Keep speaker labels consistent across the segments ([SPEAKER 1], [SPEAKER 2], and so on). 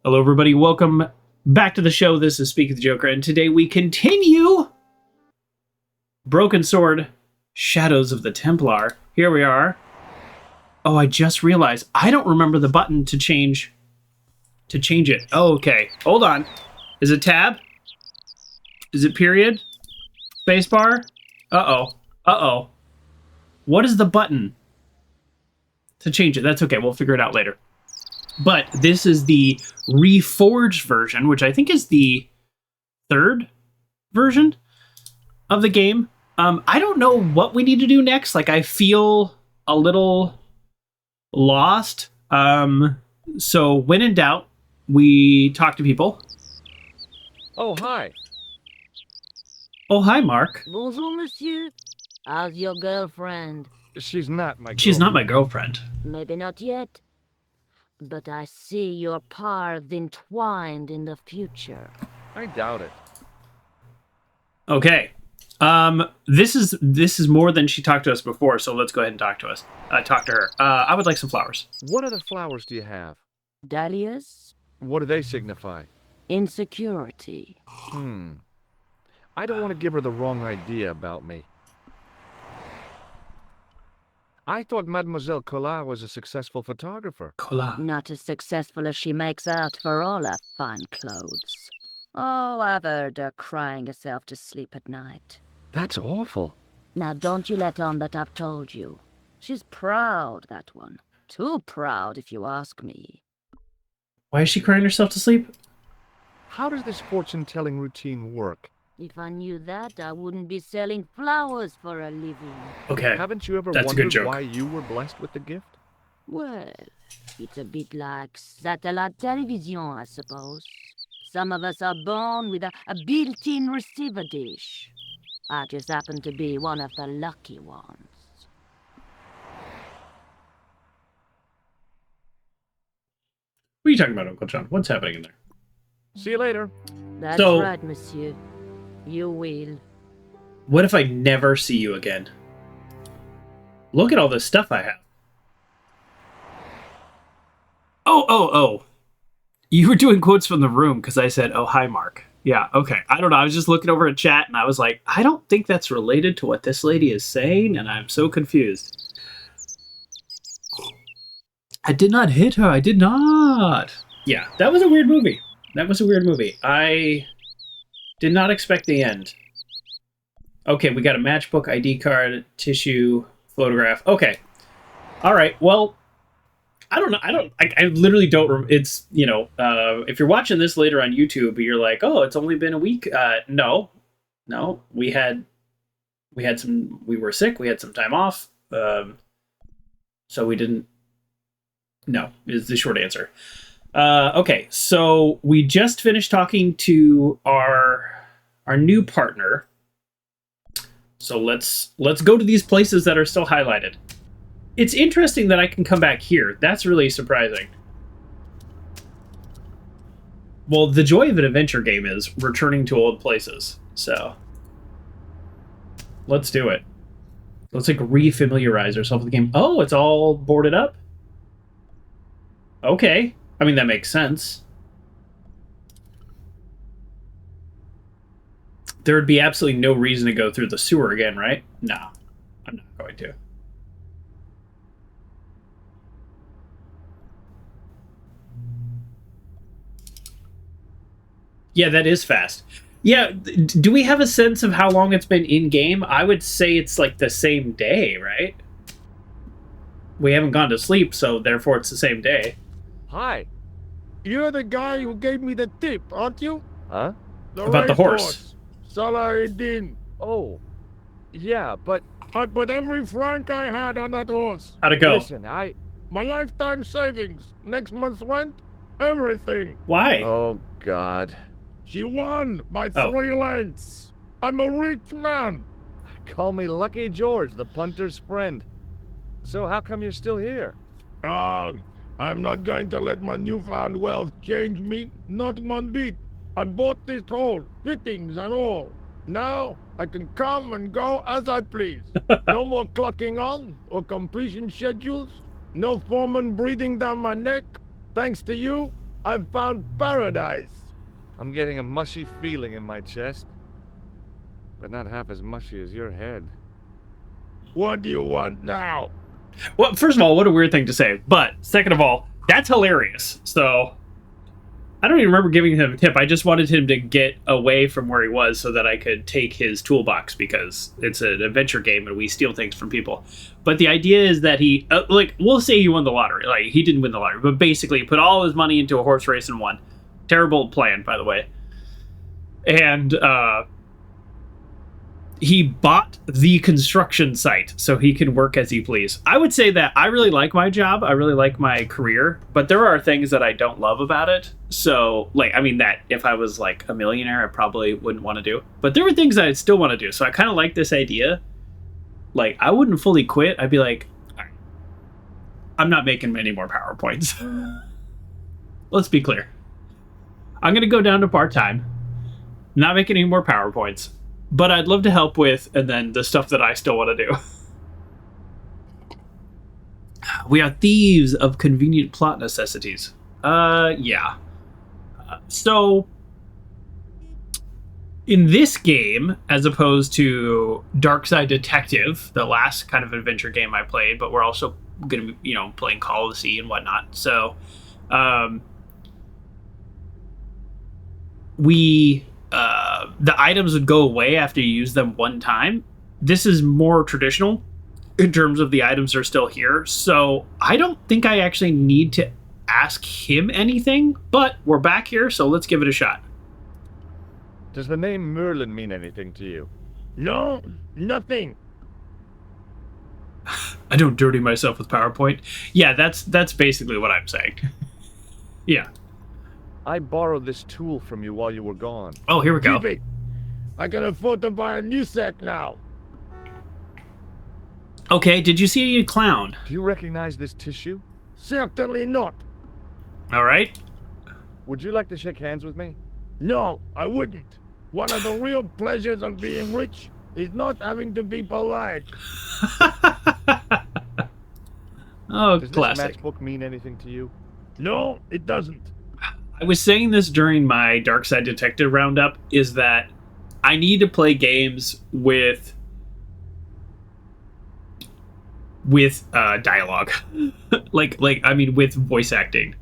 [SPEAKER 1] Hello, everybody. Welcome back to the show. This is Speak of the Joker, and today we continue Broken Sword, Shadows of the Templar. Here we are. Oh, I just realized I don't remember the button to change it. Oh, okay. Hold on. Is it tab? Is it period? Spacebar? Uh-oh. Uh-oh. What is the button to change it? That's okay. We'll figure it out later. But this is the Reforged version, which I think is the third version of the game. I don't know what we need to do next. Like, I feel a little lost. So when in doubt, we talk to people.
[SPEAKER 2] Oh, hi.
[SPEAKER 1] Oh, hi, Mark.
[SPEAKER 3] Bonjour, monsieur. How's your girlfriend?
[SPEAKER 2] She's not my girlfriend.
[SPEAKER 1] She's not my girlfriend.
[SPEAKER 3] Maybe not yet. But I see your paths entwined in the future.
[SPEAKER 2] I doubt it.
[SPEAKER 1] Okay. This is more than she talked to us before, so let's go ahead and talk to her. I would like some flowers.
[SPEAKER 2] What other flowers do you have?
[SPEAKER 3] Dahlias?
[SPEAKER 2] What do they signify?
[SPEAKER 3] Insecurity.
[SPEAKER 2] I don't want to give her the wrong idea about me. I thought Mademoiselle Collard was a successful photographer.
[SPEAKER 1] Collard.
[SPEAKER 3] Not as successful as she makes out for all her fine clothes. Oh, I've heard her crying herself to sleep at night.
[SPEAKER 2] That's awful.
[SPEAKER 3] Now don't you let on that I've told you. She's proud, that one. Too proud, if you ask me.
[SPEAKER 1] Why is she crying herself to sleep?
[SPEAKER 2] How does this fortune-telling routine work?
[SPEAKER 3] If I knew that, I wouldn't be selling flowers for a living.
[SPEAKER 1] Okay.
[SPEAKER 2] Haven't you ever
[SPEAKER 1] That's a good
[SPEAKER 2] wondered
[SPEAKER 1] joke.
[SPEAKER 2] why you were blessed with the gift?
[SPEAKER 3] Well, it's a bit like satellite television, I suppose. Some of us are born with a built-in receiver dish. I just happen to be one of the lucky ones.
[SPEAKER 1] What are you talking about, Uncle John? What's happening in there?
[SPEAKER 2] See you later.
[SPEAKER 3] That's
[SPEAKER 1] So-
[SPEAKER 3] right, monsieur. You will.
[SPEAKER 1] What if I never see you again? Look at all this stuff I have. Oh. You were doing quotes from the room because I said, oh, hi, Mark. Yeah, okay. I don't know. I was just looking over at chat and I was like, I don't think that's related to what this lady is saying, and I'm so confused. I did not hit her. I did not. Yeah, that was a weird movie. I did not expect the end. Okay, we got a matchbook, ID card, tissue, photograph. Okay. All right. Well, I don't know. I literally don't. It's, if you're watching this later on YouTube, you're like, oh, it's only been a week. No. We were sick. We had some time off. So we didn't. No, is the short answer. Okay, so we just finished talking to our new partner. So let's go to these places that are still highlighted. It's interesting that I can come back here. That's really surprising. Well, the joy of an adventure game is returning to old places. So let's do it. Let's re-familiarize ourselves with the game. Oh, it's all boarded up? Okay. I mean, that makes sense. There would be absolutely no reason to go through the sewer again, right? No, I'm not going to. Yeah, that is fast. Yeah, do we have a sense of how long it's been in-game? I would say it's like the same day, right? We haven't gone to sleep, so therefore it's the same day.
[SPEAKER 2] Hi.
[SPEAKER 4] You're the guy who gave me the tip, aren't you?
[SPEAKER 2] Huh?
[SPEAKER 1] About the horse.
[SPEAKER 4] Salahuddin.
[SPEAKER 2] Oh. Yeah, but
[SPEAKER 4] I put every franc I had on that horse.
[SPEAKER 1] How'd it go?
[SPEAKER 2] listen,
[SPEAKER 4] My lifetime savings. Next month's rent. Everything.
[SPEAKER 1] Why?
[SPEAKER 2] Oh, God.
[SPEAKER 4] She won by
[SPEAKER 1] Oh.
[SPEAKER 4] 3 lengths. I'm a rich man.
[SPEAKER 2] Call me Lucky George, the punter's friend. So how come you're still here?
[SPEAKER 4] I'm not going to let my newfound wealth change me, not one bit. I bought this hole, fittings and all. Now I can come and go as I please. No more clocking on or completion schedules. No foreman breathing down my neck. Thanks to you, I've found paradise.
[SPEAKER 2] I'm getting a mushy feeling in my chest. But not half as mushy as your head.
[SPEAKER 4] What do you want now?
[SPEAKER 1] Well, first of all, what a weird thing to say. But second of all, that's hilarious. So I don't even remember giving him a tip. I just wanted him to get away from where he was so that I could take his toolbox, because it's an adventure game and we steal things from people. But the idea is that he, like, we'll say he won the lottery. Like, he didn't win the lottery, but basically he put all his money into a horse race and won. Terrible plan, by the way. And he bought the construction site so he can work as he please. I would say that I really like my job. I really like my career, but there are things that I don't love about it. So, like, I mean, that if I was like a millionaire, I probably wouldn't want to do. But there were things that I still want to do. So I kind of like this idea. Like, I wouldn't fully quit. I'd be like, all right, I'm not making any more PowerPoints. Let's be clear. I'm going to go down to part-time. Not making any more PowerPoints. But I'd love to help with, and then the stuff that I still want to do. We are thieves of convenient plot necessities. Yeah. So, in this game, as opposed to Dark Side Detective, the last kind of adventure game I played, but we're also going to be, playing Call of the Sea and whatnot. So, the items would go away after you use them one time. This is more traditional in terms of the items are still here. So I don't think I actually need to ask him anything, but we're back here, so let's give it a shot.
[SPEAKER 2] Does the name Merlin mean anything to you?
[SPEAKER 4] No, nothing.
[SPEAKER 1] I don't dirty myself with PowerPoint. Yeah, that's basically what I'm saying. Yeah.
[SPEAKER 2] I borrowed this tool from you while you were gone.
[SPEAKER 1] Oh, here we go.
[SPEAKER 4] Keep it. I can afford to buy a new set now.
[SPEAKER 1] Okay, did you see a clown?
[SPEAKER 2] Do you recognize this tissue?
[SPEAKER 4] Certainly not.
[SPEAKER 1] All right.
[SPEAKER 2] Would you like to shake hands with me?
[SPEAKER 4] No, I wouldn't. One of the real pleasures of being rich is not having to be polite.
[SPEAKER 1] Oh,
[SPEAKER 2] Does
[SPEAKER 1] classic.
[SPEAKER 2] this matchbook mean anything to you?
[SPEAKER 4] No, it doesn't.
[SPEAKER 1] I was saying this during my Dark Side Detective roundup, is that I need to play games with dialogue. like I mean with voice acting.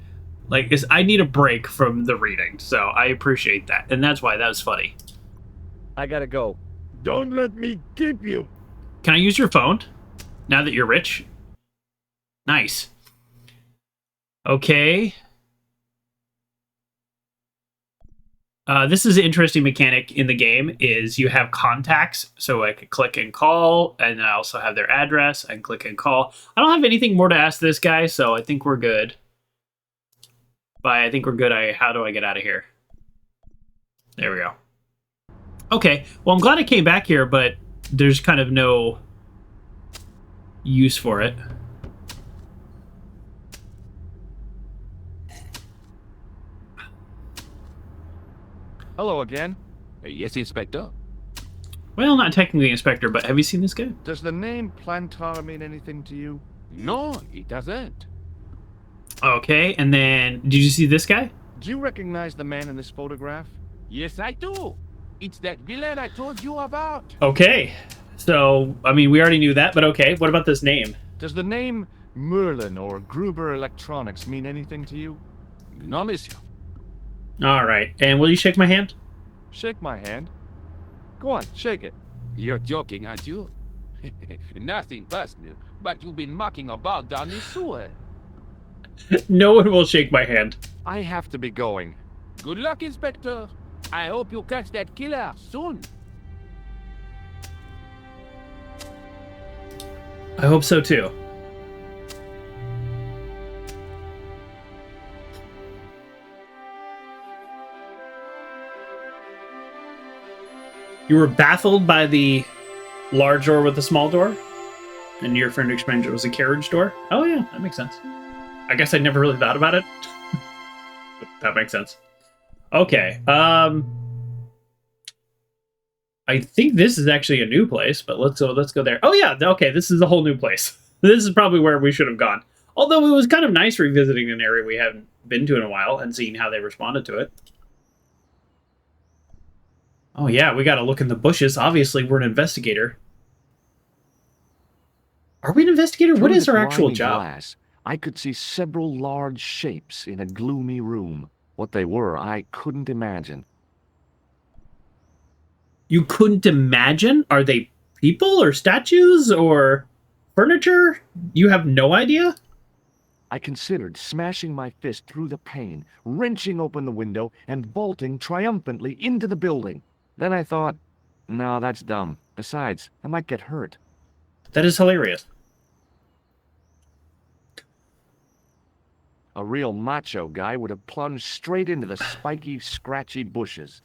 [SPEAKER 1] Like, I need a break from the reading, so I appreciate that. And that's why that was funny.
[SPEAKER 2] I gotta go.
[SPEAKER 4] Don't let me keep you.
[SPEAKER 1] Can I use your phone now that you're rich? Nice. Okay. This is an interesting mechanic in the game, is you have contacts, so I could click and call, and I also have their address, and click and call. I don't have anything more to ask this guy, so I think we're good. How do I get out of here? There we go. Okay, well, I'm glad I came back here, but there's kind of no use for it.
[SPEAKER 2] Hello again.
[SPEAKER 5] Yes, Inspector.
[SPEAKER 1] Well, not technically Inspector, but have you seen this guy?
[SPEAKER 2] Does the name Plantar mean anything to you?
[SPEAKER 5] No, it doesn't.
[SPEAKER 1] Okay, and then, did you see this guy?
[SPEAKER 2] Do you recognize the man in this photograph?
[SPEAKER 5] Yes, I do. It's that villain I told you about.
[SPEAKER 1] Okay, so, I mean, we already knew that, but okay, what about this name?
[SPEAKER 2] Does the name Merlin or Gruber Electronics mean anything to you?
[SPEAKER 5] No, monsieur.
[SPEAKER 1] All right, and will you shake my hand?
[SPEAKER 2] Shake my hand. Go on, shake it.
[SPEAKER 5] You're joking, aren't you? Nothing personal, but you've been mucking about down the sewer.
[SPEAKER 1] No one will shake my hand.
[SPEAKER 2] I have to be going.
[SPEAKER 5] Good luck, Inspector. I hope you catch that killer soon.
[SPEAKER 1] I hope so too. You were baffled by the large door with the small door? And your friend explained it was a carriage door? Oh yeah, that makes sense. I guess I never really thought about it. But that makes sense. Okay, I think this is actually a new place, but let's go there. Oh yeah, okay, this is a whole new place. This is probably where we should have gone. Although it was kind of nice revisiting an area we haven't been to in a while and seeing how they responded to it. Oh yeah, we gotta look in the bushes. Obviously, we're an investigator. Are we an investigator? What is our actual job?
[SPEAKER 2] Glass, I could see several large shapes in a gloomy room. What they were, I couldn't imagine.
[SPEAKER 1] You couldn't imagine? Are they people or statues or furniture? You have no idea?
[SPEAKER 2] I considered smashing my fist through the pane, wrenching open the window, and vaulting triumphantly into the building. Then I thought, no, that's dumb. Besides, I might get hurt.
[SPEAKER 1] That is hilarious.
[SPEAKER 2] A real macho guy would have plunged straight into the spiky, scratchy bushes.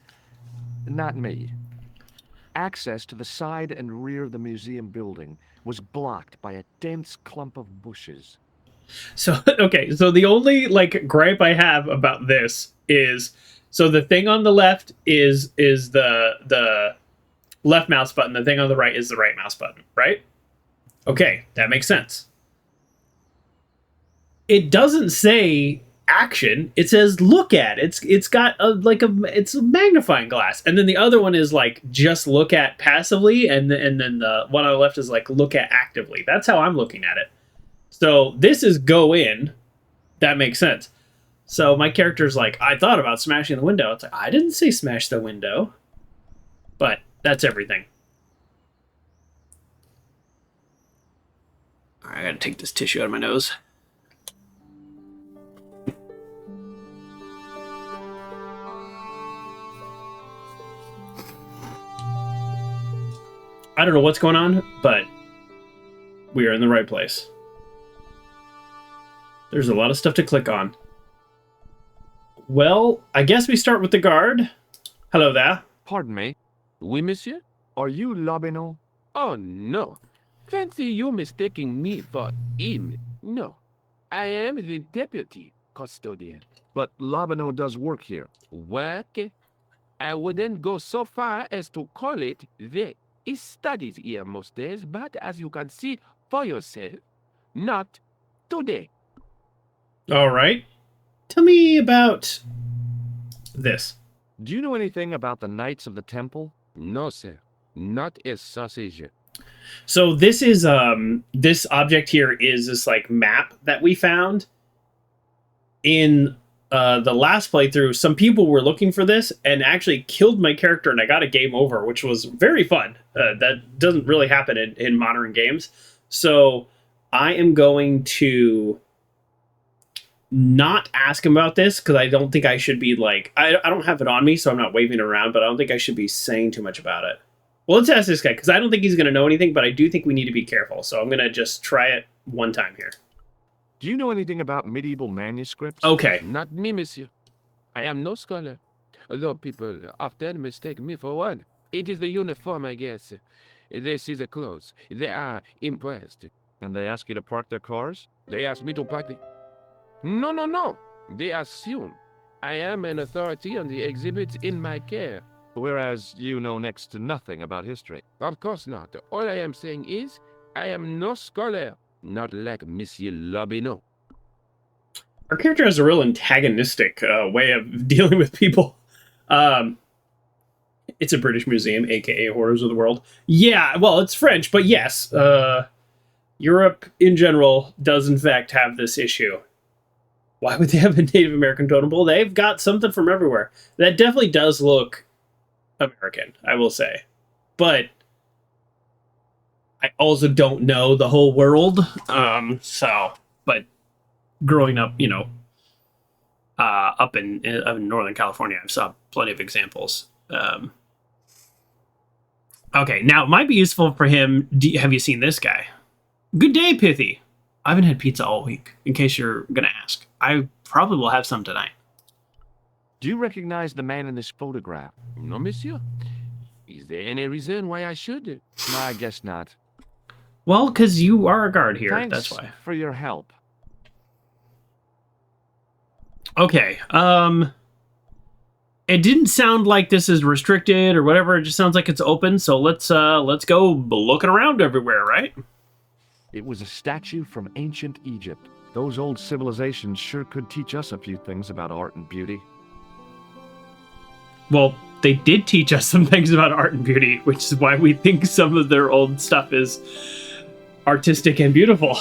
[SPEAKER 2] Not me. Access to the side and rear of the museum building was blocked by a dense clump of bushes.
[SPEAKER 1] So, okay, so the only, like, gripe I have about this is, so the thing on the left is the left mouse button, the thing on the right is the right mouse button, right? Okay, that makes sense. It doesn't say action, it says look at. It's got it's a magnifying glass, and then the other one is like just look at passively, and then the one on the left is like look at actively. That's how I'm looking at it. So this is go in. That makes sense. So my character's like, I thought about smashing the window. It's like, I didn't say smash the window. But that's everything. Alright, I gotta take this tissue out of my nose. I don't know what's going on, but we are in the right place. There's a lot of stuff to click on. Well, I guess we start with the guard. Hello there.
[SPEAKER 2] Pardon me.
[SPEAKER 5] Oui, monsieur?
[SPEAKER 2] Are you Labino?
[SPEAKER 5] Oh, no. Fancy you mistaking me for him. No. I am the deputy custodian.
[SPEAKER 2] But Labino does work here.
[SPEAKER 5] Work? I wouldn't go so far as to call it the he studies here most days, but as you can see for yourself, not today.
[SPEAKER 1] All right. Tell me about this.
[SPEAKER 2] Do you know anything about the Knights of the Temple?
[SPEAKER 5] No, sir. Not a sausage.
[SPEAKER 1] So this is this object here is this like map that we found in the last playthrough. Some people were looking for this and actually killed my character, and I got a game over, which was very fun. That doesn't really happen in modern games. So I am going to not ask him about this because I don't think I should be like, I don't have it on me, so I'm not waving it around, but I don't think I should be saying too much about it. Well, let's ask this guy because I don't think he's going to know anything, but I do think we need to be careful. So I'm going to just try it one time here.
[SPEAKER 2] Do you know anything about medieval manuscripts?
[SPEAKER 1] Okay.
[SPEAKER 5] Not me, monsieur. I am no scholar. Although people often mistake me for one. It is the uniform, I guess. They see the clothes. They are impressed.
[SPEAKER 2] And they ask you to park their cars?
[SPEAKER 5] They ask me to park the... No. They assume I am an authority on the exhibits in my care.
[SPEAKER 2] Whereas you know next to nothing about history.
[SPEAKER 5] Of course not. All I am saying is, I am no scholar. Not like Monsieur Labino.
[SPEAKER 1] Our character has a real antagonistic way of dealing with people. It's a British museum, aka Horrors of the World. Yeah, well, it's French, but yes. Europe, in general, does in fact have this issue. Why would they have a Native American totem pole? They've got something from everywhere. That definitely does look American, I will say. But I also don't know the whole world. But growing up, up in Northern California, I've saw plenty of examples. Okay, now it might be useful for him. Have you seen this guy? Good day, Pithy. I haven't had pizza all week, in case you're going to ask. I probably will have some tonight.
[SPEAKER 2] Do you recognize the man in this photograph?
[SPEAKER 5] No, monsieur. Is there any reason why I should?
[SPEAKER 2] No, I guess not.
[SPEAKER 1] Well, because you are a guard here,
[SPEAKER 2] Thanks
[SPEAKER 1] that's why.
[SPEAKER 2] for your help.
[SPEAKER 1] Okay, it didn't sound like this is restricted or whatever. It just sounds like it's open, so let's go looking around everywhere, right?
[SPEAKER 2] It was a statue from ancient Egypt. Those old civilizations sure could teach us a few things about art and beauty.
[SPEAKER 1] Well, they did teach us some things about art and beauty, which is why we think some of their old stuff is artistic and beautiful.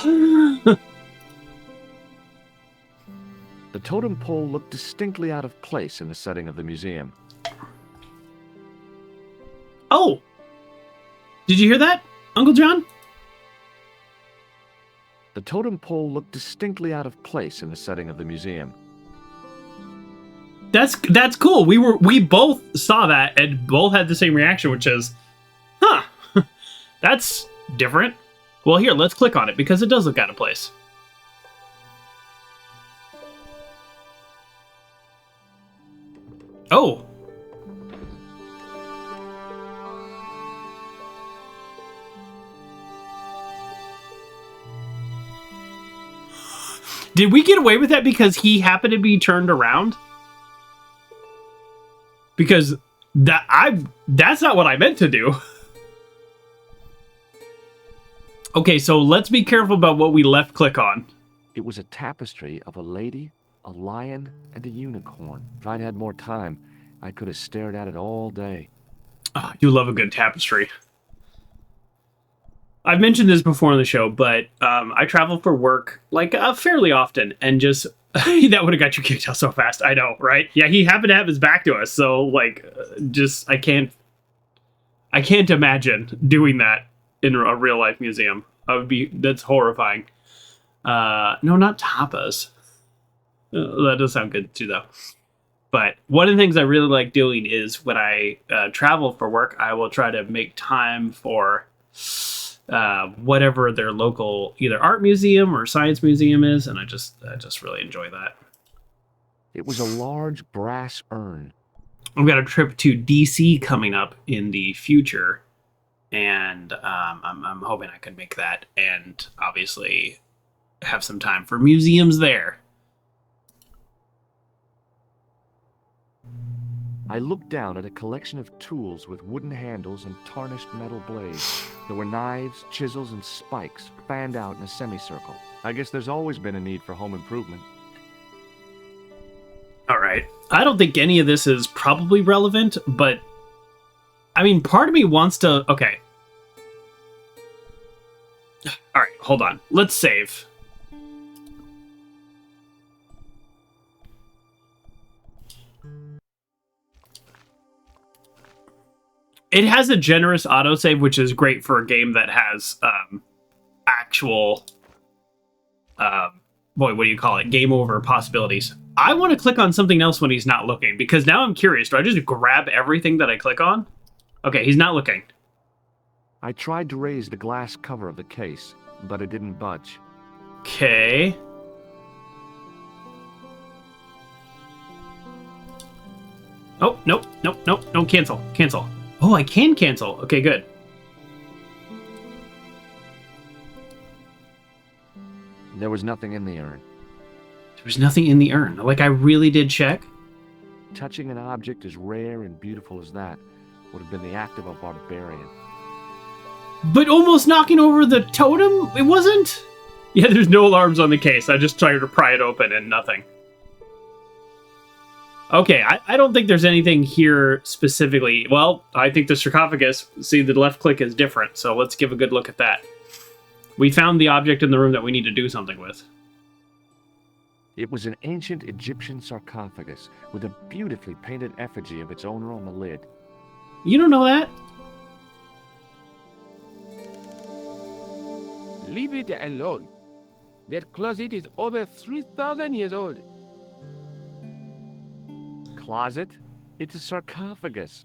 [SPEAKER 2] The totem pole looked distinctly out of place in the setting of the museum.
[SPEAKER 1] Oh! Did you hear that, Uncle John?
[SPEAKER 2] The totem pole looked distinctly out of place in the setting of the museum.
[SPEAKER 1] That's cool. We both saw that and both had the same reaction, which is, huh, that's different. Well, here, let's click on it because it does look out of place. Oh. Did we get away with that because he happened to be turned around? Because that's not what I meant to do. Okay, so let's be careful about what we left click on.
[SPEAKER 2] It was a tapestry of a lady, a lion, and a unicorn. If I'd had more time, I could have stared at it all day.
[SPEAKER 1] Oh, you love a good tapestry. I've mentioned this before on the show, but I travel for work like fairly often, and just that would have got you kicked out so fast. I know, right? Yeah, he happened to have his back to us, so like, just I can't imagine doing that in a real life museum. That's horrifying. No, not tapas. That does sound good too, though. But one of the things I really like doing is when I travel for work, I will try to make time for whatever their local either art museum or science museum is, and I just really enjoy that.
[SPEAKER 2] It was a large brass urn.
[SPEAKER 1] I've got a trip to DC coming up in the future, and I'm hoping I can make that, and obviously have some time for museums there.
[SPEAKER 2] I looked down at a collection of tools with wooden handles and tarnished metal blades. There were knives, chisels, and spikes fanned out in a semicircle. I guess there's always been a need for home improvement.
[SPEAKER 1] All right. I don't think any of this is probably relevant, but I mean, part of me wants to... Okay. All right, hold on. Let's save. It has a generous autosave, which is great for a game that has actual, what do you call it? Game over possibilities. I want to click on something else when he's not looking, because now I'm curious. Do I just grab everything that I click on? Okay, he's not looking.
[SPEAKER 2] I tried to raise the glass cover of the case, but it didn't budge.
[SPEAKER 1] Okay. Oh, nope, no, cancel. Oh, I can cancel. Okay, good.
[SPEAKER 2] There was nothing in the urn.
[SPEAKER 1] There was nothing in the urn. Like, I really did check.
[SPEAKER 2] Touching an object as rare and beautiful as that would have been the act of a barbarian.
[SPEAKER 1] But almost knocking over the totem? It wasn't? Yeah, there's no alarms on the case. I just tried to pry it open and nothing. Okay, I don't think there's anything here specifically. Well, I think the sarcophagus, see, the left click is different, so let's give a good look at that. We found the object in the room that we need to do something with.
[SPEAKER 2] It was an ancient Egyptian sarcophagus with a beautifully painted effigy of its owner on the lid.
[SPEAKER 1] You don't know that?
[SPEAKER 5] Leave it alone. That closet is over 3,000 years old.
[SPEAKER 2] Closet? It's a sarcophagus.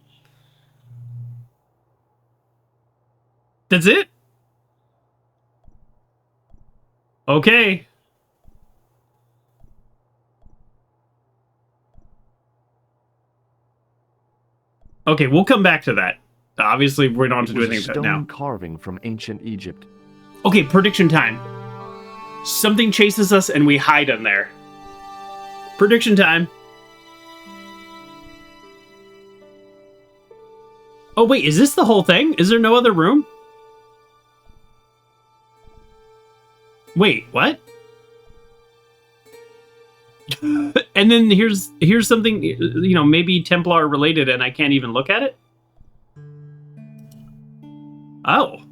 [SPEAKER 1] That's it? Okay. Okay, we'll come back to that. Obviously, we don't have to do anything
[SPEAKER 2] with that now.
[SPEAKER 1] Stone
[SPEAKER 2] Carving from ancient Egypt.
[SPEAKER 1] Okay, prediction time. Something chases us and we hide in there. Prediction time. Oh, wait, is this the whole thing? Is there no other room? Wait, what? And then here's something, you know, maybe Templar related, and I can't even look at it. Oh.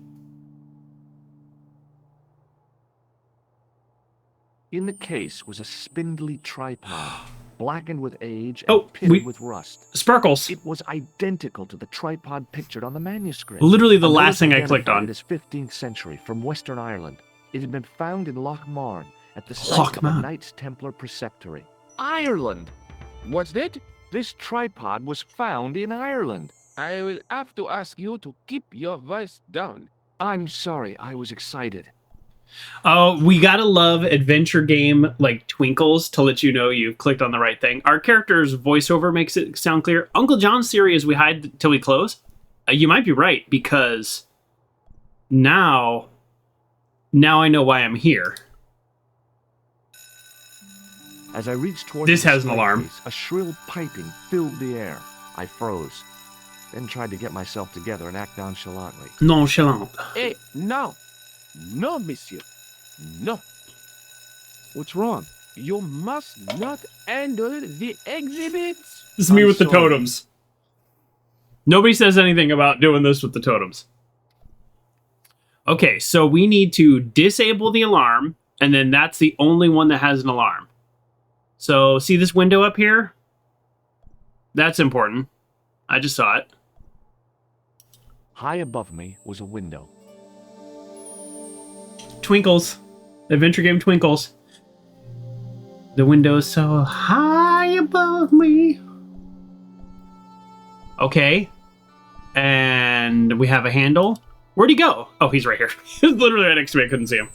[SPEAKER 2] In the case was a spindly tripod, blackened with age and pitted with rust.
[SPEAKER 1] Sparkles.
[SPEAKER 2] It was identical to the tripod pictured on the manuscript.
[SPEAKER 1] Literally the
[SPEAKER 2] A
[SPEAKER 1] last thing I
[SPEAKER 2] notice
[SPEAKER 1] clicked on.
[SPEAKER 2] identified it as 15th century from Western Ireland. It had been found in Loch Marne at the site of a Knights Templar preceptory. Ireland!
[SPEAKER 5] What's that?
[SPEAKER 2] This tripod was found in Ireland.
[SPEAKER 5] I will have to ask you to keep your voice down.
[SPEAKER 2] I'm sorry, I was excited.
[SPEAKER 1] Oh, we gotta love adventure game like twinkles to let you know you've clicked on the right thing. Our character's voiceover makes it sound clear. Uncle John's theory is we hide till we close. You might be right, because now I know why I'm here.
[SPEAKER 2] As I reached toward
[SPEAKER 1] This
[SPEAKER 2] the
[SPEAKER 1] has an
[SPEAKER 2] display
[SPEAKER 1] alarm.
[SPEAKER 2] case, a shrill piping filled the air. I froze, then tried to get myself together and act nonchalantly.
[SPEAKER 1] Nonchalant.
[SPEAKER 5] Hey, no. No, monsieur. No. What's wrong? You must not handle the exhibits.
[SPEAKER 1] This is me
[SPEAKER 2] I'm
[SPEAKER 1] with the
[SPEAKER 2] sorry.
[SPEAKER 1] totems. Nobody says anything about doing this with the totems. Okay, so we need to disable the alarm, and then that's the only one that has an alarm. So, see this window up here? That's important. I just saw it.
[SPEAKER 2] High above me was a window.
[SPEAKER 1] Twinkles. Adventure game twinkles. The window's so high above me. Okay. And we have a handle. Where'd he go? Oh, he's right here. He was literally right next to me. I couldn't see him.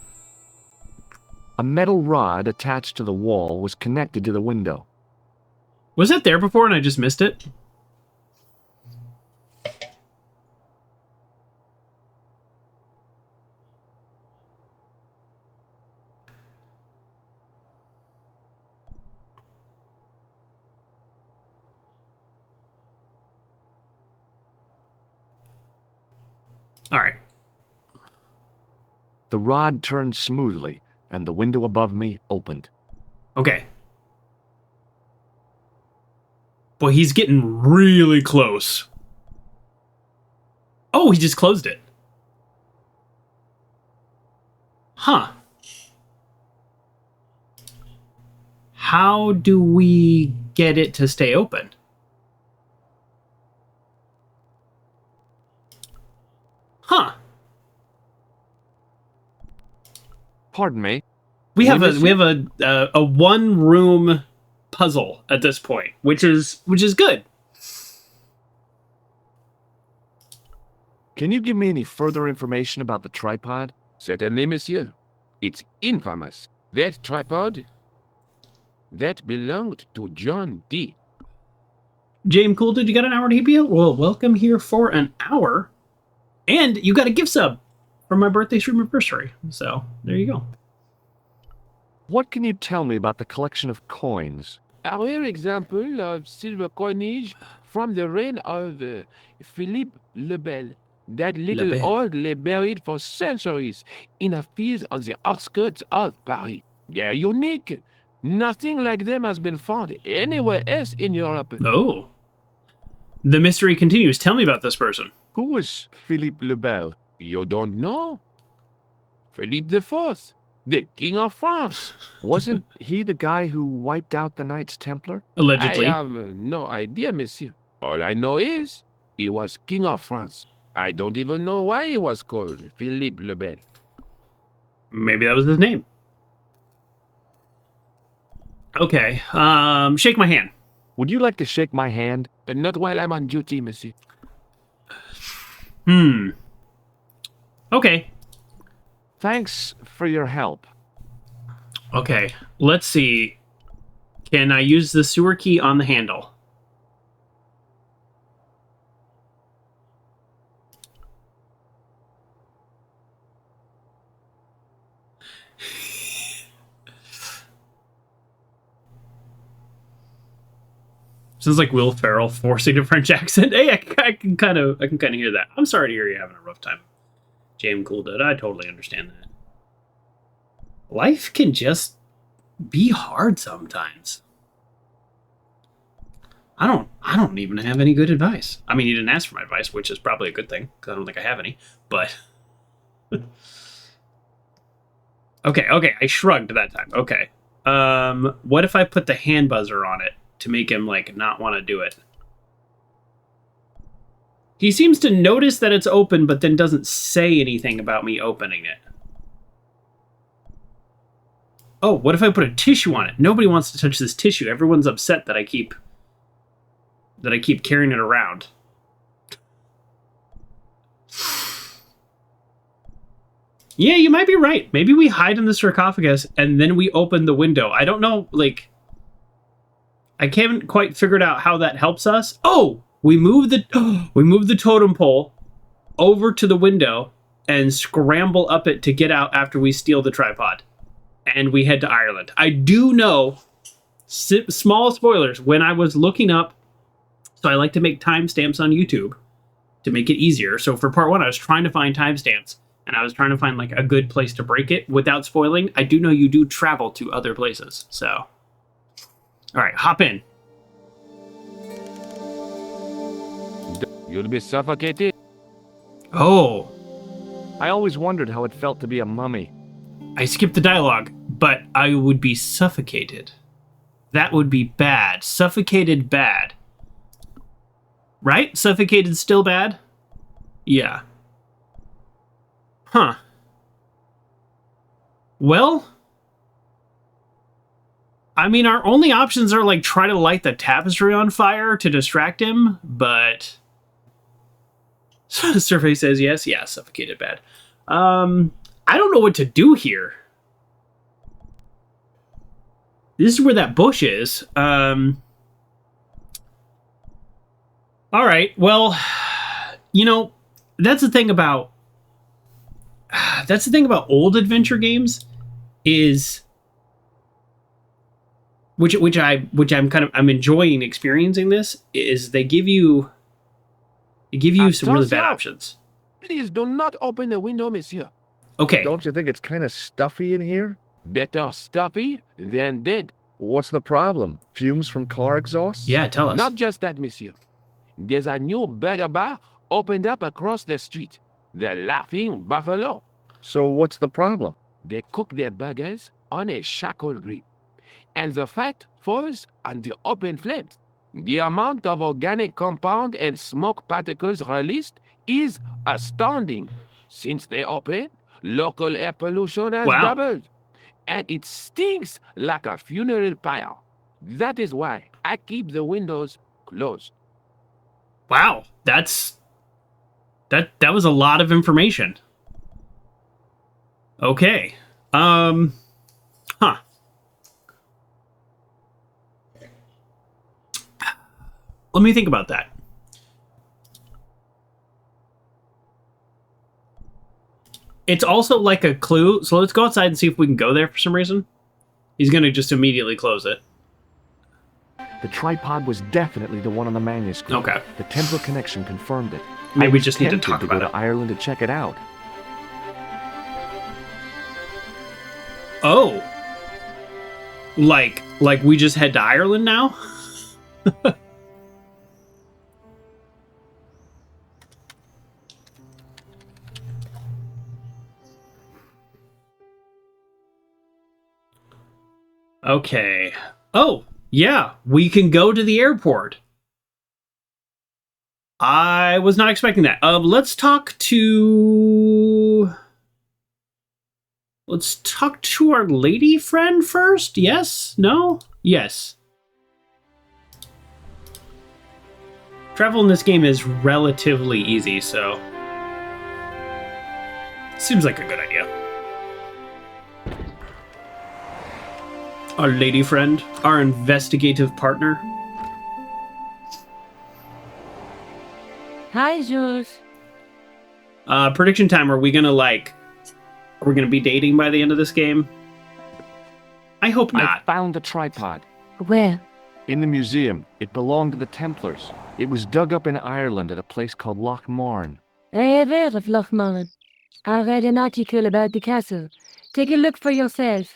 [SPEAKER 2] A metal rod attached to the wall was connected to the window.
[SPEAKER 1] Was that there before and I just missed it? All right.
[SPEAKER 2] The rod turned smoothly, and the window above me opened.
[SPEAKER 1] Okay. Boy, he's getting really close. Oh, he just closed it. Huh. How do we get it to stay open? Huh.
[SPEAKER 2] Pardon me.
[SPEAKER 1] We have a one room puzzle at this point, which is good.
[SPEAKER 2] Can you give me any further information about the tripod?
[SPEAKER 5] Certainly, monsieur. It's infamous. That tripod, that belonged to John D.
[SPEAKER 1] James Cool, did you got an hour to HPL? Well, welcome here for an hour. And you got a gift sub for my birthday stream anniversary. So, there you go.
[SPEAKER 2] What can you tell me about the collection of coins?
[SPEAKER 5] A rare example of silver coinage from the reign of Philippe le Bel. That little
[SPEAKER 1] Le Bel.
[SPEAKER 5] old lay buried for centuries in a field on the outskirts of Paris. They're unique. Nothing like them has been found anywhere else in Europe.
[SPEAKER 1] Oh. The mystery continues. Tell me about this person.
[SPEAKER 2] Who was Philippe le Bel?
[SPEAKER 5] You don't know? Philippe IV, the King of France.
[SPEAKER 2] Wasn't he the guy who wiped out the Knights Templar?
[SPEAKER 1] Allegedly.
[SPEAKER 5] I have no idea, monsieur. All I know is he was King of France. I don't even know why he was called Philippe le Bel.
[SPEAKER 1] Maybe that was his name. Okay. Shake my hand.
[SPEAKER 2] Would you like to shake my hand?
[SPEAKER 5] Not while I'm on duty, monsieur.
[SPEAKER 1] Okay.
[SPEAKER 2] Thanks for your help.
[SPEAKER 1] Okay. Let's see. Can I use the sewer key on the handle? Sounds like Will Ferrell forcing a French accent. Hey, I can kind of hear that. I'm sorry to hear you're having a rough time, James Cooldude. I totally understand that. Life can just be hard sometimes. I don't even have any good advice. I mean, he didn't ask for my advice, which is probably a good thing, because I don't think I have any. But okay, I shrugged that time. Okay. What if I put the hand buzzer on it to make him like not want to do it? He seems to notice that it's open, but then doesn't say anything about me opening it. Oh, what if I put a tissue on it? Nobody wants to touch this tissue. Everyone's upset that I keep carrying it around. Yeah, you might be right. Maybe we hide in the sarcophagus and then we open the window. I don't know, like, I haven't quite figured out how that helps us. Oh, we move the totem pole over to the window and scramble up it to get out after we steal the tripod. And we head to Ireland. I do know, small spoilers, when I was looking up, so I like to make timestamps on YouTube to make it easier. So for part 1, I was trying to find timestamps, and I was trying to find like a good place to break it without spoiling. I do know you do travel to other places, so. All right, hop in.
[SPEAKER 2] You'll be suffocated.
[SPEAKER 1] Oh.
[SPEAKER 2] I always wondered how it felt to be a mummy.
[SPEAKER 1] I skipped the dialogue, but I would be suffocated. That would be bad. Suffocated bad. Right? Suffocated still bad? Yeah. Huh. Well, I mean, our only options are like try to light the tapestry on fire to distract him, but Survey says yes. Yeah, suffocated bad. I don't know what to do here. This is where that bush is. All right. Well, you know, that's the thing about old adventure games is I'm enjoying experiencing this is they give you some really bad options.
[SPEAKER 5] Please do not open the window, monsieur.
[SPEAKER 1] Okay.
[SPEAKER 2] Don't you think it's kind of stuffy in here?
[SPEAKER 5] Better stuffy than dead.
[SPEAKER 2] What's the problem? Fumes from car exhaust?
[SPEAKER 1] Yeah, tell us.
[SPEAKER 5] Not just that, monsieur. There's a new burger bar opened up across the street. The Laughing Buffalo.
[SPEAKER 2] So what's the problem?
[SPEAKER 5] They cook their burgers on a charcoal grill, and the fat falls on the open flames. The amount of organic compound and smoke particles released is astounding. Since they opened, local air pollution has doubled, and it stinks like a funeral pyre. That is why I keep the windows closed.
[SPEAKER 1] Wow, that was a lot of information. Okay. Huh. Let me think about that. It's also like a clue, so let's go outside and see if we can go there for some reason. He's going to just immediately close it.
[SPEAKER 2] The tripod was definitely the one on the manuscript.
[SPEAKER 1] Okay.
[SPEAKER 2] The Templar connection confirmed it.
[SPEAKER 1] Maybe we just need to talk about
[SPEAKER 2] it.
[SPEAKER 1] it.
[SPEAKER 2] To Ireland to check it out.
[SPEAKER 1] Oh. Like we just head to Ireland now? Okay. Oh, yeah, we can go to the airport. I was not expecting that. Let's talk to our lady friend first. Yes? No? Yes. Travel in this game is relatively easy, so seems like a good idea. Our lady friend, our investigative partner.
[SPEAKER 3] Hi, Jules.
[SPEAKER 1] Prediction time, are we gonna be dating by the end of this game? I hope not.
[SPEAKER 2] I found the tripod.
[SPEAKER 3] Where?
[SPEAKER 2] In the museum. It belonged to the Templars. It was dug up in Ireland at a place called Loch Marn.
[SPEAKER 3] I have heard of Loch Marn. I read an article about the castle. Take a look for yourself.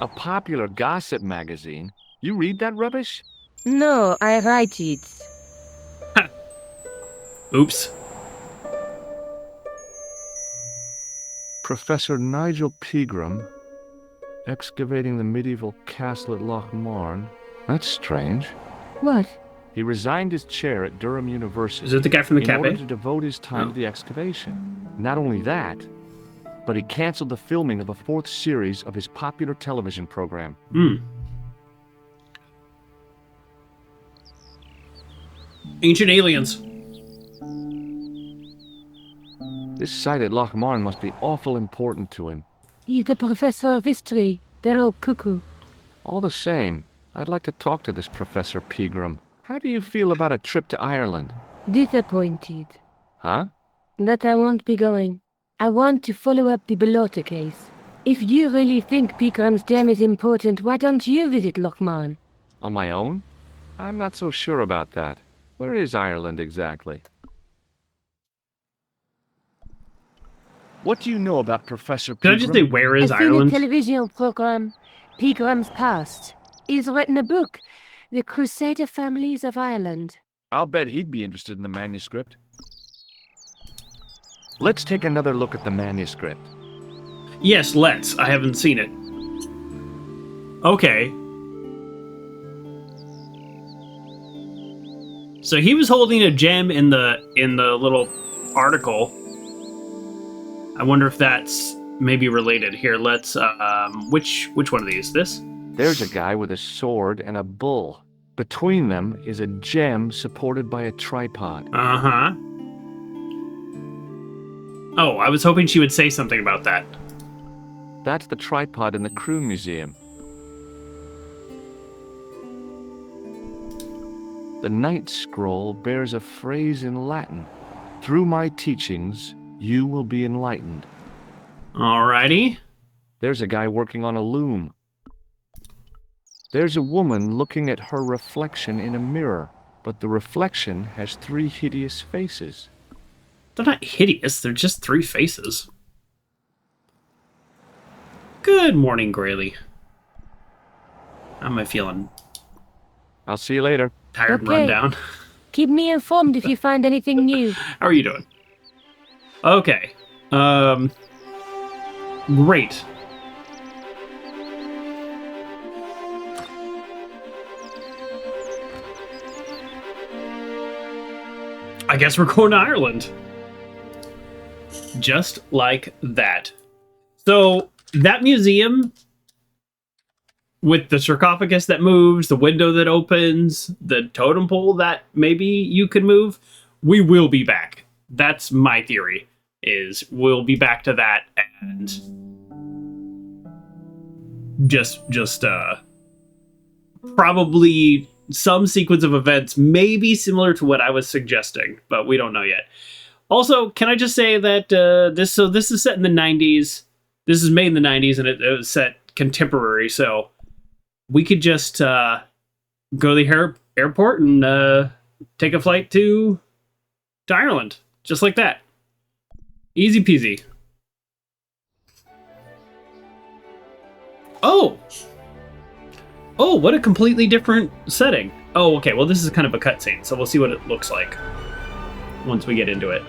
[SPEAKER 2] A popular gossip magazine? You read that rubbish?
[SPEAKER 3] No, I write it.
[SPEAKER 1] Oops.
[SPEAKER 2] Professor Nigel Pegram, excavating the medieval castle at Lochmarn. That's strange.
[SPEAKER 3] What?
[SPEAKER 2] He resigned his chair at Durham University
[SPEAKER 1] Is it the guy from the
[SPEAKER 2] in
[SPEAKER 1] cafe?
[SPEAKER 2] order to devote his time to the excavation. Not only that, but he canceled the filming of a 4th series of his popular television program.
[SPEAKER 1] Ancient aliens.
[SPEAKER 2] This site at Lochmarn must be awful important to him.
[SPEAKER 3] He's the professor of history. They're all cuckoo.
[SPEAKER 2] All the same, I'd like to talk to this Professor Pegram. How do you feel about a trip to Ireland?
[SPEAKER 3] Disappointed.
[SPEAKER 2] Huh?
[SPEAKER 3] That I won't be going. I want to follow up the Bellotta case. If you really think Pegram's dam is important, why don't you visit Lochmarn?
[SPEAKER 2] On my own? I'm not so sure about that. Where is Ireland exactly? What do you know about Professor
[SPEAKER 1] Did I
[SPEAKER 2] Pegram?
[SPEAKER 1] just say where is
[SPEAKER 3] I've seen a
[SPEAKER 1] Ireland?
[SPEAKER 3] television program, Pegram's Past. He's written a book, The Crusader Families of Ireland.
[SPEAKER 2] I'll bet he'd be interested in the manuscript. Let's take another look at the manuscript.
[SPEAKER 1] Yes, let's. I haven't seen it. Okay. So he was holding a gem in the little article. I wonder if that's maybe related. Here, let's which one of these? This?
[SPEAKER 2] There's a guy with a sword and a bull. Between them is a gem supported by a tripod.
[SPEAKER 1] Uh-huh. Oh, I was hoping she would say something about that.
[SPEAKER 2] That's the tripod in the Crune Museum. The Night Scroll bears a phrase in Latin. Through my teachings, you will be enlightened.
[SPEAKER 1] Alrighty.
[SPEAKER 2] There's a guy working on a loom. There's a woman looking at her reflection in a mirror, but the reflection has 3 hideous faces.
[SPEAKER 1] They're not hideous, they're just 3 faces. Good morning, Grayley. How am I feeling?
[SPEAKER 2] I'll see you later.
[SPEAKER 1] Tired and
[SPEAKER 3] Okay.
[SPEAKER 1] run down.
[SPEAKER 3] Keep me informed if you find anything new.
[SPEAKER 1] How are you doing? Okay. Great. I guess we're going to Ireland. Just like that. So, that museum with the sarcophagus that moves, the window that opens, the totem pole that maybe you can move, we will be back. That's my theory, is we'll be back to that and just probably some sequence of events maybe similar to what I was suggesting, but we don't know yet. Also, can I just say that this is set in the 90s. This is made in the 90s and it was set contemporary, so we could just go to the airport and take a flight to Ireland. Just like that. Easy peasy. Oh! Oh, what a completely different setting. Oh, okay, well this is kind of a cutscene, so we'll see what it looks like once we get into it.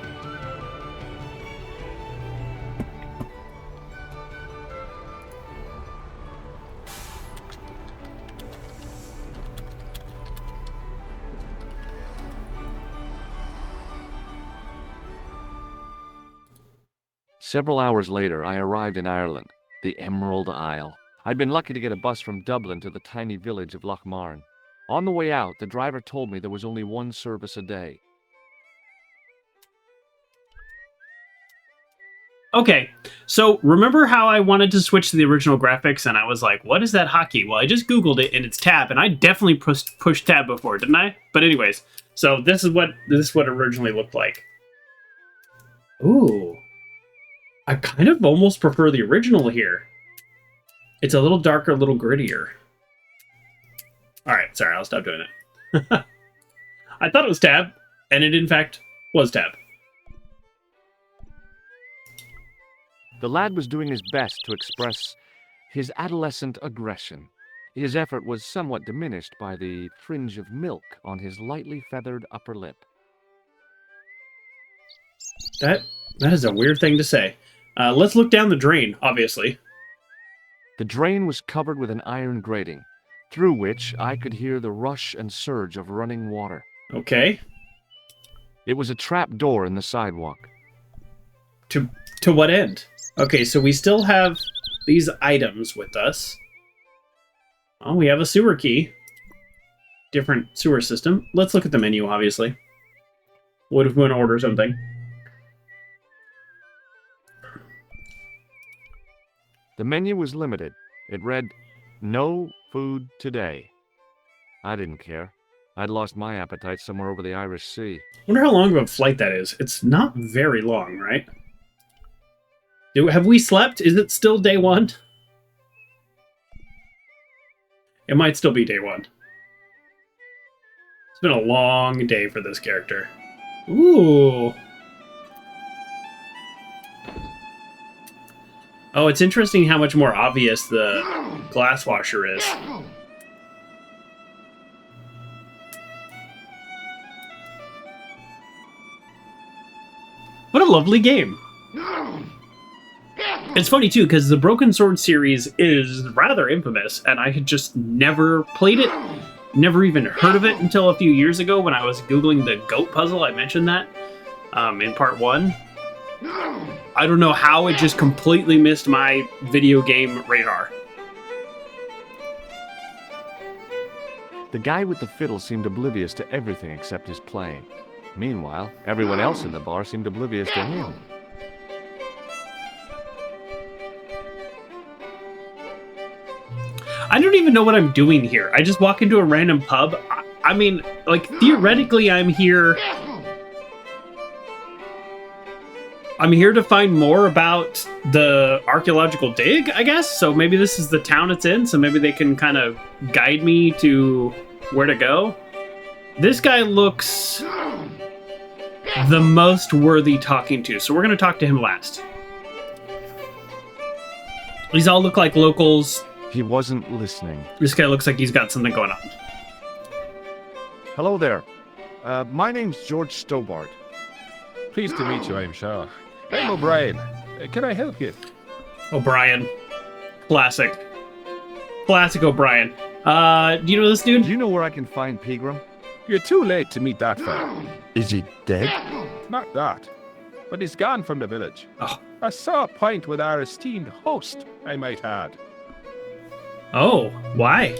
[SPEAKER 2] Several hours later, I arrived in Ireland, the Emerald Isle. I'd been lucky to get a bus from Dublin to the tiny village of Lochmarn. On the way out, the driver told me there was only 1 service a day.
[SPEAKER 1] Okay, so remember how I wanted to switch to the original graphics and I was like, what is that hotkey? Well, I just Googled it and it's tab, and I definitely pushed tab before, didn't I? But anyways, so this is what it originally looked like. Ooh. I kind of almost prefer the original here. It's a little darker, a little grittier. Alright, sorry, I'll stop doing it. I thought it was tab, and it in fact was tab.
[SPEAKER 2] The lad was doing his best to express his adolescent aggression. His effort was somewhat diminished by the fringe of milk on his lightly feathered upper lip.
[SPEAKER 1] That is a weird thing to say. Let's look down the drain, obviously.
[SPEAKER 2] The drain was covered with an iron grating, through which I could hear the rush and surge of running water.
[SPEAKER 1] Okay.
[SPEAKER 2] It was a trap door in the sidewalk.
[SPEAKER 1] To what end? Okay, so we still have these items with us. Oh, we have a sewer key. Different sewer system. Let's look at the menu, obviously. What if we want to order something?
[SPEAKER 2] The menu was limited. It read, "No food today." I didn't care. I'd lost my appetite somewhere over the Irish Sea.
[SPEAKER 1] Wonder how long of a flight that is. It's not very long, right? Have we slept? Is it still day one? It might still be day one. It's been a long day for this character. Ooh. Oh, it's interesting how much more obvious the glass washer is. What a lovely game. It's funny, too, because the Broken Sword series is rather infamous, and I had just never played it, never even heard of it until a few years ago when I was Googling the goat puzzle. I mentioned that in part 1. I don't know how it just completely missed my video game radar.
[SPEAKER 2] The guy with the fiddle seemed oblivious to everything except his playing. Meanwhile, everyone else in the bar seemed oblivious to him.
[SPEAKER 1] I don't even know what I'm doing here. I just walk into a random pub. I mean, like, theoretically, I'm here to find more about the archaeological dig, I guess. So maybe this is the town it's in, so maybe they can kind of guide me to where to go. This guy looks the most worthy talking to, so we're going to talk to him last. These all look like locals.
[SPEAKER 2] He wasn't listening.
[SPEAKER 1] This guy looks like he's got something going on.
[SPEAKER 4] Hello there. My name's George Stobbart.
[SPEAKER 5] Pleased to meet you, I'm sure. I'm O'Brien. Can I help you?
[SPEAKER 1] O'Brien. Classic. Classic O'Brien. Do you know this dude?
[SPEAKER 2] Do you know where I can find Pegram?
[SPEAKER 5] You're too late to meet that fellow.
[SPEAKER 4] Is he dead?
[SPEAKER 5] Not that. But he's gone from the village.
[SPEAKER 1] Oh.
[SPEAKER 5] A sore point with our esteemed host, I might add.
[SPEAKER 1] Oh, why?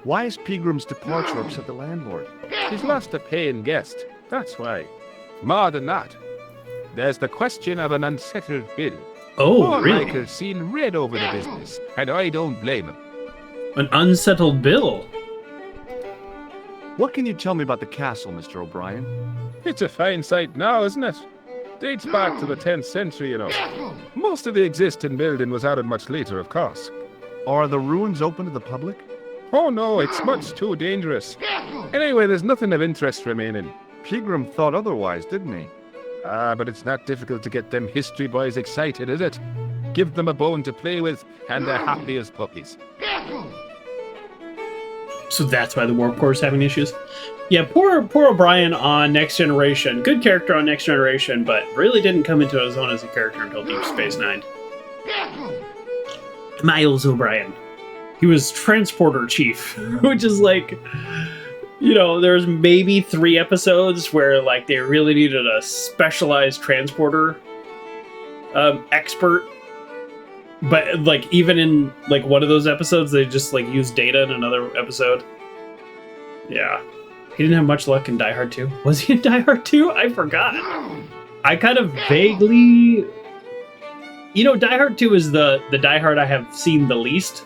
[SPEAKER 2] Why is Pegram's departure upset the landlord?
[SPEAKER 5] He's lost a paying guest, that's why. More than that, there's the question of an unsettled bill.
[SPEAKER 1] Oh,
[SPEAKER 5] Poor
[SPEAKER 1] really?
[SPEAKER 5] Michael's seen red over the business, and I don't blame him.
[SPEAKER 1] An unsettled bill?
[SPEAKER 2] What can you tell me about the castle, Mr. O'Brien?
[SPEAKER 5] It's a fine sight now, isn't it? Dates back to the 10th century, you know. Most of the existing building was added much later, of course.
[SPEAKER 2] Are the ruins open to the public?
[SPEAKER 5] Oh no, it's much too dangerous. Anyway, there's nothing of interest remaining.
[SPEAKER 2] Pegram thought otherwise, didn't he?
[SPEAKER 5] But it's not difficult to get them history boys excited, is it? Give them a bone to play with, and they're happy as puppies.
[SPEAKER 1] So that's why the Warp Core is having issues? Yeah, poor O'Brien on Next Generation. Good character on Next Generation, but really didn't come into his own as a character until Deep Space Nine. Miles O'Brien. He was Transporter Chief, which is like, you know, there's maybe 3 episodes where like they really needed a specialized transporter expert. But like even in like one of those episodes, they just like used Data in another episode. Yeah. He didn't have much luck in Die Hard 2. Was he in Die Hard 2? I forgot. I kind of vaguely... You know, Die Hard 2 is the Die Hard I have seen the least.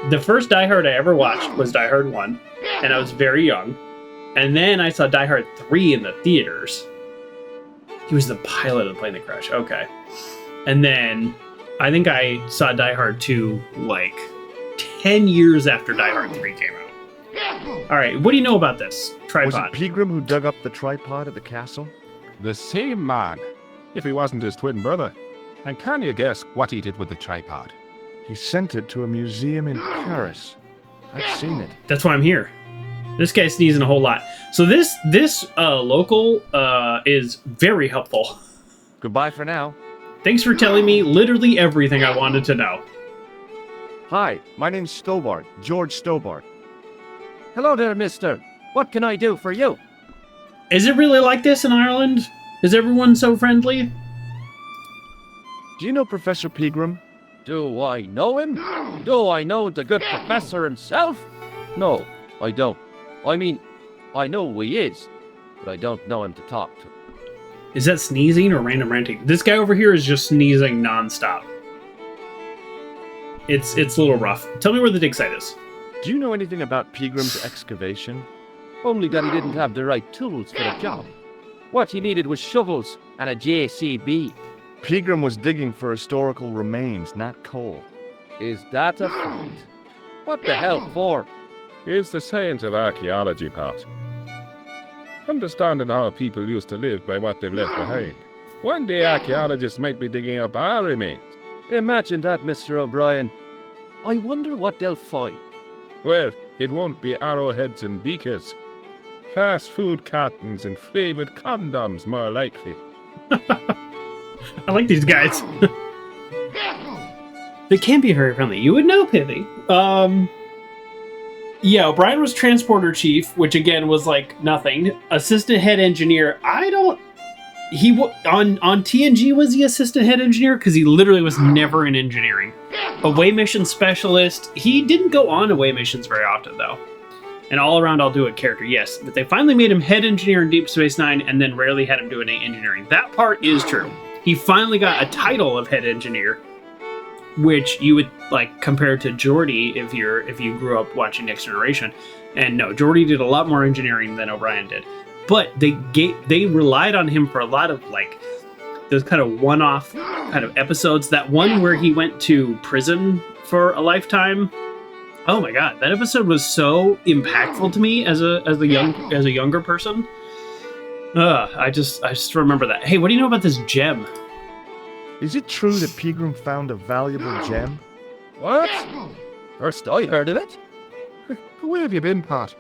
[SPEAKER 1] The first Die Hard I ever watched was Die Hard 1, and I was very young. And then I saw Die Hard 3 in the theaters. He was the pilot of the plane that crashed. Okay. And then I think I saw Die Hard 2 like 10 years after Die Hard 3 came out. All right, what do you know about this tripod?
[SPEAKER 2] Was it Pegram who dug up the tripod at the castle?
[SPEAKER 5] The same man, if he wasn't his twin brother. And can you guess what he did with the tripod?
[SPEAKER 2] He sent it to a museum in Paris. I've seen it.
[SPEAKER 1] That's why I'm here. This guy's sneezing a whole lot. So this local is very helpful.
[SPEAKER 2] Goodbye for now.
[SPEAKER 1] Thanks for telling me literally everything I wanted to know.
[SPEAKER 2] Hi, my name's Stobbart, George Stobbart.
[SPEAKER 5] Hello there, mister. What can I do for you?
[SPEAKER 1] Is it really like this in Ireland? Is everyone so friendly?
[SPEAKER 2] Do you know Professor Pegram?
[SPEAKER 5] Do I know him? Do I know the good professor himself? No, I don't. I mean, I know who he is, but I don't know him to talk to.
[SPEAKER 1] Is that sneezing or random ranting? This guy over here is just sneezing nonstop. It's a little rough. Tell me where the dig site is.
[SPEAKER 2] Do you know anything about Pegram's excavation?
[SPEAKER 5] Only that he didn't have the right tools for the job. What he needed was shovels and a JCB.
[SPEAKER 2] Pegram was digging for historical remains, not coal.
[SPEAKER 5] Is that a fact? What the hell for?
[SPEAKER 4] It's the science of archaeology, Pat. Understanding how people used to live by what they've left behind. One day archaeologists might be digging up our remains.
[SPEAKER 5] Imagine that, Mr. O'Brien. I wonder what they'll find.
[SPEAKER 4] Well, it won't be arrowheads and beakers. Fast food cartons and flavoured condoms, more likely.
[SPEAKER 1] I like these guys. They can be very friendly. You would know, Pithy. Yeah, O'Brien was transporter chief, which again was like nothing. Assistant head engineer. On TNG was he assistant head engineer because he literally was never in engineering. Away mission specialist. He didn't go on away missions very often though. And all around I'll do it character, yes. But they finally made him head engineer in Deep Space Nine and then rarely had him do any engineering. That part is true. He finally got a title of head engineer, which you would like compare to Geordi if you grew up watching Next Generation. And no, Geordi did a lot more engineering than O'Brien did. But they relied on him for a lot of like those kind of one-off kind of episodes. That one where he went to prison for a lifetime. Oh my god, that episode was so impactful to me as a younger person. I just remember that. Hey, what do you know about this gem?
[SPEAKER 2] Is it true that Pegram found a valuable gem?
[SPEAKER 5] What? First I heard of it.
[SPEAKER 6] Where have you been, Pat?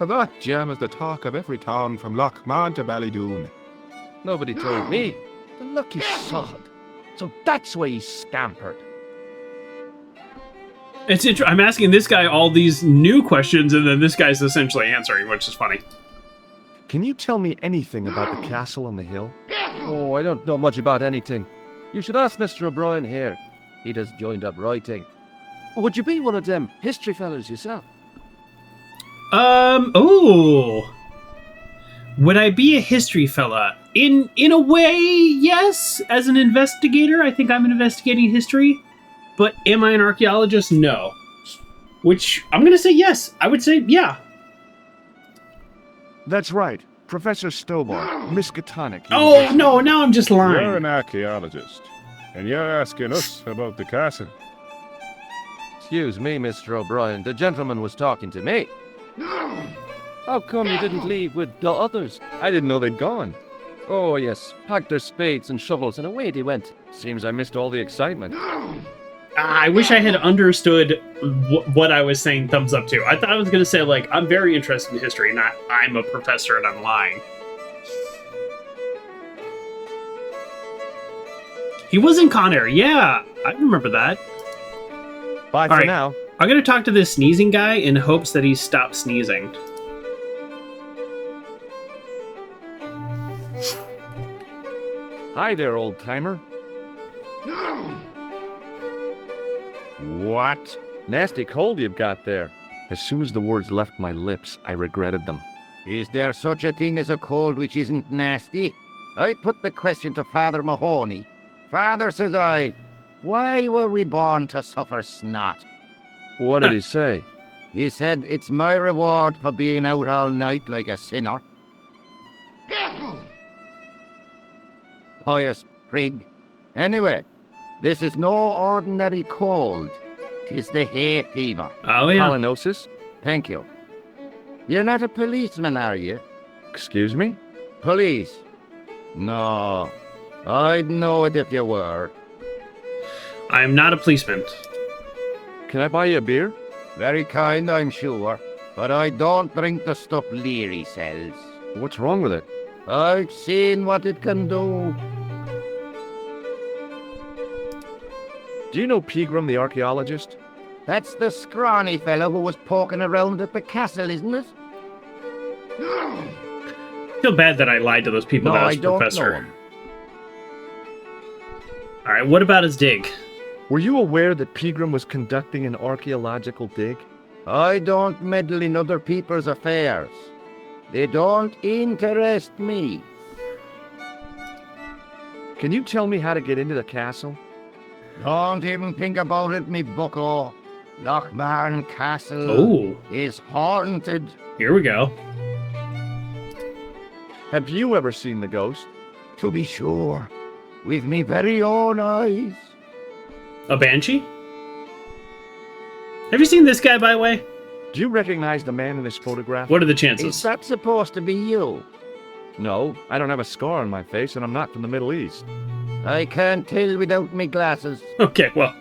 [SPEAKER 6] That gem is the talk of every town from Lochmahon to Ballydoon.
[SPEAKER 5] Nobody told me. The lucky sod. So that's why he scampered.
[SPEAKER 1] I'm asking this guy all these new questions, and then this guy's essentially answering, which is funny.
[SPEAKER 2] Can you tell me anything about the castle on the hill?
[SPEAKER 5] Oh, I don't know much about anything. You should ask Mr. O'Brien here. He just joined up writing. Would you be one of them history fellas yourself?
[SPEAKER 1] Would I be a history fella? In a way, yes. As an investigator, I think I'm investigating history. But am I an archaeologist? No. Which, I'm going to say yes. I would say, yeah.
[SPEAKER 2] That's right. Professor Stobbart, Miskatonic.
[SPEAKER 1] Oh, no, now I'm just lying.
[SPEAKER 4] You're an archaeologist, and you're asking us about the castle.
[SPEAKER 5] Excuse me, Mr. O'Brien. The gentleman was talking to me. How come you didn't leave with the others?
[SPEAKER 2] I didn't know they'd gone.
[SPEAKER 5] Oh, yes. Packed their spades and shovels and away they went.
[SPEAKER 2] Seems I missed all the excitement.
[SPEAKER 1] I wish I had understood what I was saying thumbs up to. I thought I was going to say, like, I'm very interested in history, not I'm a professor and I'm lying. He was in Con Air. Yeah, I remember that.
[SPEAKER 2] Bye for now.
[SPEAKER 1] I'm going to talk to this sneezing guy in hopes that he stops sneezing.
[SPEAKER 2] Hi there, old-timer.
[SPEAKER 4] What?
[SPEAKER 2] Nasty cold you've got there. As soon as the words left my lips, I regretted them.
[SPEAKER 7] Is there such a thing as a cold which isn't nasty? I put the question to Father Mahoney. Father, says I, why were we born to suffer snot?
[SPEAKER 2] What did he say?
[SPEAKER 7] He said, it's my reward for being out all night like a sinner. Pious prig. Anyway, this is no ordinary cold. 'Tis the hay fever.
[SPEAKER 1] Oh, yeah.
[SPEAKER 2] Pollinosis?
[SPEAKER 7] Thank you. You're not a policeman, are you?
[SPEAKER 2] Excuse me?
[SPEAKER 7] Police? No. I'd know it if you were.
[SPEAKER 1] I'm not a policeman.
[SPEAKER 2] Can I buy you a beer?
[SPEAKER 7] Very kind, I'm sure. But I don't drink the stuff Leary sells.
[SPEAKER 2] What's wrong with it?
[SPEAKER 7] I've seen what it can do.
[SPEAKER 2] Do you know Pegram, the archaeologist?
[SPEAKER 7] That's the scrawny fellow who was poking around at the castle, isn't it?
[SPEAKER 1] I feel bad that I lied to those people
[SPEAKER 7] No,
[SPEAKER 1] that I
[SPEAKER 7] I
[SPEAKER 1] was
[SPEAKER 7] don't
[SPEAKER 1] professor.
[SPEAKER 7] know him.
[SPEAKER 1] All right, what about his dig?
[SPEAKER 2] Were you aware that Pegram was conducting an archaeological dig?
[SPEAKER 7] I don't meddle in other people's affairs. They don't interest me.
[SPEAKER 2] Can you tell me how to get into the castle?
[SPEAKER 7] Don't even think about it, me bucko. Lochmarn Castle
[SPEAKER 1] Oh,
[SPEAKER 7] is haunted.
[SPEAKER 1] here we go.
[SPEAKER 2] Have you ever seen the ghost?
[SPEAKER 7] To be sure, with me very own eyes.
[SPEAKER 1] A banshee? Have you seen this guy, by the way?
[SPEAKER 2] Do you recognize the man in this photograph?
[SPEAKER 1] What are the
[SPEAKER 7] Is
[SPEAKER 1] chances?
[SPEAKER 7] that supposed to be you?
[SPEAKER 2] No, I don't have a scar on my face, and I'm not from the Middle East.
[SPEAKER 7] I can't tell without me glasses.
[SPEAKER 1] Okay, well.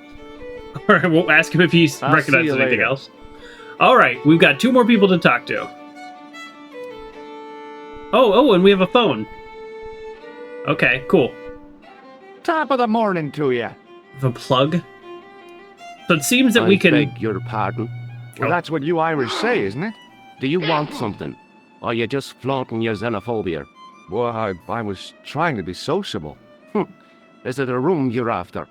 [SPEAKER 1] All right, we'll ask him if he
[SPEAKER 2] I'll see
[SPEAKER 1] recognizes
[SPEAKER 2] you
[SPEAKER 1] anything
[SPEAKER 2] later.
[SPEAKER 1] else. All right, we've got 2 more people to talk to. Oh, and we have a phone. Okay, cool.
[SPEAKER 5] Top of the morning to you.
[SPEAKER 1] The plug. So it seems that we can.
[SPEAKER 5] beg your pardon.
[SPEAKER 2] Well, that's what you Irish say, isn't it?
[SPEAKER 5] Do you want something? Or are you just flaunting your xenophobia?
[SPEAKER 2] Well, I was trying to be sociable.
[SPEAKER 5] Is it a room you're after?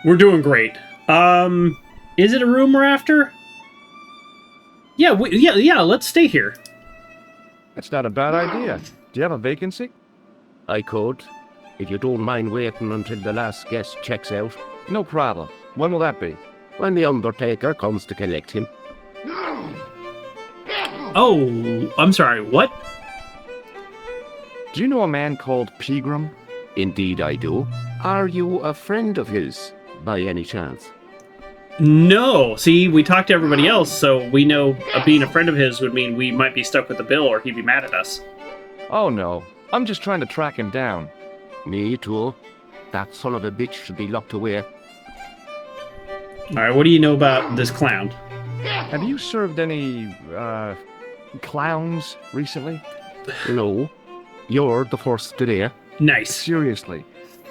[SPEAKER 1] We're doing great. Is it a room we're after? Yeah, yeah. Let's stay here.
[SPEAKER 2] That's not a bad idea. Do you have a vacancy?
[SPEAKER 5] I could, if you don't mind waiting until the last guest checks out.
[SPEAKER 2] No problem. When will that be?
[SPEAKER 5] When the Undertaker comes to collect him.
[SPEAKER 1] Oh, I'm sorry. What?
[SPEAKER 2] Do you know a man called Pegram?
[SPEAKER 5] Indeed I do. Are you a friend of his, by any chance?
[SPEAKER 1] No. See, we talked to everybody else, so we know being a friend of his would mean we might be stuck with the bill, or he'd be mad at us.
[SPEAKER 2] Oh, no. I'm just trying to track him down.
[SPEAKER 5] Me too. That son of a bitch should be locked away.
[SPEAKER 1] All right. What do you know about this clown?
[SPEAKER 2] Have you served any, clowns recently?
[SPEAKER 5] No. You're the first today.
[SPEAKER 1] Nice.
[SPEAKER 2] Seriously.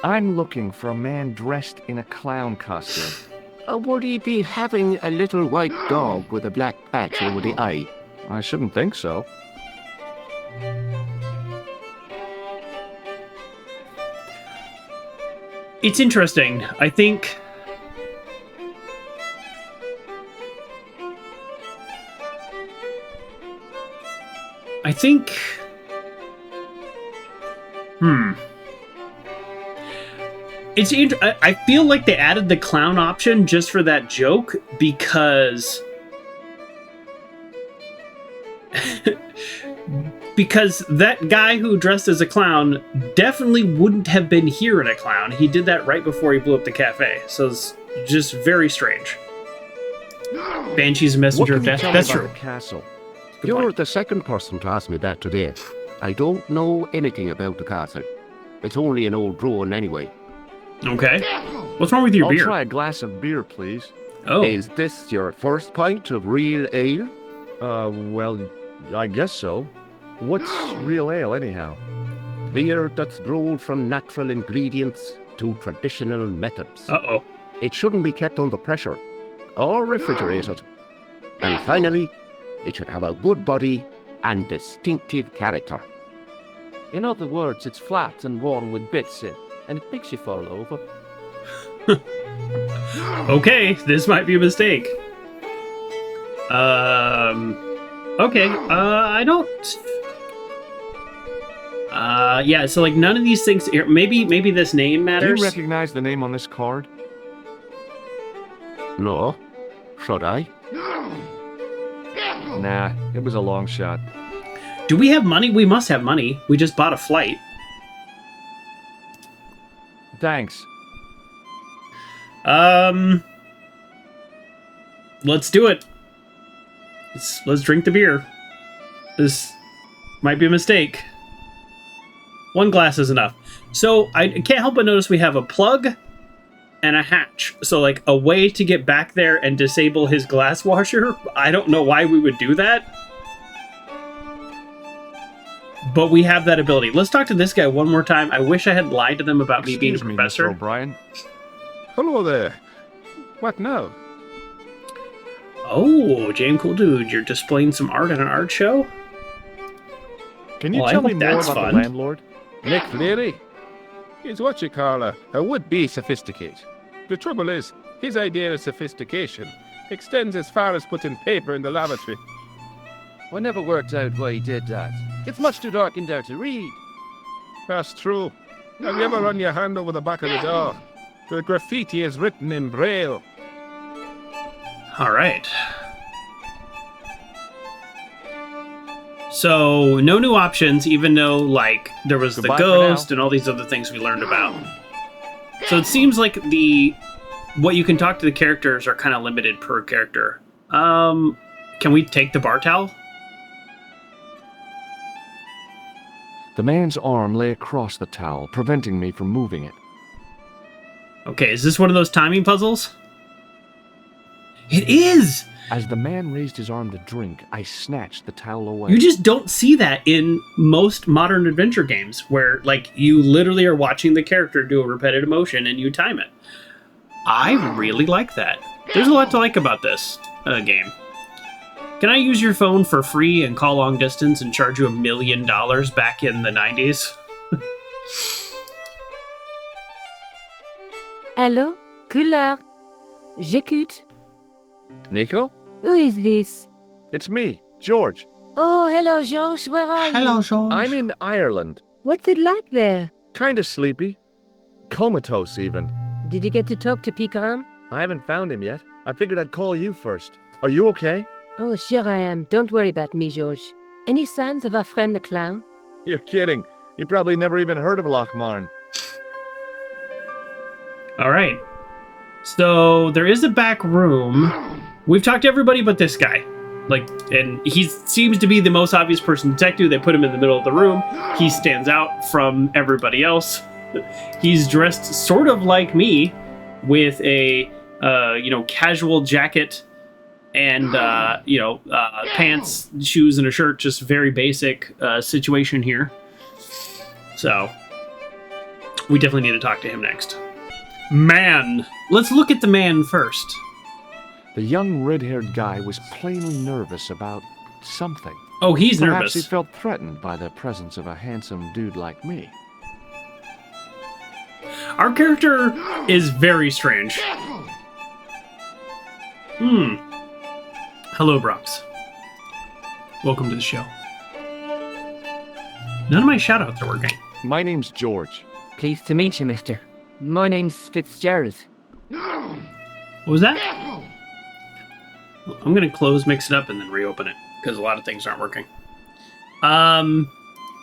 [SPEAKER 2] I'm looking for a man dressed in a clown costume.
[SPEAKER 5] Would he be having a little white dog with a black patch over the eye?
[SPEAKER 2] I shouldn't think so.
[SPEAKER 1] It's interesting. I think. I feel like they added the clown option just for that joke because that guy who dressed as a clown definitely wouldn't have been here in a clown. He did that right before he blew up the cafe. So it's just very strange. Banshee's a messenger of death. That's true.
[SPEAKER 2] The castle.
[SPEAKER 5] You're the second person to ask me that today. I don't know anything about the castle. It's only an old ruin anyway.
[SPEAKER 1] Okay. What's wrong with your
[SPEAKER 2] I'll
[SPEAKER 1] beer?
[SPEAKER 2] try a glass of beer, please.
[SPEAKER 1] Oh.
[SPEAKER 5] Is this your first pint of real ale?
[SPEAKER 2] Well, I guess so. What's real ale, anyhow?
[SPEAKER 5] Beer that's brewed from natural ingredients to traditional methods.
[SPEAKER 1] Uh-oh.
[SPEAKER 5] It shouldn't be kept under pressure or refrigerated. And finally, it should have a good body and distinctive character.
[SPEAKER 8] In other words, it's flat and worn with bits in, and it makes you fall over.
[SPEAKER 1] Okay, this might be a mistake. Okay, I don't... yeah, so like none of these things... Here, maybe this name
[SPEAKER 2] Do
[SPEAKER 1] matters?
[SPEAKER 2] you recognize the name on this card?
[SPEAKER 5] No, should I?
[SPEAKER 2] Nah, it was a long shot.
[SPEAKER 1] Do we have money? We must have money. We just bought a flight.
[SPEAKER 2] Thanks.
[SPEAKER 1] Let's do it. Let's drink the beer. This might be a mistake. 1 glass is enough. So I can't help but notice we have a plug, and a hatch. So, like, a way to get back there and disable his glass washer. I don't know why we would do that. But we have that ability. Let's talk to this guy one more time. I wish I had lied to them about me being a professor.
[SPEAKER 2] Mr. O'Brien.
[SPEAKER 6] Hello there. What now?
[SPEAKER 1] Oh, James Cool Dude, you're displaying some art at an art show?
[SPEAKER 2] Can you
[SPEAKER 1] Well, I
[SPEAKER 2] tell me
[SPEAKER 1] hope
[SPEAKER 2] more
[SPEAKER 1] that's
[SPEAKER 2] about
[SPEAKER 1] fun.
[SPEAKER 2] the landlord?
[SPEAKER 6] Nick Leary? He's what you call a would-be sophisticate. The trouble is, his idea of sophistication extends as far as putting paper in the lavatory.
[SPEAKER 8] I never worked out why he did that. It's much too dark in there to read.
[SPEAKER 6] That's true. Have you ever run your hand over the back of the door? The graffiti is written in Braille.
[SPEAKER 1] All right. So, no new options, even though, like, there was
[SPEAKER 2] Goodbye
[SPEAKER 1] the
[SPEAKER 2] for
[SPEAKER 1] ghost
[SPEAKER 2] now.
[SPEAKER 1] and all these other things we learned about. So it seems like what you can talk to the characters are kind of limited per character. Can we take the bar towel?
[SPEAKER 2] The man's arm lay across the towel, preventing me from moving it.
[SPEAKER 1] Okay, is this one of those timing puzzles? It is!
[SPEAKER 2] As the man raised his arm to drink, I snatched the towel away.
[SPEAKER 1] You just don't see that in most modern adventure games where, like, you literally are watching the character do a repetitive motion and you time it. I really like that. There's a lot to like about this game. Can I use your phone for free and call long distance and charge you $1 million back in the 90s?
[SPEAKER 3] Hello? Collard? J'écoute.
[SPEAKER 2] Nico?
[SPEAKER 3] Who is this?
[SPEAKER 2] It's me, George.
[SPEAKER 3] Oh, hello, George. Where are you?
[SPEAKER 1] George.
[SPEAKER 2] I'm in Ireland.
[SPEAKER 3] What's it like there?
[SPEAKER 2] Kinda sleepy. Comatose, even.
[SPEAKER 3] Did you get to talk to Picaram?
[SPEAKER 2] I haven't found him yet. I figured I'd call you first. Are you okay?
[SPEAKER 3] Oh, sure I am. Don't worry about me, George. Any signs of our friend the clown?
[SPEAKER 2] You're kidding. You probably never even heard of Lochmarn.
[SPEAKER 1] All right. So there is a back room. We've talked to everybody but this guy. Like, and he seems to be the most obvious person to detective. They put him in the middle of the room. He stands out from everybody else. He's dressed sort of like me, with a casual jacket and pants, shoes, and a shirt. Just very basic situation here. So we definitely need to talk to him next. Man, let's look at the man first.
[SPEAKER 2] The young red-haired guy was plainly nervous about something.
[SPEAKER 1] Oh, he's
[SPEAKER 2] Perhaps
[SPEAKER 1] nervous.
[SPEAKER 2] he felt threatened by the presence of a handsome dude like me.
[SPEAKER 1] Our character is very strange. Hello, Brox. Welcome to the show. None of my shoutouts are working.
[SPEAKER 2] My name's George.
[SPEAKER 9] Pleased to meet you, mister. My name's Fitzgerald.
[SPEAKER 1] What was that? I'm gonna close, mix it up, and then reopen it, because a lot of things aren't working.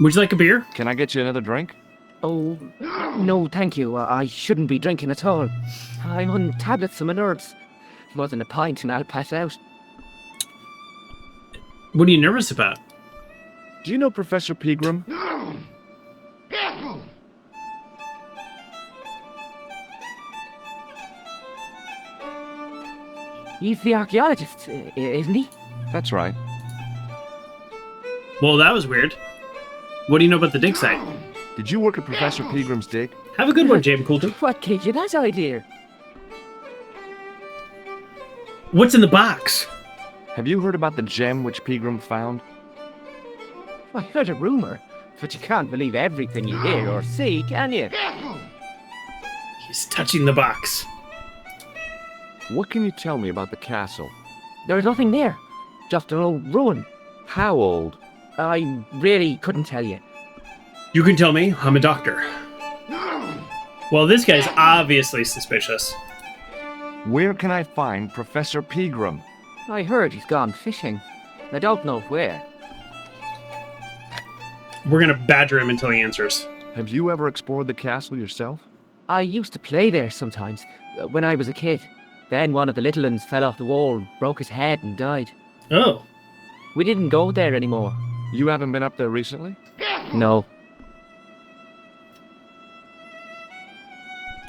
[SPEAKER 1] Would you like a beer?
[SPEAKER 2] Can I get you another drink?
[SPEAKER 9] Oh, no, thank you. I shouldn't be drinking at all. I'm on tablets for my nerves. More than a pint and I'll pass out.
[SPEAKER 1] What are you nervous about?
[SPEAKER 2] Do you know Professor Pegram?
[SPEAKER 9] He's the archaeologist, isn't he?
[SPEAKER 2] That's right.
[SPEAKER 1] Well, that was weird. What do you know about the dig site?
[SPEAKER 2] Did you work at Professor Pegram's dig?
[SPEAKER 1] Have a good one, James Coulter.
[SPEAKER 9] What gave you that idea?
[SPEAKER 1] What's in the box?
[SPEAKER 2] Have you heard about the gem which Pegram found?
[SPEAKER 9] I heard a rumor, but you can't believe everything you hear or see, can you?
[SPEAKER 1] He's touching the box.
[SPEAKER 2] What can you tell me about the castle?
[SPEAKER 9] There's nothing there, just an old ruin.
[SPEAKER 2] How old?
[SPEAKER 9] I really couldn't tell you.
[SPEAKER 1] You can tell me. I'm a doctor. Well, this guy's obviously suspicious.
[SPEAKER 2] Where can I find Professor Pegram?
[SPEAKER 9] I heard he's gone fishing. I don't know where.
[SPEAKER 1] We're gonna badger him until he answers.
[SPEAKER 2] Have you ever explored the castle yourself?
[SPEAKER 9] I used to play there sometimes, when I was a kid. Then one of the little ones fell off the wall, broke his head and died.
[SPEAKER 1] Oh.
[SPEAKER 9] We didn't go there anymore.
[SPEAKER 2] You haven't been up there recently?
[SPEAKER 9] No.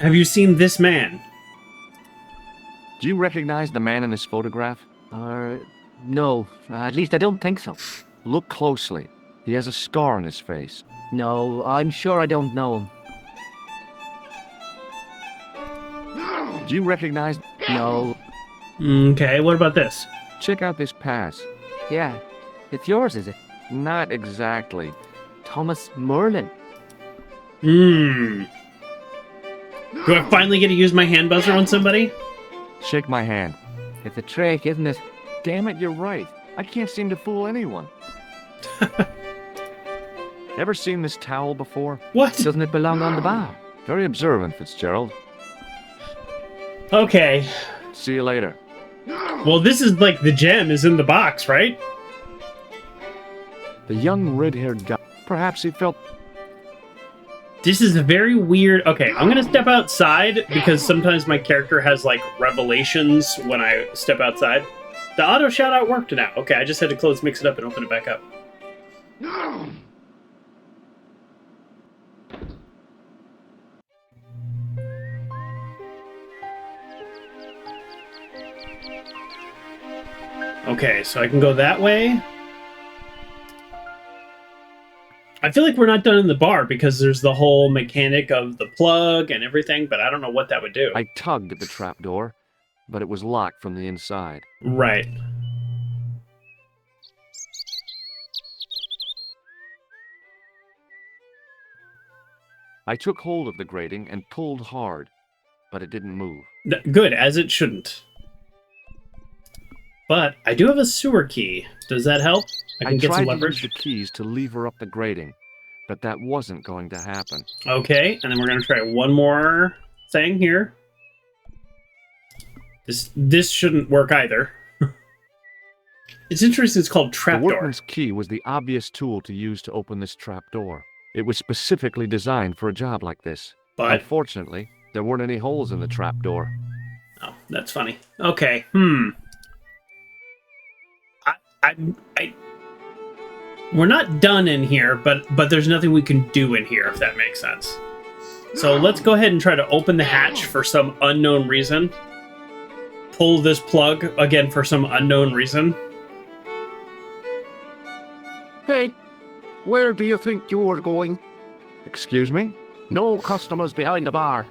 [SPEAKER 1] Have you seen this man?
[SPEAKER 2] Do you recognize the man in this photograph?
[SPEAKER 9] No, at least I don't think so.
[SPEAKER 2] Look closely. He has a scar on his face.
[SPEAKER 9] No, I'm sure I don't know him.
[SPEAKER 2] Do you recognize...
[SPEAKER 9] No.
[SPEAKER 1] Okay, what about this?
[SPEAKER 2] Check out this pass.
[SPEAKER 9] Yeah, it's yours, is it?
[SPEAKER 2] Not exactly.
[SPEAKER 9] Thomas Merlin.
[SPEAKER 1] Do I finally get to use my hand buzzer on somebody?
[SPEAKER 2] Shake my hand.
[SPEAKER 9] It's a trick, isn't it?
[SPEAKER 2] Damn it, you're right. I can't seem to fool anyone. Ever seen this towel before?
[SPEAKER 1] What?
[SPEAKER 9] Doesn't it belong on the bar?
[SPEAKER 2] Very observant, Fitzgerald.
[SPEAKER 1] Okay.
[SPEAKER 2] See you later.
[SPEAKER 1] Well, this is like the gem is in the box, right?
[SPEAKER 2] The young red-haired guy. Perhaps he felt...
[SPEAKER 1] This is a very weird... Okay, I'm gonna step outside because sometimes my character has, like, revelations when I step outside. The auto shout-out worked now. Okay, I just had to close, mix it up, and open it back up. Okay, so I can go that way. I feel like we're not done in the bar because there's the whole mechanic of the plug and everything, but I don't know what that would do.
[SPEAKER 2] I tugged at the trapdoor, but it was locked from the inside.
[SPEAKER 1] Right.
[SPEAKER 2] I took hold of the grating and pulled hard, but it didn't move.
[SPEAKER 1] Good, as it shouldn't. But I do have a sewer key. Does that help? I can get some
[SPEAKER 2] tried to
[SPEAKER 1] leverage.
[SPEAKER 2] use the keys to lever up the grating, but that wasn't going to happen.
[SPEAKER 1] Okay, and then we're gonna try one more thing here. This shouldn't work either. It's interesting. It's called
[SPEAKER 2] The
[SPEAKER 1] trapdoor.
[SPEAKER 2] workman's key was the obvious tool to use to open this trapdoor. It was specifically designed for a job like this.
[SPEAKER 1] But
[SPEAKER 2] unfortunately, there weren't any holes in the trapdoor.
[SPEAKER 1] oh, that's funny. Okay. We're not done in here, but there's nothing we can do in here, if that makes sense. So let's go ahead and try to open the hatch for some unknown reason. Pull this plug again for some unknown reason.
[SPEAKER 5] Hey, where do you think you're going?
[SPEAKER 2] Excuse me?
[SPEAKER 5] No customers behind the bar.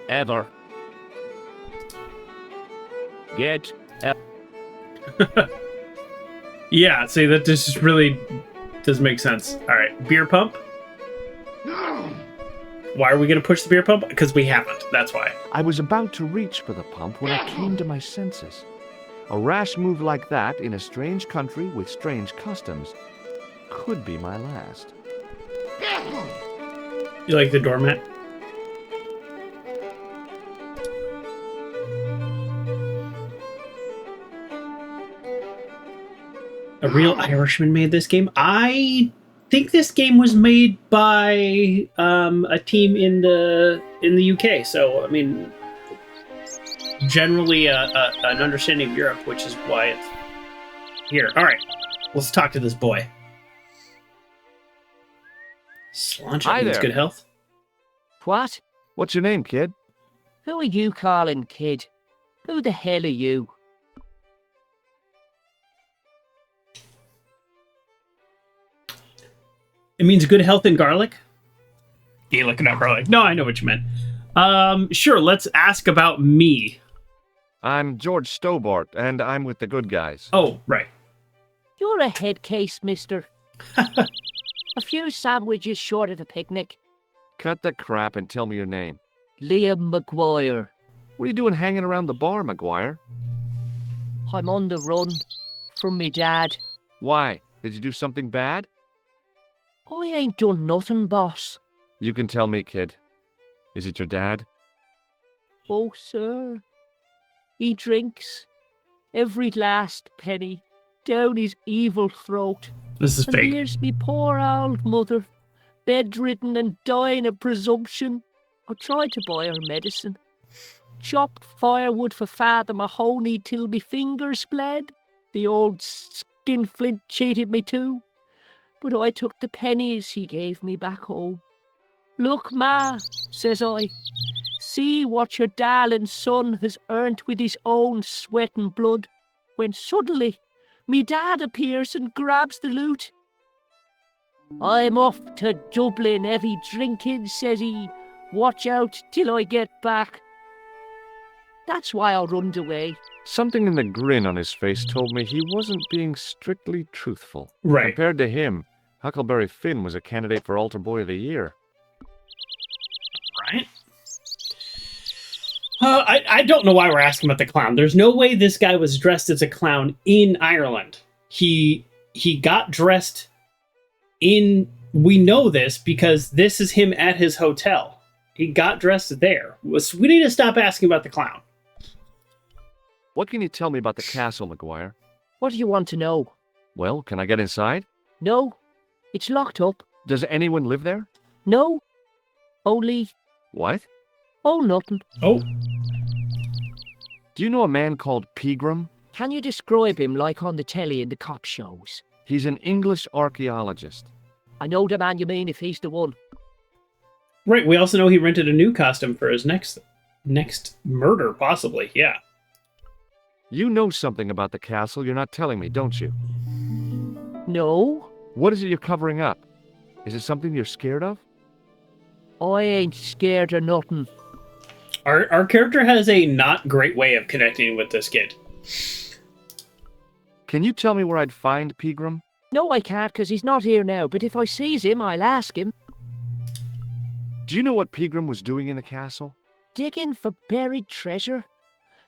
[SPEAKER 5] Ever. Get out.
[SPEAKER 1] Yeah, see, that just really does make sense. All right, beer pump. Why are we going to push the beer pump? Because we haven't. That's why.
[SPEAKER 2] I was about to reach for the pump when I came to my senses. A rash move like that in a strange country with strange customs could be my last.
[SPEAKER 1] You like the doormat? A real Irishman made this game. I think this game was made by a team in the UK. So I mean, generally an understanding of Europe, which is why it's here. All right, let's talk to this boy. Slancha
[SPEAKER 5] Hi
[SPEAKER 1] needs
[SPEAKER 5] there.
[SPEAKER 1] good health.
[SPEAKER 3] What?
[SPEAKER 2] What's your name, kid?
[SPEAKER 3] Who are you calling kid? Who the hell are you?
[SPEAKER 1] It means good health in garlic? Gaelic, not garlic. No, I know what you meant. Sure, let's ask about me.
[SPEAKER 2] I'm George Stobbart, and I'm with the good guys.
[SPEAKER 1] Oh, right.
[SPEAKER 3] You're a head case, mister. A few sandwiches short of a picnic.
[SPEAKER 2] Cut the crap and tell me your name.
[SPEAKER 3] Liam McGuire.
[SPEAKER 2] What are you doing hanging around the bar, McGuire?
[SPEAKER 3] I'm on the run from me dad.
[SPEAKER 2] Why? Did you do something bad?
[SPEAKER 3] I ain't done nothing, boss.
[SPEAKER 2] You can tell me, kid. Is it your dad?
[SPEAKER 3] Oh, sir. He drinks every last penny down his evil throat.
[SPEAKER 1] This is
[SPEAKER 3] And
[SPEAKER 1] fake.
[SPEAKER 3] here's me poor old mother, bedridden and dying of presumption. I tried to buy her medicine. Chopped firewood for Father Mahoney till me fingers bled. The old skinflint cheated me too. But I took the pennies he gave me back home. Look, Ma, says I,
[SPEAKER 9] see what your darling son has earned with his own sweat and blood, when suddenly me dad appears and grabs the loot. I'm off to Dublin heavy drinking, says he. Watch out till I get back. That's why I runned away.
[SPEAKER 2] Something in the grin on his face told me he wasn't being strictly truthful.
[SPEAKER 1] Right.
[SPEAKER 2] Compared to him, Huckleberry Finn was a candidate for Altar Boy of the Year.
[SPEAKER 1] Right? I don't know why we're asking about the clown. There's no way this guy was dressed as a clown in Ireland. He got dressed in... We know this because this is him at his hotel. He got dressed there. We need to stop asking about the clown.
[SPEAKER 2] What can you tell me about the castle, McGuire?
[SPEAKER 9] What do you want to know?
[SPEAKER 2] Well, can I get inside?
[SPEAKER 9] No, it's locked up.
[SPEAKER 2] Does anyone live there?
[SPEAKER 9] No, only...
[SPEAKER 2] What?
[SPEAKER 9] Oh, nothing.
[SPEAKER 1] Oh.
[SPEAKER 2] Do you know a man called Pegram?
[SPEAKER 9] Can you describe him like on the telly in the cop shows?
[SPEAKER 2] He's an English archaeologist.
[SPEAKER 9] I know the man you mean if he's the one.
[SPEAKER 1] Right, we also know he rented a new costume for his next murder, possibly, yeah.
[SPEAKER 2] You know something about the castle you're not telling me, don't you?
[SPEAKER 9] No,
[SPEAKER 2] What is it you're covering up? Is it something you're scared of?
[SPEAKER 9] I ain't scared of nothing.
[SPEAKER 1] Our character has a not great way of connecting with this kid.
[SPEAKER 2] Can you tell me where I'd find Pegram?
[SPEAKER 9] No, I can't, 'cause he's not here now, but if I sees him, I'll ask him.
[SPEAKER 2] Do you know what Pegram was doing in the castle?
[SPEAKER 9] Digging for buried treasure.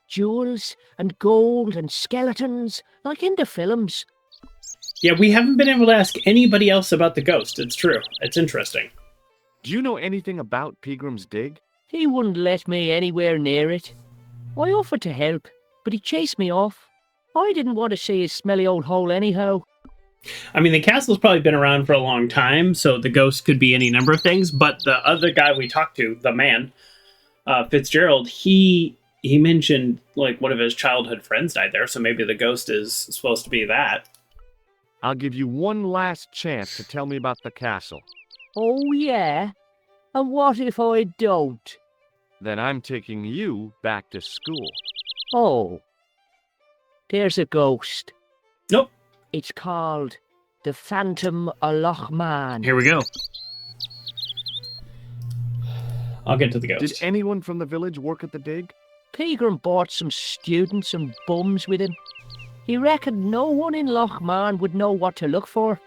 [SPEAKER 9] Jewels and gold and skeletons, like in the films.
[SPEAKER 1] Yeah, we haven't been able to ask anybody else about the ghost. It's true. It's interesting.
[SPEAKER 2] Do you know anything about Pegram's dig?
[SPEAKER 9] He wouldn't let me anywhere near it. I offered to help, but he chased me off. I didn't want to see his smelly old hole anyhow.
[SPEAKER 1] I mean, the castle's probably been around for a long time, so the ghost could be any number of things, but the other guy we talked to, the man, Fitzgerald, he mentioned, like, one of his childhood friends died there, so maybe the ghost is supposed to be that.
[SPEAKER 2] I'll give you one last chance to tell me about the castle.
[SPEAKER 9] Oh, yeah? And what if I don't?
[SPEAKER 2] Then I'm taking you back to school.
[SPEAKER 9] Oh. There's a ghost.
[SPEAKER 1] Nope.
[SPEAKER 9] It's called the Phantom of Loch Man.
[SPEAKER 1] Here we go. I'll get to the ghost.
[SPEAKER 2] Did anyone from the village work at the dig?
[SPEAKER 9] Pegram bought some students and bums with him. He reckoned no one in Loch Man would know what to look for.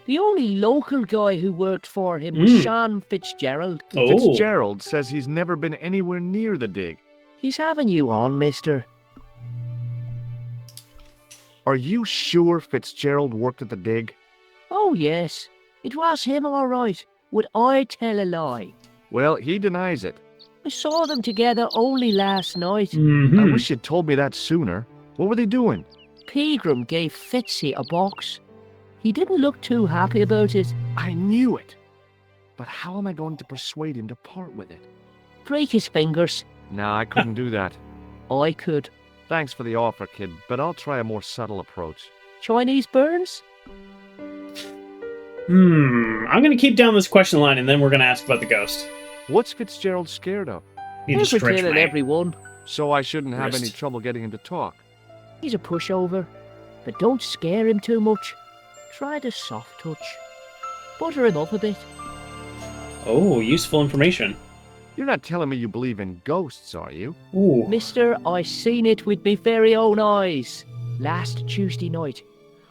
[SPEAKER 9] The only local guy who worked for him was Sean Fitzgerald.
[SPEAKER 1] Oh.
[SPEAKER 2] Fitzgerald says he's never been anywhere near the dig.
[SPEAKER 9] He's having you on, mister.
[SPEAKER 2] Are you sure Fitzgerald worked at the dig?
[SPEAKER 9] Oh, yes. It was him, all right. Would I tell a lie?
[SPEAKER 2] Well, he denies it.
[SPEAKER 9] I saw them together only last night.
[SPEAKER 1] Mm-hmm.
[SPEAKER 2] I wish you'd told me that sooner. What were they doing?
[SPEAKER 9] Pegram gave Fitzy a box. He didn't look too happy about it.
[SPEAKER 2] I knew it. But how am I going to persuade him to part with it?
[SPEAKER 9] Break his fingers.
[SPEAKER 2] No, I couldn't do that.
[SPEAKER 9] I could.
[SPEAKER 2] Thanks for the offer, kid, but I'll try a more subtle approach.
[SPEAKER 9] Chinese burns?
[SPEAKER 1] I'm going to keep down this question line, and then we're going to ask about the ghost.
[SPEAKER 2] What's Fitzgerald scared of?
[SPEAKER 1] Need to stretch
[SPEAKER 9] Everything and
[SPEAKER 1] my
[SPEAKER 9] everyone.
[SPEAKER 2] So I shouldn't have any
[SPEAKER 1] wrist.
[SPEAKER 2] trouble getting him to talk.
[SPEAKER 9] He's a pushover. But don't scare him too much. Try the soft touch. Butter him up a bit.
[SPEAKER 1] Oh, useful information.
[SPEAKER 2] You're not telling me you believe in ghosts, are you?
[SPEAKER 1] Ooh.
[SPEAKER 9] Mister, I seen it with me very own eyes. Last Tuesday night,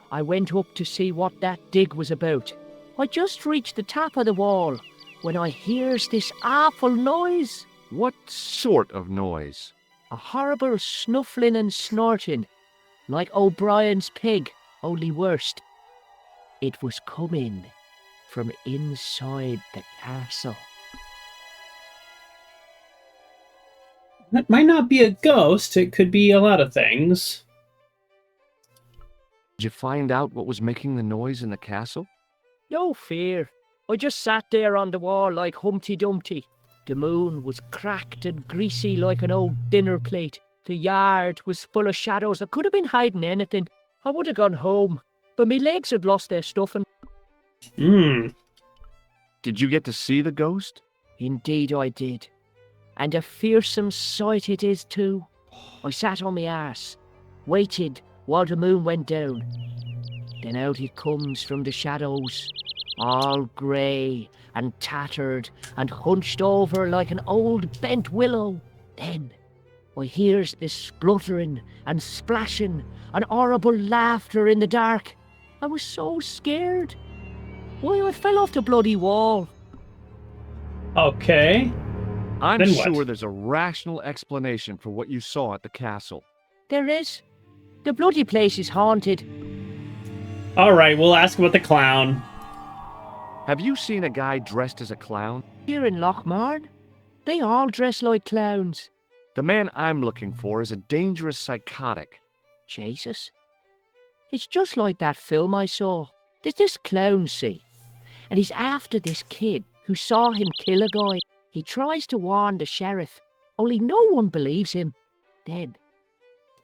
[SPEAKER 9] I went up to see what that dig was about. I just reached the top of the wall when I hears this awful noise.
[SPEAKER 2] What sort of noise?
[SPEAKER 9] A horrible snuffling and snorting, like O'Brien's pig, only worst. It was coming from inside the castle.
[SPEAKER 1] That might not be a ghost. It could be a lot of things.
[SPEAKER 2] Did you find out what was making the noise in the castle?
[SPEAKER 9] No fear. I just sat there on the wall like Humpty Dumpty. The moon was cracked and greasy like an old dinner plate. The yard was full of shadows. I could have been hiding anything. I would have gone home, but my legs had lost their stuffing.
[SPEAKER 2] Did you get to see the ghost?
[SPEAKER 9] Indeed I did. And a fearsome sight it is too. I sat on my arse, waited while the moon went down. Then out he comes from the shadows, all grey and tattered and hunched over like an old bent willow. Then I hears this spluttering and splashing and horrible laughter in the dark. I was so scared. Why, I fell off the bloody wall.
[SPEAKER 1] Okay.
[SPEAKER 2] I'm
[SPEAKER 1] Then what?
[SPEAKER 2] sure there's a rational explanation for what you saw at the castle.
[SPEAKER 9] There is. The bloody place is haunted.
[SPEAKER 1] All right, we'll ask about the clown.
[SPEAKER 2] Have you seen a guy dressed as a clown?
[SPEAKER 9] Here in Lochmarn, they all dress like clowns.
[SPEAKER 2] The man I'm looking for is a dangerous psychotic.
[SPEAKER 9] Jesus. It's just like that film I saw. There's this clown, see, and he's after this kid who saw him kill a guy. He tries to warn the sheriff, only no one believes him. Then,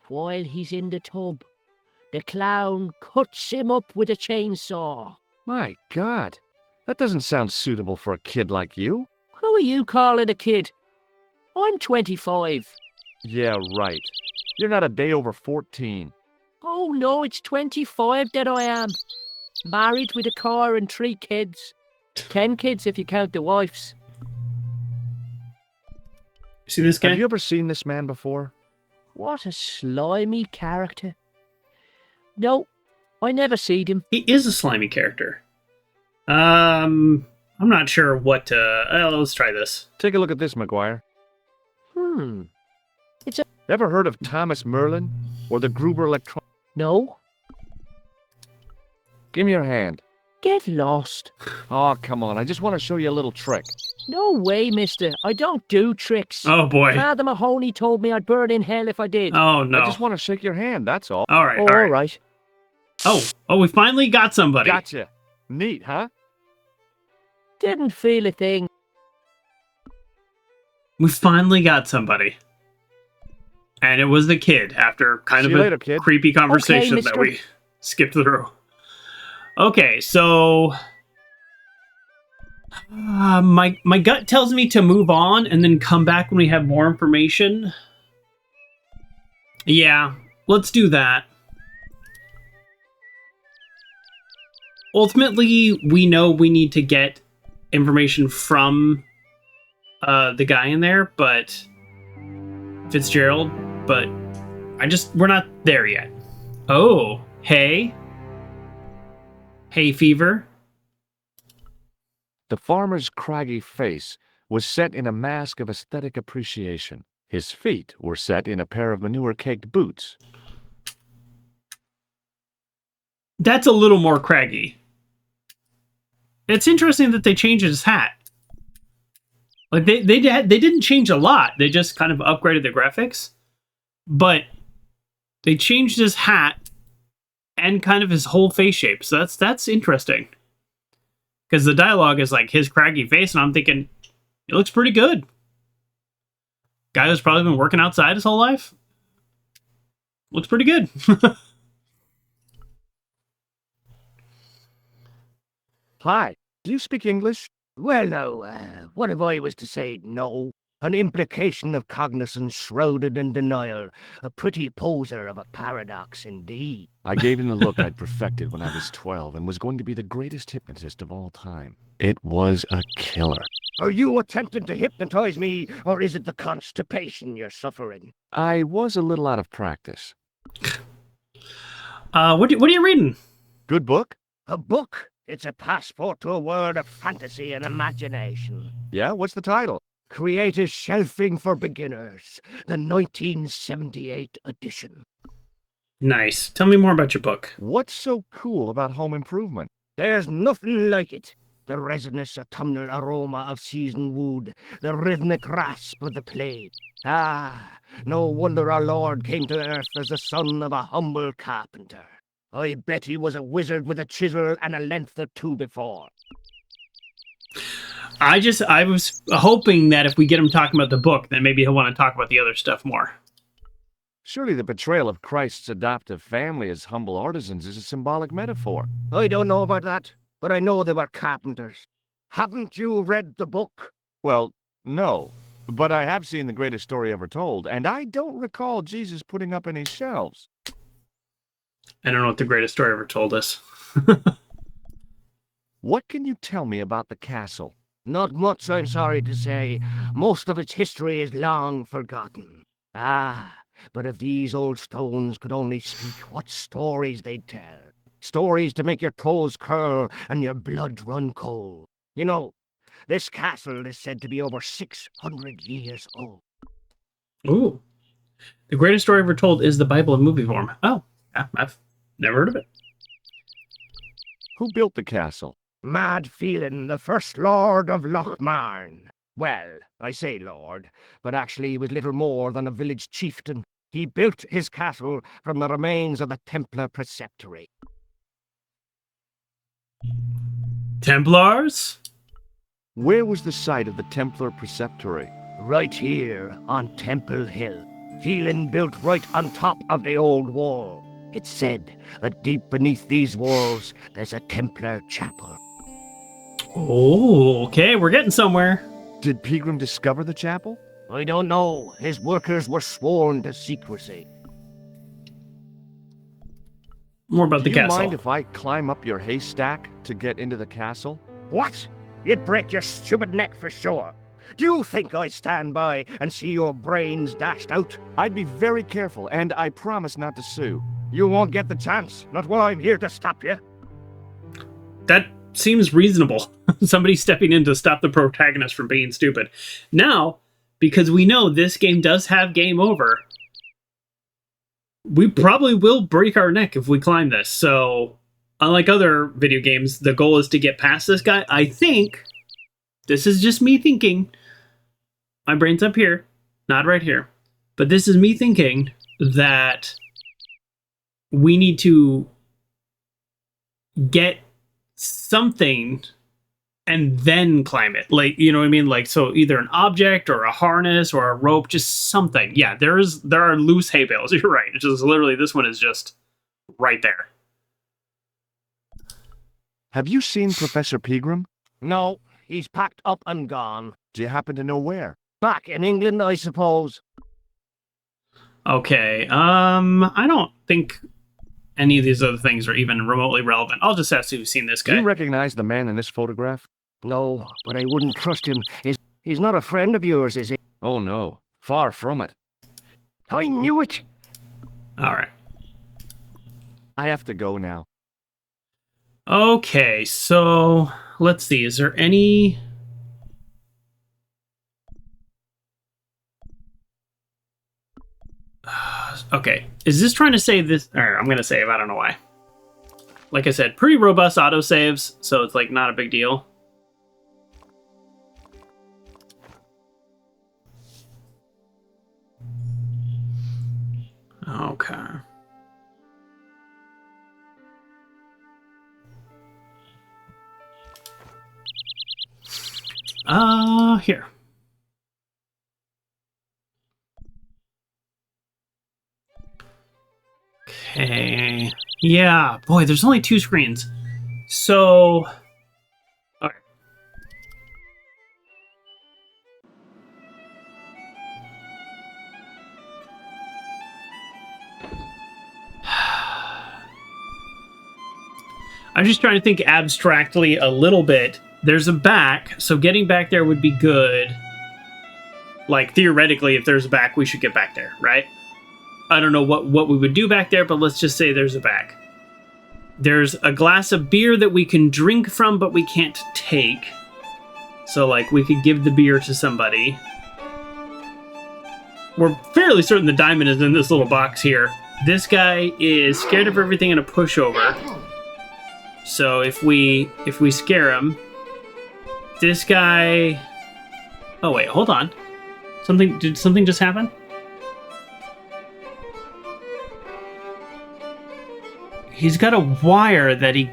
[SPEAKER 9] while he's in the tub, the clown cuts him up with a chainsaw.
[SPEAKER 2] My God, that doesn't sound suitable for a kid like you.
[SPEAKER 9] Who are you calling a kid? I'm 25.
[SPEAKER 2] Yeah, right. You're not a day over 14.
[SPEAKER 9] Oh no, it's 25 that I am. Married with a car and 3 kids. 10 kids if you count the wives.
[SPEAKER 1] See this guy?
[SPEAKER 2] Have you ever seen this man before?
[SPEAKER 9] What a slimy character. No, I never seed him.
[SPEAKER 1] He is a slimy character. I'm not sure what to... let's try this.
[SPEAKER 2] Take a look at this, McGuire.
[SPEAKER 9] It's a...
[SPEAKER 2] Ever heard of Thomas Merlin? Or the Gruber Electron?
[SPEAKER 9] No.
[SPEAKER 2] Give me your hand.
[SPEAKER 9] Get lost.
[SPEAKER 2] Oh, come on. I just want to show you a little trick.
[SPEAKER 9] No way, mister. I don't do tricks.
[SPEAKER 1] Oh, boy.
[SPEAKER 9] Father Mahoney told me I'd burn in hell if I did.
[SPEAKER 1] Oh, no.
[SPEAKER 2] I just want to shake your hand, that's all.
[SPEAKER 1] All right,
[SPEAKER 9] Oh,
[SPEAKER 1] all right.
[SPEAKER 9] all right.
[SPEAKER 1] Oh, we finally got somebody.
[SPEAKER 2] Gotcha. Neat, huh?
[SPEAKER 9] Didn't feel a thing.
[SPEAKER 1] We finally got somebody. And it was the kid after kind
[SPEAKER 2] See
[SPEAKER 1] of
[SPEAKER 2] you
[SPEAKER 1] a
[SPEAKER 2] later, kid.
[SPEAKER 1] creepy conversation
[SPEAKER 9] Okay,
[SPEAKER 1] that
[SPEAKER 9] mister.
[SPEAKER 1] we skipped through. Okay, so... my gut tells me to move on and then come back when we have more information. Yeah, let's do that. Ultimately, we know we need to get information from the guy in there, but Fitzgerald, but we're not there yet. Oh, hay fever.
[SPEAKER 2] The farmer's craggy face was set in a mask of aesthetic appreciation. His feet were set in a pair of manure-caked boots.
[SPEAKER 1] That's a little more craggy. It's interesting that they changed his hat. Like they didn't change a lot. They just kind of upgraded the graphics, but they changed his hat and kind of his whole face shape. So that's interesting. Because the dialogue is like his craggy face, and I'm thinking it looks pretty good. Guy who's probably been working outside his whole life. Looks pretty good.
[SPEAKER 2] Hi, do you speak English?
[SPEAKER 7] Well, now, what if I was to say no? An implication of cognizance shrouded in denial. A pretty poser of a paradox indeed.
[SPEAKER 2] I gave him the look I'd perfected when I was 12 and was going to be the greatest hypnotist of all time. It was a killer.
[SPEAKER 7] Are you attempting to hypnotize me, or is it the constipation you're suffering?
[SPEAKER 2] I was a little out of practice.
[SPEAKER 1] What are you reading?
[SPEAKER 2] Good book?
[SPEAKER 7] A book? It's a passport to a world of fantasy and imagination.
[SPEAKER 2] Yeah, what's the title?
[SPEAKER 7] Creative Shelving for Beginners, the 1978 edition.
[SPEAKER 1] Nice. Tell me more about your book.
[SPEAKER 2] What's so cool about home improvement?
[SPEAKER 7] There's nothing like it. The resinous autumnal aroma of seasoned wood, the rhythmic rasp of the plate. Ah, no wonder our Lord came to earth as the son of a humble carpenter. I bet he was a wizard with a chisel and a length or two before.
[SPEAKER 1] I was hoping that if we get him talking about the book, then maybe he'll want to talk about the other stuff more.
[SPEAKER 2] Surely the betrayal of Christ's adoptive family as humble artisans is a symbolic metaphor.
[SPEAKER 7] I don't know about that, but I know they were carpenters. Haven't you read the book?
[SPEAKER 2] Well, no. But I have seen The Greatest Story Ever Told, and I don't recall Jesus putting up any shelves.
[SPEAKER 1] I don't know what The Greatest Story Ever Told us.
[SPEAKER 2] What can you tell me about the castle?
[SPEAKER 7] Not much, I'm sorry to say. Most of its history is long forgotten. Ah, but if these old stones could only speak, what stories they'd tell. Stories to make your toes curl and your blood run cold. You know, this castle is said to be over 600 years old.
[SPEAKER 1] Ooh. The Greatest Story Ever Told is the Bible in movie form. Oh, yeah, I've never heard of it.
[SPEAKER 2] Who built the castle?
[SPEAKER 7] Mad Phelan, the first lord of Lochmarn. Well, I say lord, but actually he was little more than a village chieftain. He built his castle from the remains of the Templar preceptory.
[SPEAKER 1] Templars?
[SPEAKER 2] Where was the site of the Templar preceptory?
[SPEAKER 7] Right here on Temple Hill. Phelan built right on top of the old wall. It's said that deep beneath these walls there's a Templar chapel.
[SPEAKER 1] Oh, okay, we're getting somewhere.
[SPEAKER 2] Did Pegram discover the chapel?
[SPEAKER 7] I don't know. His workers were sworn to secrecy.
[SPEAKER 1] More about the
[SPEAKER 2] Do you
[SPEAKER 1] castle.
[SPEAKER 2] mind if I climb up your haystack to get into the castle?
[SPEAKER 7] What? You'd break your stupid neck for sure. Do you think I'd stand by and see your brains dashed out?
[SPEAKER 2] I'd be very careful, and I promise not to sue.
[SPEAKER 7] You won't get the chance, not while I'm here to stop you.
[SPEAKER 1] That seems reasonable. Somebody stepping in to stop the protagonist from being stupid. Now, because we know this game does have game over, we probably will break our neck if we climb this. So, unlike other video games, the goal is to get past this guy. I think, this is just me thinking, my brain's up here, not right here, but this is me thinking that we need to get something and then climb it. Like, you know what I mean? Like, so either an object or a harness or a rope, just something. Yeah, there are loose hay bales. You're right. It's just literally, this one is just right there.
[SPEAKER 2] Have you seen Professor Pegram?
[SPEAKER 7] No, he's packed up and gone.
[SPEAKER 2] Do you happen to know where?
[SPEAKER 7] Back in England, I suppose.
[SPEAKER 1] Okay, I don't think any of these other things are even remotely relevant. I'll just ask if you've seen this
[SPEAKER 2] Do
[SPEAKER 1] guy.
[SPEAKER 2] you recognize the man in this photograph?
[SPEAKER 7] No, but I wouldn't trust him. He's not a friend of yours, is he?
[SPEAKER 2] Oh no, far from it.
[SPEAKER 7] I knew it.
[SPEAKER 1] All right.
[SPEAKER 2] I have to go now.
[SPEAKER 1] Okay, so let's see. Is there any... Okay, is this trying to save this? Or I'm going to save, I don't know why. Like I said, pretty robust autosaves, so it's like not a big deal. Okay. Here. Okay. Yeah, boy, there's only 2 screens. So... Alright. I'm just trying to think abstractly a little bit. There's a back, so getting back there would be good. Like, theoretically, if there's a back, we should get back there, right? I don't know what we would do back there, but let's just say there's a back. There's a glass of beer that we can drink from, but we can't take. So, like, we could give the beer to somebody. We're fairly certain the diamond is in this little box here. This guy is scared of everything in a pushover. So if we scare him, this guy... Oh wait, hold on. Did something just happen? He's got a wire that he...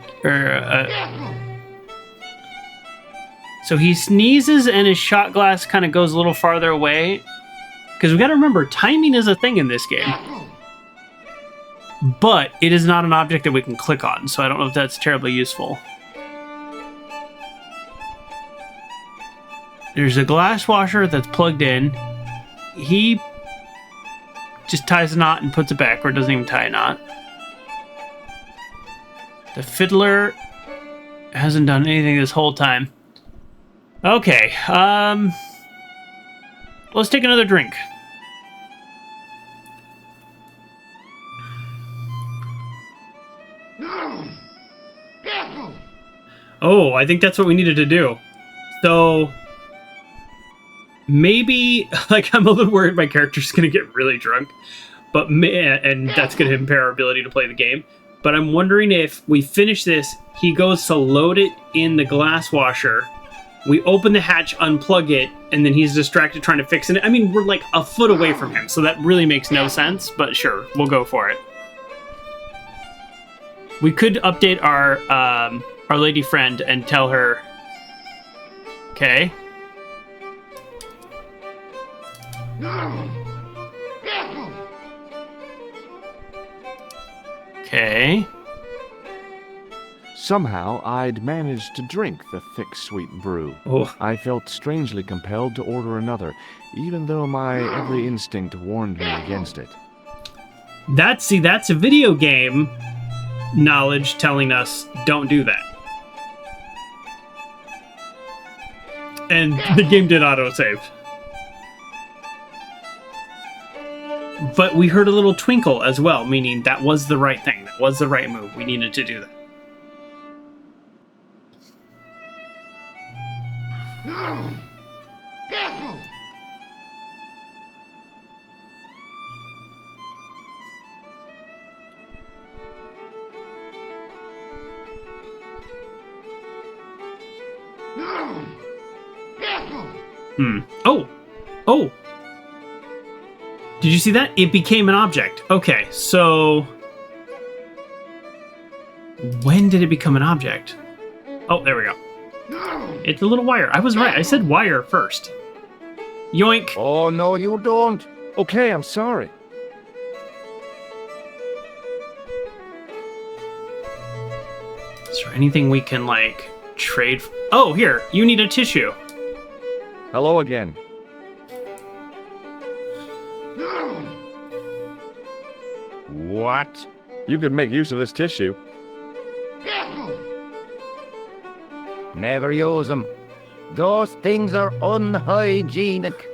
[SPEAKER 1] So he sneezes and his shot glass kind of goes a little farther away. Because we got to remember, timing is a thing in this game. But it is not an object that we can click on, so I don't know if that's terribly useful. There's a glass washer that's plugged in. He just ties a knot and puts it back, or doesn't even tie a knot. The fiddler hasn't done anything this whole time. Okay, let's take another drink. Oh, I think that's what we needed to do. So maybe, like, I'm a little worried my character's gonna get really drunk, but and that's gonna impair our ability to play the game. But I'm wondering if we finish this, he goes to load it in the glass washer, we open the hatch, unplug it, and then he's distracted trying to fix it. I mean, we're like a foot away from him, so that really makes no sense, but sure, we'll go for it. We could update our lady friend and tell her, okay. Okay.
[SPEAKER 2] Somehow, I'd managed to drink the thick, sweet brew.
[SPEAKER 1] Oh.
[SPEAKER 2] I felt strangely compelled to order another, even though my every instinct warned me against it.
[SPEAKER 1] That's a video game knowledge telling us don't do that. And the game did autosave. But we heard a little twinkle as well, meaning that was the right thing. That was the right move. We needed to do that. Oh! Oh! Did you see that? It became an object. Okay, so... when did it become an object? Oh, there we go. It's a little wire. I was right. I said wire first. Yoink!
[SPEAKER 2] Oh, no, you don't. Okay, I'm sorry.
[SPEAKER 1] Is there anything we can, like, trade? Oh, here. You need a tissue.
[SPEAKER 2] Hello again. What? You could make use of this tissue.
[SPEAKER 7] Never use them. Those things are unhygienic.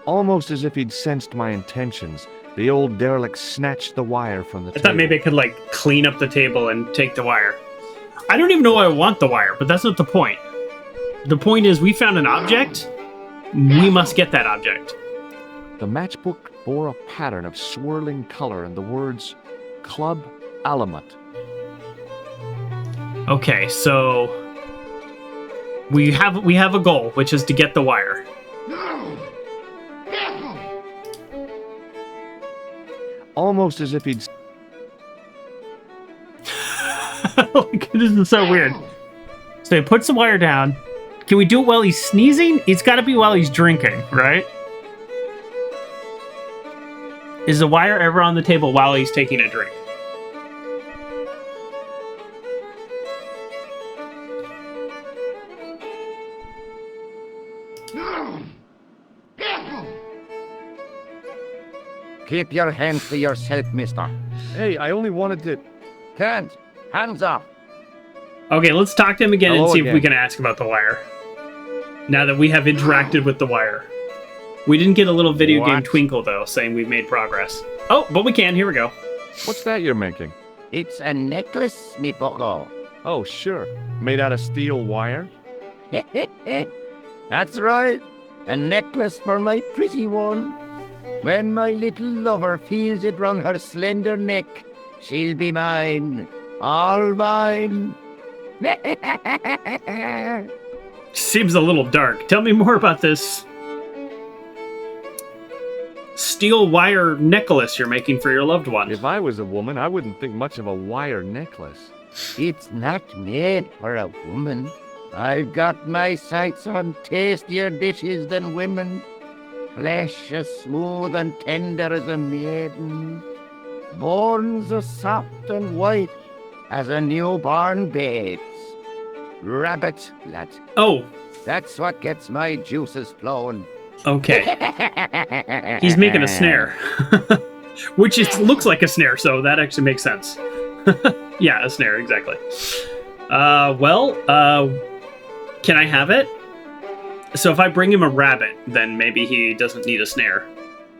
[SPEAKER 2] Almost as if he'd sensed my intentions, the old derelict snatched the wire from the table.
[SPEAKER 1] I thought maybe I could, like, clean up the table and take the wire. I don't even know why I want the wire, but that's not the point. The point is we found an object. We must get that object.
[SPEAKER 2] The matchbook bore a pattern of swirling color and the words, Club Alamut.
[SPEAKER 1] Okay, so... We have a goal, which is to get the wire.
[SPEAKER 2] Almost as if he'd...
[SPEAKER 1] This is so weird. So he puts the wire down. Can we do it while he's sneezing? It's got to be while he's drinking, right? Is the wire ever on the table while he's taking a drink?
[SPEAKER 7] Keep your hands to yourself, mister.
[SPEAKER 2] Hey, I only wanted to...
[SPEAKER 7] Can't. Hands up.
[SPEAKER 1] Okay, let's talk to him again and
[SPEAKER 2] Hello
[SPEAKER 1] see if we
[SPEAKER 2] again.
[SPEAKER 1] can ask about the wire. Now that we have interacted with the wire. We didn't get a little video game
[SPEAKER 2] What?
[SPEAKER 1] twinkle, though, saying we've made progress. Oh, but we can. Here we go.
[SPEAKER 2] What's that you're making?
[SPEAKER 7] It's a necklace, me bucko.
[SPEAKER 2] Oh, sure. Made out of steel wire?
[SPEAKER 7] That's right. A necklace for my pretty one. When my little lover feels it round her slender neck, she'll be mine. All mine.
[SPEAKER 1] Seems a little dark. Tell me more about this steel wire necklace you're making for your loved one.
[SPEAKER 2] If I was a woman, I wouldn't think much of a wire necklace.
[SPEAKER 7] It's not made for a woman. I've got my sights on tastier dishes than women. Flesh as smooth and tender as a maiden. Bones as soft and white as a newborn babe's. Rabbit, lad.
[SPEAKER 1] Oh,
[SPEAKER 7] That's what gets my juices flowing.
[SPEAKER 1] okay. He's making a snare. Which looks like a snare, so that actually makes sense. Yeah, a snare, exactly. Can I have it? So if I bring him a rabbit, then maybe he doesn't need a snare.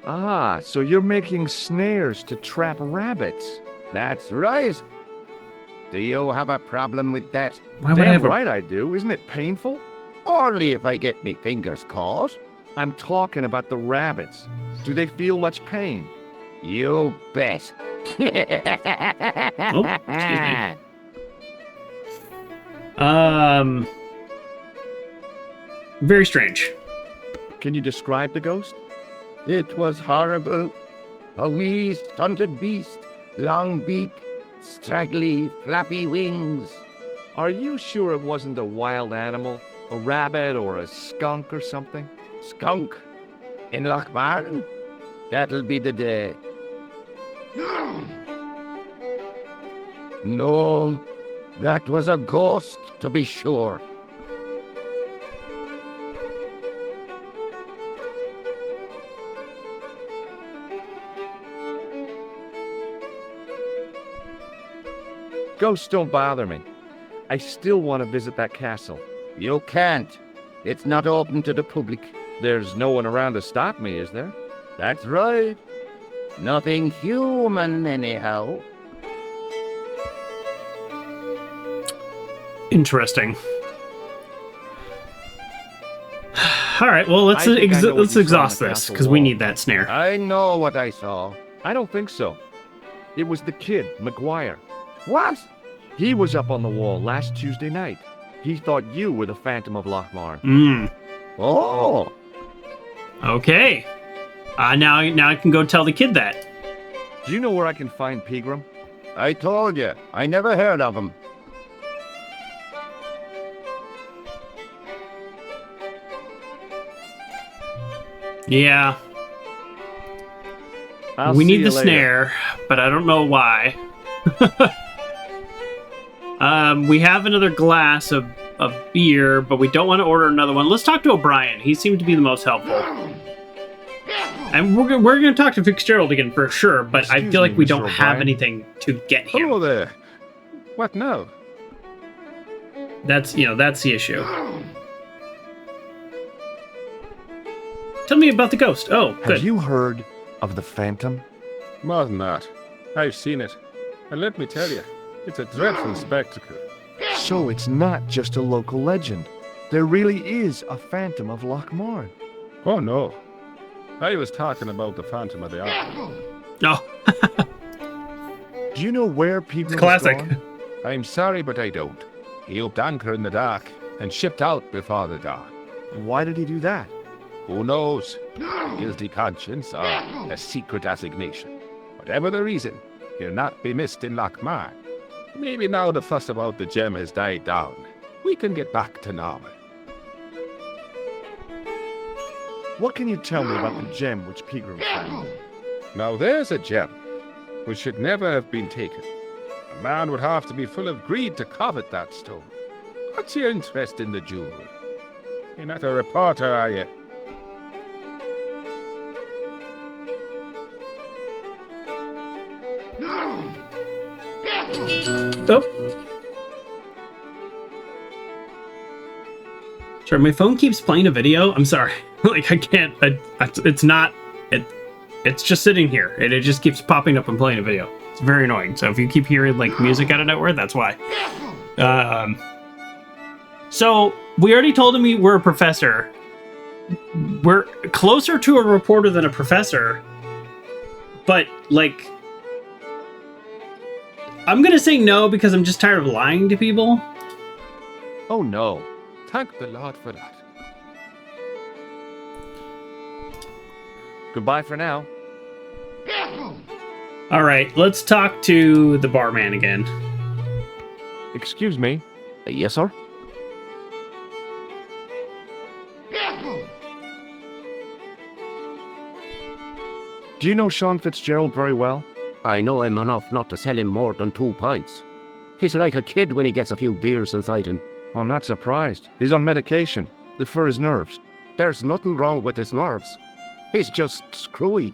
[SPEAKER 2] Ah, so you're making snares to trap rabbits.
[SPEAKER 7] That's right. Do you have a problem with that?
[SPEAKER 1] Why would I
[SPEAKER 2] Damn
[SPEAKER 1] have a...
[SPEAKER 2] right I do. Isn't it painful?
[SPEAKER 7] Only if I get me fingers caught.
[SPEAKER 2] I'm talking about the rabbits. Do they feel much pain?
[SPEAKER 7] You bet.
[SPEAKER 1] Oh, excuse me. Very strange.
[SPEAKER 2] Can you describe the ghost?
[SPEAKER 7] It was horrible. A wee stunted beast, long beak, straggly, flappy wings.
[SPEAKER 2] Are you sure it wasn't a wild animal? A rabbit or a skunk or something?
[SPEAKER 7] Skunk. In Lochmarn? That'll be the day. No, that was a ghost, to be sure.
[SPEAKER 2] Ghosts don't bother me. I still want to visit that castle.
[SPEAKER 7] You can't. It's not open to the public.
[SPEAKER 2] There's no one around to stop me, is there?
[SPEAKER 7] That's right. Nothing human, anyhow.
[SPEAKER 1] Interesting. All right, well, let's
[SPEAKER 2] I think I know what
[SPEAKER 1] let's
[SPEAKER 2] you saw
[SPEAKER 1] exhaust
[SPEAKER 2] on the
[SPEAKER 1] this,
[SPEAKER 2] castle
[SPEAKER 1] because we
[SPEAKER 2] wall.
[SPEAKER 1] need that snare.
[SPEAKER 7] I know what I saw.
[SPEAKER 2] I don't think so. It was the kid, McGuire.
[SPEAKER 7] What?
[SPEAKER 2] He was up on the wall last Tuesday night. He thought you were the Phantom of Lochmar.
[SPEAKER 7] Oh,
[SPEAKER 1] Okay. Now I can go tell the kid that.
[SPEAKER 2] Do you know where I can find Pegram?
[SPEAKER 7] I told you. I never heard of him.
[SPEAKER 1] Yeah,
[SPEAKER 2] I'll
[SPEAKER 1] we
[SPEAKER 2] see
[SPEAKER 1] need
[SPEAKER 2] you
[SPEAKER 1] the
[SPEAKER 2] later.
[SPEAKER 1] snare, but I don't know why. We have another glass of beer, but we don't want to order another one. Let's talk to O'Brien. He seemed to be the most helpful. And we're going to talk to Fitzgerald again for sure, but I
[SPEAKER 2] Excuse
[SPEAKER 1] feel
[SPEAKER 2] me,
[SPEAKER 1] like we
[SPEAKER 2] Mr.
[SPEAKER 1] don't have
[SPEAKER 2] O'Brien.
[SPEAKER 1] anything to get him.
[SPEAKER 6] Hello there. What now?
[SPEAKER 1] That's the issue. Tell me about the ghost. Oh, good.
[SPEAKER 2] Have you heard of the Phantom?
[SPEAKER 6] More than that. I've seen it. And let me tell you, it's a dreadful spectacle.
[SPEAKER 2] So it's not just a local legend. There really is a Phantom of Lochmar.
[SPEAKER 6] Oh no. I was talking about the Phantom of the Opera.
[SPEAKER 1] Oh,
[SPEAKER 2] Do you know where Pegram's
[SPEAKER 1] classic.
[SPEAKER 2] gone?
[SPEAKER 6] I'm sorry, but I don't. He upped anchor in the dark and shipped out before the dawn.
[SPEAKER 2] Why did he do that?
[SPEAKER 6] Who knows? Guilty conscience or a secret assignation. Whatever the reason, he'll not be missed in Lochmar. Maybe now the fuss about the gem has died down, we can get back to normal.
[SPEAKER 2] What can you tell me about the gem which Pegram found?
[SPEAKER 6] Now there's a gem which should never have been taken. A man would have to be full of greed to covet that stone. What's your interest in the jewel? You're not a reporter, are you?
[SPEAKER 1] Oh. Sorry, my phone keeps playing a video. I'm sorry. Like, I can't. It's not. It's just sitting here. It just keeps popping up and playing a video. It's very annoying. So if you keep hearing like music out of nowhere, that's why. So we already told him we're a professor. We're closer to a reporter than a professor. But like, I'm gonna say no because I'm just tired of lying to people.
[SPEAKER 2] Oh no. Thank the Lord for that. Goodbye for now.
[SPEAKER 1] All right, let's talk to the barman again.
[SPEAKER 2] Excuse me.
[SPEAKER 5] Yes, sir?
[SPEAKER 2] Do you know Sean Fitzgerald very well?
[SPEAKER 5] I know him enough not to sell him more than 2 pints. He's like a kid when he gets a few beers inside him.
[SPEAKER 2] I'm not surprised. He's on medication. For his nerves.
[SPEAKER 5] There's nothing wrong with his nerves. He's just screwy.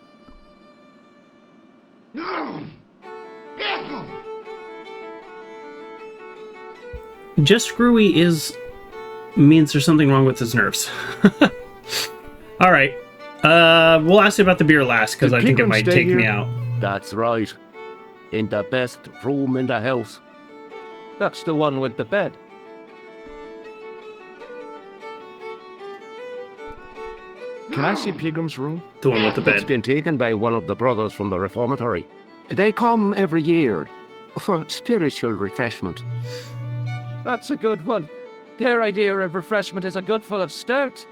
[SPEAKER 1] Just screwy means there's something wrong with his nerves. All right. We'll ask you about the beer last, because
[SPEAKER 2] Did
[SPEAKER 1] I think it
[SPEAKER 2] Pegram
[SPEAKER 1] might
[SPEAKER 2] stay
[SPEAKER 1] take
[SPEAKER 2] here?
[SPEAKER 1] me out.
[SPEAKER 5] That's right. In the best room in the house.
[SPEAKER 8] That's the one with the bed.
[SPEAKER 2] Can I see Pegram's room?
[SPEAKER 1] The one with the
[SPEAKER 5] It's
[SPEAKER 1] bed.
[SPEAKER 5] been taken by one of the brothers from the reformatory. They come every year for spiritual refreshment.
[SPEAKER 8] That's a good one. Their idea of refreshment is a good full of stout.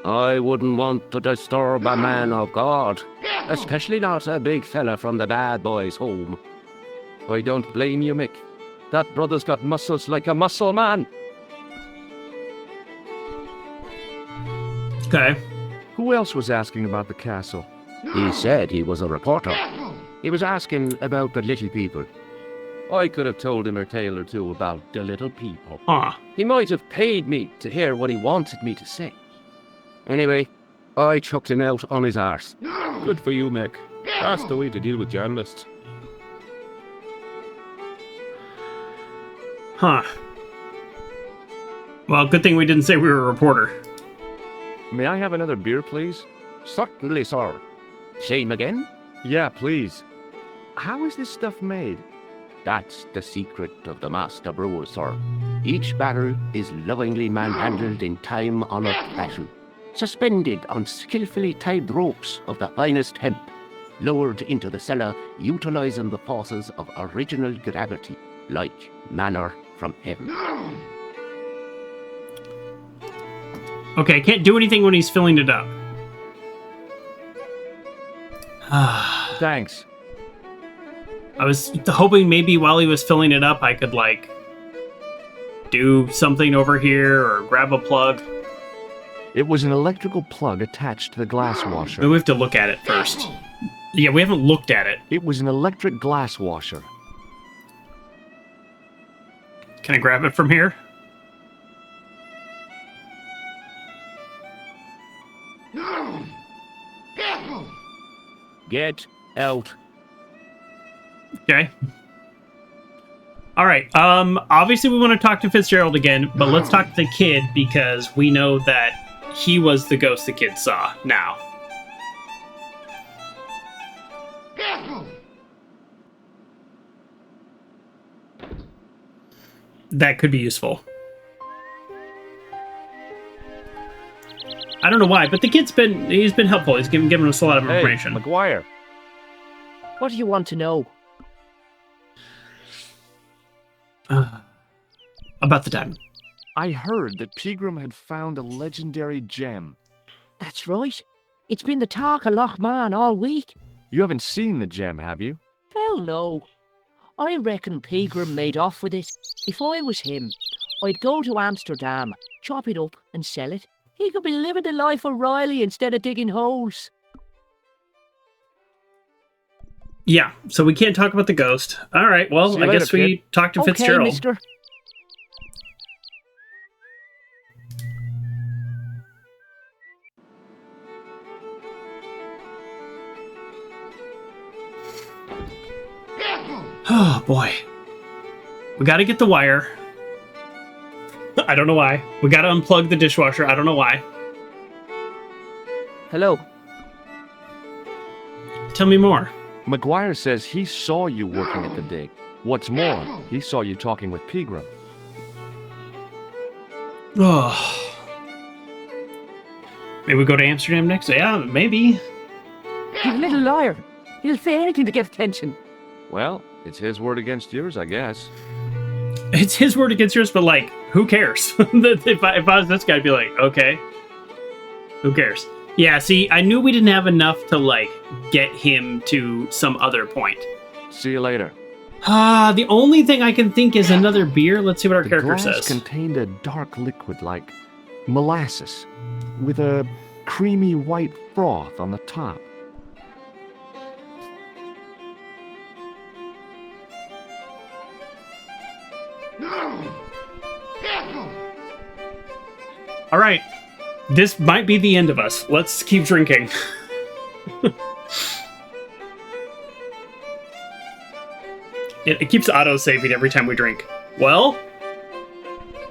[SPEAKER 5] I wouldn't want to disturb a man of God, especially not a big fella from the bad boys' home.
[SPEAKER 8] I don't blame you, Mick. That brother's got muscles like a muscle man.
[SPEAKER 1] Okay.
[SPEAKER 2] Who else was asking about the castle?
[SPEAKER 5] He said he was a reporter. He was asking about the little people.
[SPEAKER 8] I could have told him a tale or two about the little people.
[SPEAKER 1] Huh.
[SPEAKER 8] He might have paid me to hear what he wanted me to say.
[SPEAKER 5] Anyway, I chucked him out on his arse.
[SPEAKER 6] Good for you, Mick. That's the way to deal with journalists.
[SPEAKER 1] Huh. Well, good thing we didn't say we were a reporter.
[SPEAKER 2] May I have another beer, please?
[SPEAKER 5] Certainly, sir. Same again?
[SPEAKER 2] Yeah, please. How is this stuff made?
[SPEAKER 5] That's the secret of the master brewer, sir. Each barrel is lovingly manhandled in time-honored fashion, suspended on skillfully tied ropes of the finest hemp, lowered into the cellar utilizing the forces of original gravity, like manna from heaven.
[SPEAKER 1] Okay, can't do anything when he's filling it up.
[SPEAKER 2] Thanks.
[SPEAKER 1] I was hoping maybe while he was filling it up, I could, like, do something over here or grab a plug.
[SPEAKER 2] It was an electrical plug attached to the glass washer.
[SPEAKER 1] But we have to look at it first. Yeah, we haven't looked at it.
[SPEAKER 2] It was an electric glass washer.
[SPEAKER 1] Can I grab it from here?
[SPEAKER 5] Get out.
[SPEAKER 1] Okay. All right. Obviously we want to talk to Fitzgerald again, but let's talk to the kid because we know that he was the ghost the kid saw now. That could be useful. I don't know why, but the kid's he's been helpful. He's given us a lot of information.
[SPEAKER 2] Hey, McGuire.
[SPEAKER 9] What do you want to know?
[SPEAKER 1] About the diamond.
[SPEAKER 2] I heard that Pegram had found a legendary gem.
[SPEAKER 9] That's right. It's been the talk of Lochman all week.
[SPEAKER 2] You haven't seen the gem, have you?
[SPEAKER 9] Hell no. I reckon Pegram made off with it. If I was him, I'd go to Amsterdam, chop it up and sell it. He could be living the life of Riley instead of digging holes.
[SPEAKER 1] Yeah, so we can't talk about the ghost. All right, well,
[SPEAKER 2] See you
[SPEAKER 1] I
[SPEAKER 2] later,
[SPEAKER 1] guess we
[SPEAKER 2] kid.
[SPEAKER 1] talk to
[SPEAKER 9] Okay,
[SPEAKER 1] Fitzgerald.
[SPEAKER 9] mister.
[SPEAKER 1] Oh, boy. We gotta get the wire. I don't know why. We gotta unplug the dishwasher. I don't know why.
[SPEAKER 8] Hello.
[SPEAKER 1] Tell me more.
[SPEAKER 2] McGuire says he saw you working at the dig. What's more, he saw you talking with Pegram.
[SPEAKER 1] Oh. Maybe we go to Amsterdam next? Yeah, maybe.
[SPEAKER 9] He's a little liar. He'll say anything to get attention.
[SPEAKER 2] Well, it's his word against yours, I guess.
[SPEAKER 1] It's his word against yours, but, like, who cares? if I was this guy, I'd be like, okay. Who cares? Yeah, see, I knew we didn't have enough to, like, get him to some other point.
[SPEAKER 2] See you later.
[SPEAKER 1] The only thing I can think is another beer. Let's see what our
[SPEAKER 2] The
[SPEAKER 1] character
[SPEAKER 2] glass
[SPEAKER 1] says.
[SPEAKER 2] contained a dark liquid like molasses with a creamy white froth on the top.
[SPEAKER 1] All right. This might be the end of us. Let's keep drinking. It keeps auto-saving every time we drink. Well,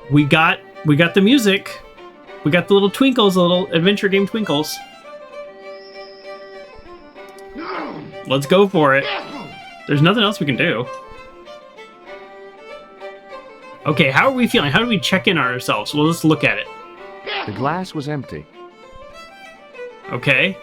[SPEAKER 1] we got the music. We got the little twinkles, the little adventure game twinkles. Let's go for it. There's nothing else we can do. Okay, how are we feeling? How do we check in on ourselves? Well, let's look at it.
[SPEAKER 2] The glass was empty.
[SPEAKER 1] Okay.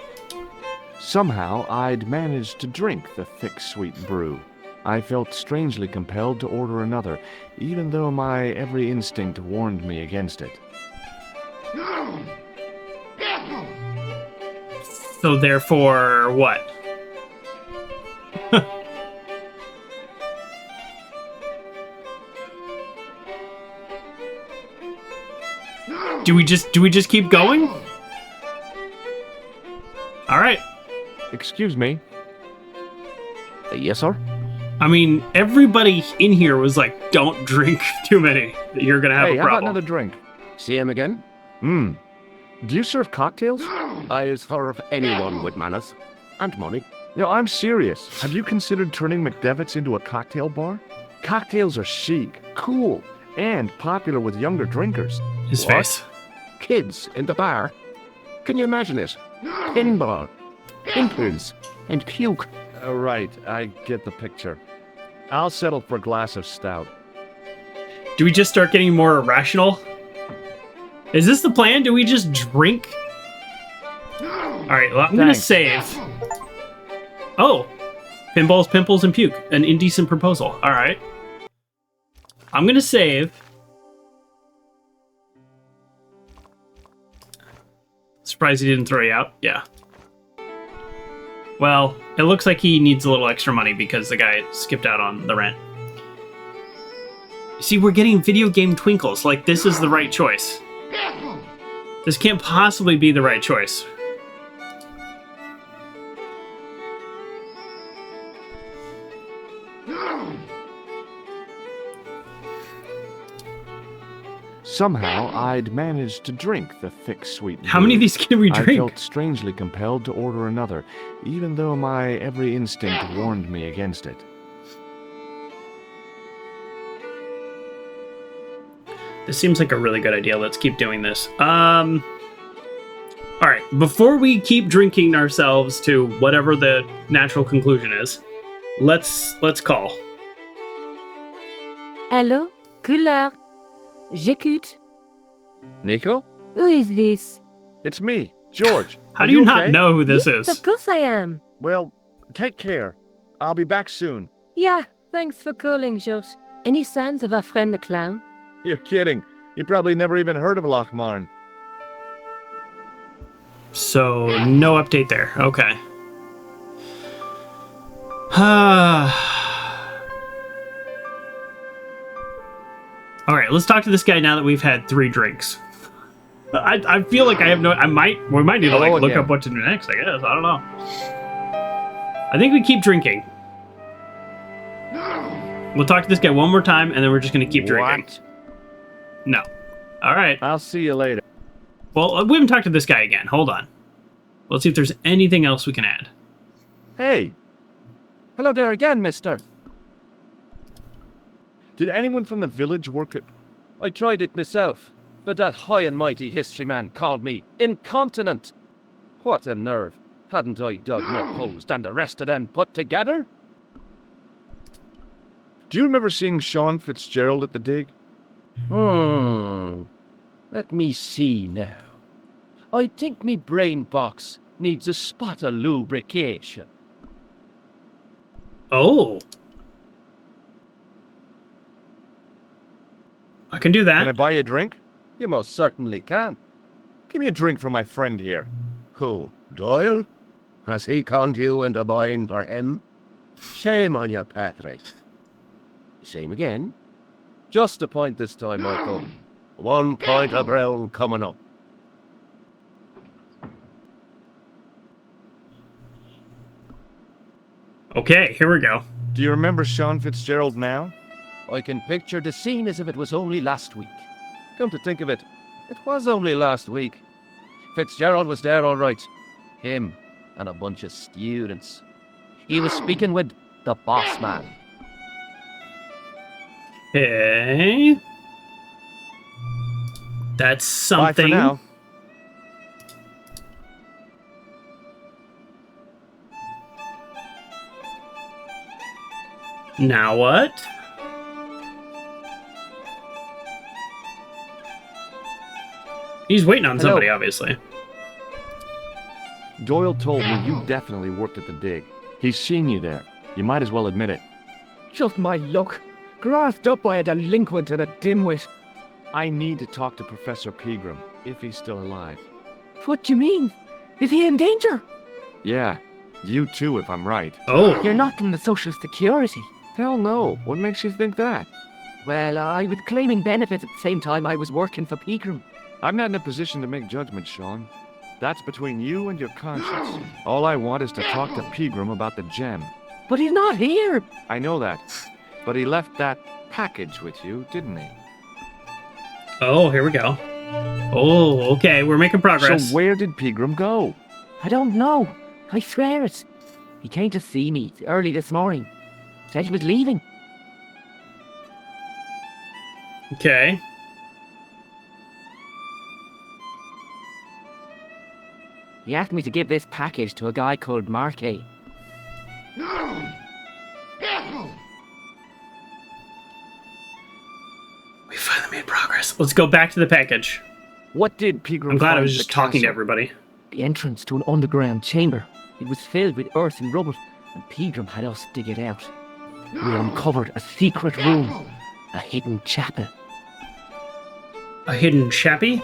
[SPEAKER 2] Somehow, I'd managed to drink the thick, sweet brew. I felt strangely compelled to order another, even though my every instinct warned me against it.
[SPEAKER 1] So therefore, what? Do we just keep going? All right.
[SPEAKER 2] Excuse me.
[SPEAKER 5] Yes, sir?
[SPEAKER 1] I mean, everybody in here was like, "Don't drink too many. You're gonna have
[SPEAKER 2] Hey,
[SPEAKER 1] a
[SPEAKER 2] how about
[SPEAKER 1] problem."
[SPEAKER 2] another drink?
[SPEAKER 5] See him again?
[SPEAKER 2] Do you serve cocktails?
[SPEAKER 5] I serve anyone with manners and money.
[SPEAKER 2] No, I'm serious. Have you considered turning McDevitt's into a cocktail bar? Cocktails are chic, cool, and popular with younger drinkers.
[SPEAKER 1] His
[SPEAKER 5] What?
[SPEAKER 1] face.
[SPEAKER 5] Kids in the bar. Can you imagine it? Pinball, pimples, and puke.
[SPEAKER 2] Right, I get the picture. I'll settle for a glass of stout.
[SPEAKER 1] Do we just start getting more irrational? Is this the plan? Do we just drink? All right, well, I'm gonna
[SPEAKER 2] Thanks.
[SPEAKER 1] save. Oh, pinballs, pimples, and puke. An indecent proposal. All right. I'm gonna save. Surprised he didn't throw you out. Yeah. Well, it looks like he needs a little extra money because the guy skipped out on the rent. See, we're getting video game twinkles. Like, this is the right choice. This can't possibly be the right choice.
[SPEAKER 2] Somehow, I'd managed to drink the thick, sweet brew.
[SPEAKER 1] How many of these can we
[SPEAKER 2] I
[SPEAKER 1] drink?
[SPEAKER 2] felt strangely compelled to order another, even though my every instinct warned me against it.
[SPEAKER 1] This seems like a really good idea. Let's keep doing this. All right. Before we keep drinking ourselves to whatever the natural conclusion is, let's call.
[SPEAKER 3] Hello? Collard? J'écoute.
[SPEAKER 2] Nico?
[SPEAKER 3] Who is this?
[SPEAKER 2] It's me, George.
[SPEAKER 1] How
[SPEAKER 2] Are
[SPEAKER 1] do you not
[SPEAKER 2] okay?
[SPEAKER 1] know who this
[SPEAKER 3] Yes,
[SPEAKER 1] is?
[SPEAKER 3] of course I am.
[SPEAKER 2] Well, take care. I'll be back soon.
[SPEAKER 3] Yeah, thanks for calling, George. Any signs of our friend the clown?
[SPEAKER 2] You're kidding. You probably never even heard of Lochmarn.
[SPEAKER 1] So, no update there. Okay. All right, let's talk to this guy now that we've had 3 drinks. I feel like I have no... we might need to
[SPEAKER 2] Hello
[SPEAKER 1] look
[SPEAKER 2] again.
[SPEAKER 1] up what to do next, I guess. I don't know. I think we keep drinking. We'll talk to this guy one more time, and then we're just going to keep drinking.
[SPEAKER 2] What?
[SPEAKER 1] No. All right.
[SPEAKER 2] I'll see you later.
[SPEAKER 1] Well, we haven't talked to this guy again. Hold on. Let's see if there's anything else we can add.
[SPEAKER 2] Hey,
[SPEAKER 5] Hello there again, mister.
[SPEAKER 2] did anyone from the village work at...
[SPEAKER 5] I tried it myself, but that high and mighty history man called me incontinent. What a nerve. Hadn't I dug more holes than the rest of them put together?
[SPEAKER 2] Do you remember seeing Sean Fitzgerald at the dig?
[SPEAKER 5] Let me see now. I think me brain box needs a spot of lubrication.
[SPEAKER 1] Oh. I can do
[SPEAKER 2] Can I
[SPEAKER 1] that.
[SPEAKER 2] buy you a drink?
[SPEAKER 5] You most certainly can.
[SPEAKER 2] Give me a drink for my friend here.
[SPEAKER 7] Who, Doyle? Has he conned you into buying for him? Shame on you, Patrick.
[SPEAKER 5] Same again. Just a point this time, Michael.
[SPEAKER 7] 1 pint of brown coming up.
[SPEAKER 1] Okay, here we go.
[SPEAKER 2] Do you remember Sean Fitzgerald now?
[SPEAKER 8] I can picture the scene as if it was only last week. Come to think of it, it was only last week. Fitzgerald was there all right. Him and a bunch of students. He was speaking with the boss man.
[SPEAKER 1] Okay. That's
[SPEAKER 2] Bye for
[SPEAKER 1] something.
[SPEAKER 2] now.
[SPEAKER 1] Now what? He's waiting on
[SPEAKER 8] Hello.
[SPEAKER 1] somebody, obviously.
[SPEAKER 2] Doyle told me you definitely worked at the dig. He's seen you there. You might as well admit it.
[SPEAKER 7] Just my luck. Grasped up by a delinquent and a dimwit.
[SPEAKER 2] I need to talk to Professor Pegram, if he's still alive.
[SPEAKER 7] What do you mean? Is he in danger?
[SPEAKER 2] Yeah, you too, if I'm right.
[SPEAKER 1] Oh.
[SPEAKER 7] You're not in the Social Security.
[SPEAKER 2] Hell no. What makes you think that?
[SPEAKER 7] Well, I was claiming benefits at the same time I was working for Pegram.
[SPEAKER 2] I'm not in a position to make judgments, Sean. That's between you and your conscience. All I want is to talk to Pegram about the gem.
[SPEAKER 7] But he's not here.
[SPEAKER 2] I know that. But he left that package with you, didn't he?
[SPEAKER 1] Oh, here we go. Oh, okay. We're making progress.
[SPEAKER 2] So where did Pegram go?
[SPEAKER 7] I don't know. I swear it. He came to see me early this morning. Said he was leaving.
[SPEAKER 1] Okay.
[SPEAKER 7] He asked me to give this package to a guy called Marquet.
[SPEAKER 1] We finally made progress. Let's go back to the package.
[SPEAKER 2] What did Pegram
[SPEAKER 1] I'm glad I
[SPEAKER 2] find
[SPEAKER 1] was
[SPEAKER 2] at
[SPEAKER 1] just
[SPEAKER 2] the
[SPEAKER 1] talking to
[SPEAKER 2] castle?
[SPEAKER 1] everybody.
[SPEAKER 7] The entrance to an underground chamber. It was filled with earth and rubble, and Pegram had us dig it out. We uncovered a secret room, a hidden chapel.
[SPEAKER 1] A hidden chappie?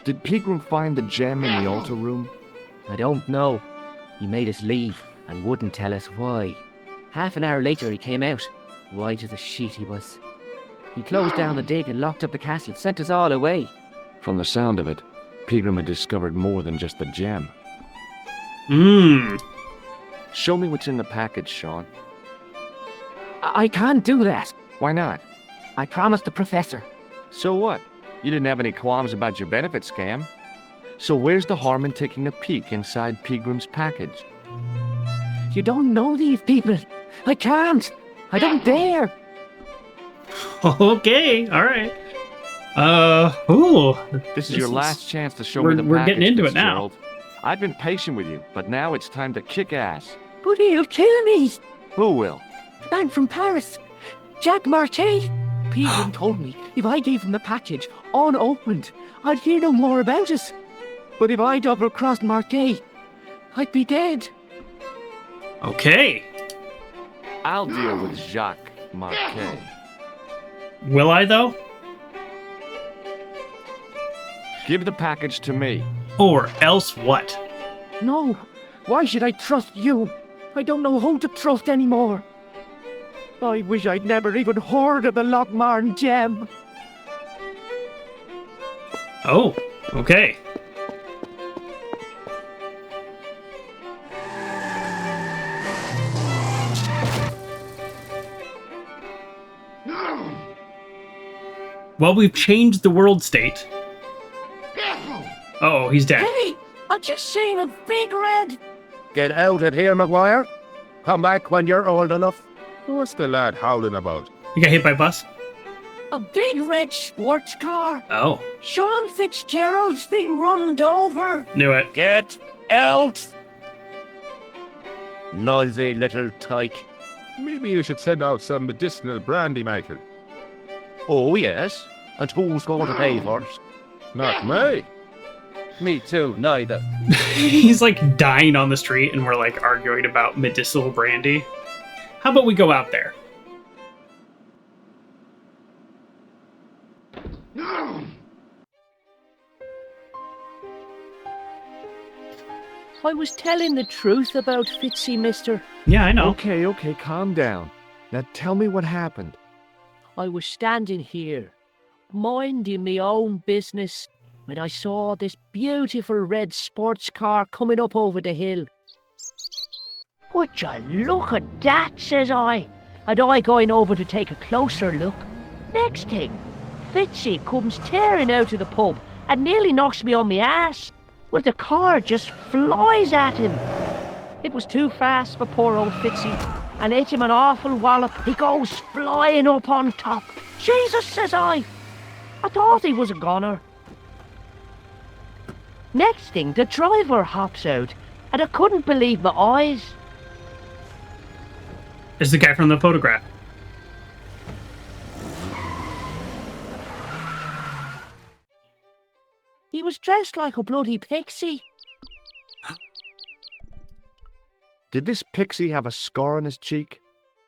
[SPEAKER 2] Did Pegram find the gem in the altar room?
[SPEAKER 7] I don't know. He made us leave and wouldn't tell us why. Half an hour later he came out, white as a sheet he was. He closed down the dig and locked up the castle, sent us all away.
[SPEAKER 2] From the sound of it, Pegram had discovered more than just the gem. Show me what's in the package, Sean.
[SPEAKER 7] I can't do that.
[SPEAKER 2] Why not?
[SPEAKER 7] I promised the professor.
[SPEAKER 2] So what? You didn't have any qualms about your benefit scam. So where's the harm in taking a peek inside Pegram's package?
[SPEAKER 7] You don't know these people. I can't. I don't dare.
[SPEAKER 1] Okay, alright. Ooh.
[SPEAKER 2] This is your
[SPEAKER 1] is-
[SPEAKER 2] last chance to show me the package,
[SPEAKER 1] we're getting into it now.
[SPEAKER 2] Fitzgerald. I've been patient with you, but now it's time to kick ass.
[SPEAKER 7] But he'll kill me.
[SPEAKER 2] Who will?
[SPEAKER 7] The man from Paris. Jack Marquet. Pegram told me if I gave him the package unopened, I'd hear no more about it. But if I double-crossed Marquet, I'd be dead.
[SPEAKER 1] Okay.
[SPEAKER 2] I'll deal with Jacques Marquet.
[SPEAKER 1] Will I, though?
[SPEAKER 2] Give the package to me.
[SPEAKER 1] Or else what?
[SPEAKER 7] No. Why should I trust you? I don't know who to trust anymore. I wish I'd never even heard of the Lochmarn gem.
[SPEAKER 1] Oh, okay. Well, we've changed the world state. Oh, he's dead.
[SPEAKER 9] Hey, I just seen a big red.
[SPEAKER 6] Get out of here, Maguire. Come back when you're old enough.
[SPEAKER 4] What's the lad howling about?
[SPEAKER 1] You got hit by a bus?
[SPEAKER 9] A big red sports car.
[SPEAKER 1] Oh,
[SPEAKER 9] Sean Fitzgerald's been runned over.
[SPEAKER 1] knew it.
[SPEAKER 6] Get out! Noisy little tyke.
[SPEAKER 4] Maybe you should send out some medicinal brandy, Michael.
[SPEAKER 6] Oh, yes. And who's going to pay for it?
[SPEAKER 4] Not me.
[SPEAKER 6] Me too, neither.
[SPEAKER 1] He's like dying on the street and we're like arguing about medicinal brandy. How about we go out there?
[SPEAKER 9] I was telling the truth about Fitzy, mister.
[SPEAKER 1] Yeah, I know.
[SPEAKER 2] Okay, calm down. Now tell me what happened.
[SPEAKER 9] I was standing here, minding my own business, when I saw this beautiful red sports car coming up over the hill. Would you look at that, says I. and I going over to take a closer look. Next thing, Fitzy comes tearing out of the pub and nearly knocks me on my ass. Well, the car just flies at him. It was too fast for poor old Fitzy, and hit him an awful wallop. He goes flying up on top. Jesus, says I thought he was a goner. Next thing, the driver hops out, and I couldn't believe my eyes.
[SPEAKER 1] It's the guy from the photograph.
[SPEAKER 9] He was dressed like a bloody pixie.
[SPEAKER 2] Did this pixie have a scar on his cheek?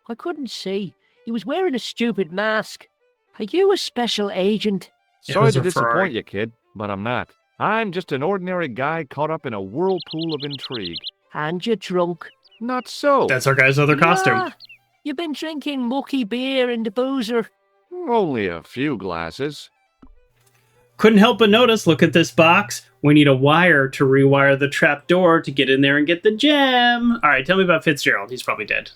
[SPEAKER 9] I couldn't see. He was wearing a stupid mask. Are you a special agent?
[SPEAKER 1] It
[SPEAKER 2] Sorry
[SPEAKER 1] was
[SPEAKER 2] to
[SPEAKER 1] a Ferrari.
[SPEAKER 2] disappoint you, kid, but I'm not. I'm just an ordinary guy caught up in a whirlpool of intrigue.
[SPEAKER 9] And you're drunk.
[SPEAKER 2] Not so.
[SPEAKER 1] That's our guy's other costume.
[SPEAKER 9] Yeah, you've been drinking mucky beer in the boozer.
[SPEAKER 2] Only a few glasses.
[SPEAKER 1] Couldn't help but notice, look at this box. We need a wire to rewire the trap door to get in there and get the gem. All right, tell me about Fitzgerald. He's probably dead.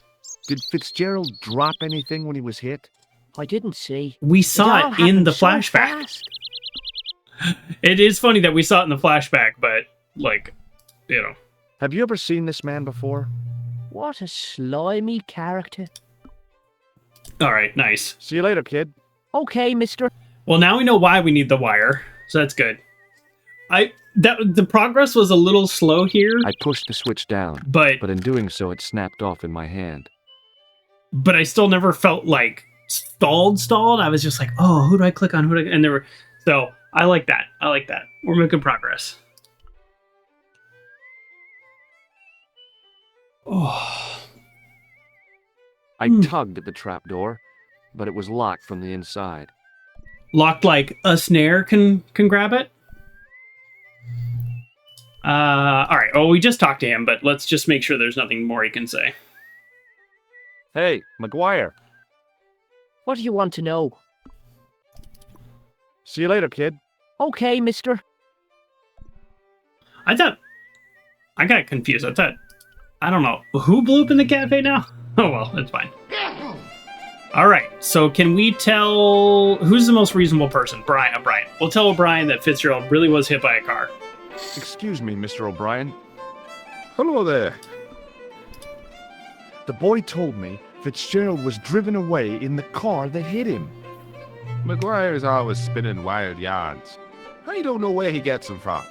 [SPEAKER 2] Did Fitzgerald drop anything when he was hit?
[SPEAKER 9] I didn't see.
[SPEAKER 1] We saw
[SPEAKER 9] all
[SPEAKER 1] it in
[SPEAKER 9] happened
[SPEAKER 1] the
[SPEAKER 9] so
[SPEAKER 1] flashback.
[SPEAKER 9] fast.
[SPEAKER 1] It is funny that we saw it in the flashback, but, like, you know.
[SPEAKER 2] Have you ever seen this man before?
[SPEAKER 9] What a slimy character.
[SPEAKER 1] All right, nice.
[SPEAKER 2] See you later, kid.
[SPEAKER 9] Okay, mister.
[SPEAKER 1] Well, now we know why we need the wire, so that's good. The progress was a little slow here,
[SPEAKER 2] I pushed the switch down,
[SPEAKER 1] but
[SPEAKER 2] but in doing so, it snapped off in my hand.
[SPEAKER 1] I still never felt like stalled. I was just like, oh, who do I click on? And there were, so I like that. We're making progress. Oh,
[SPEAKER 2] I tugged at the trapdoor, but it was locked from the inside.
[SPEAKER 1] locked like a snare can grab it. All right. Well, we just talked to him, but let's just make sure there's nothing more he can say.
[SPEAKER 2] Hey, McGuire.
[SPEAKER 9] What do you want to know?
[SPEAKER 2] See you later, kid.
[SPEAKER 9] Okay, mister.
[SPEAKER 1] I got confused. I don't know. Who blew up in the cafe now? Oh, well, it's fine. All right. So can we tell who's the most reasonable person? Brian. We'll tell O'Brien that Fitzgerald really was hit by a car.
[SPEAKER 2] Excuse me, Mr. O'Brien.
[SPEAKER 6] Hello there.
[SPEAKER 2] The boy told me Fitzgerald was driven away in the car that hit him.
[SPEAKER 6] McGuire's always spinning wild yarns. I don't know where he gets them from.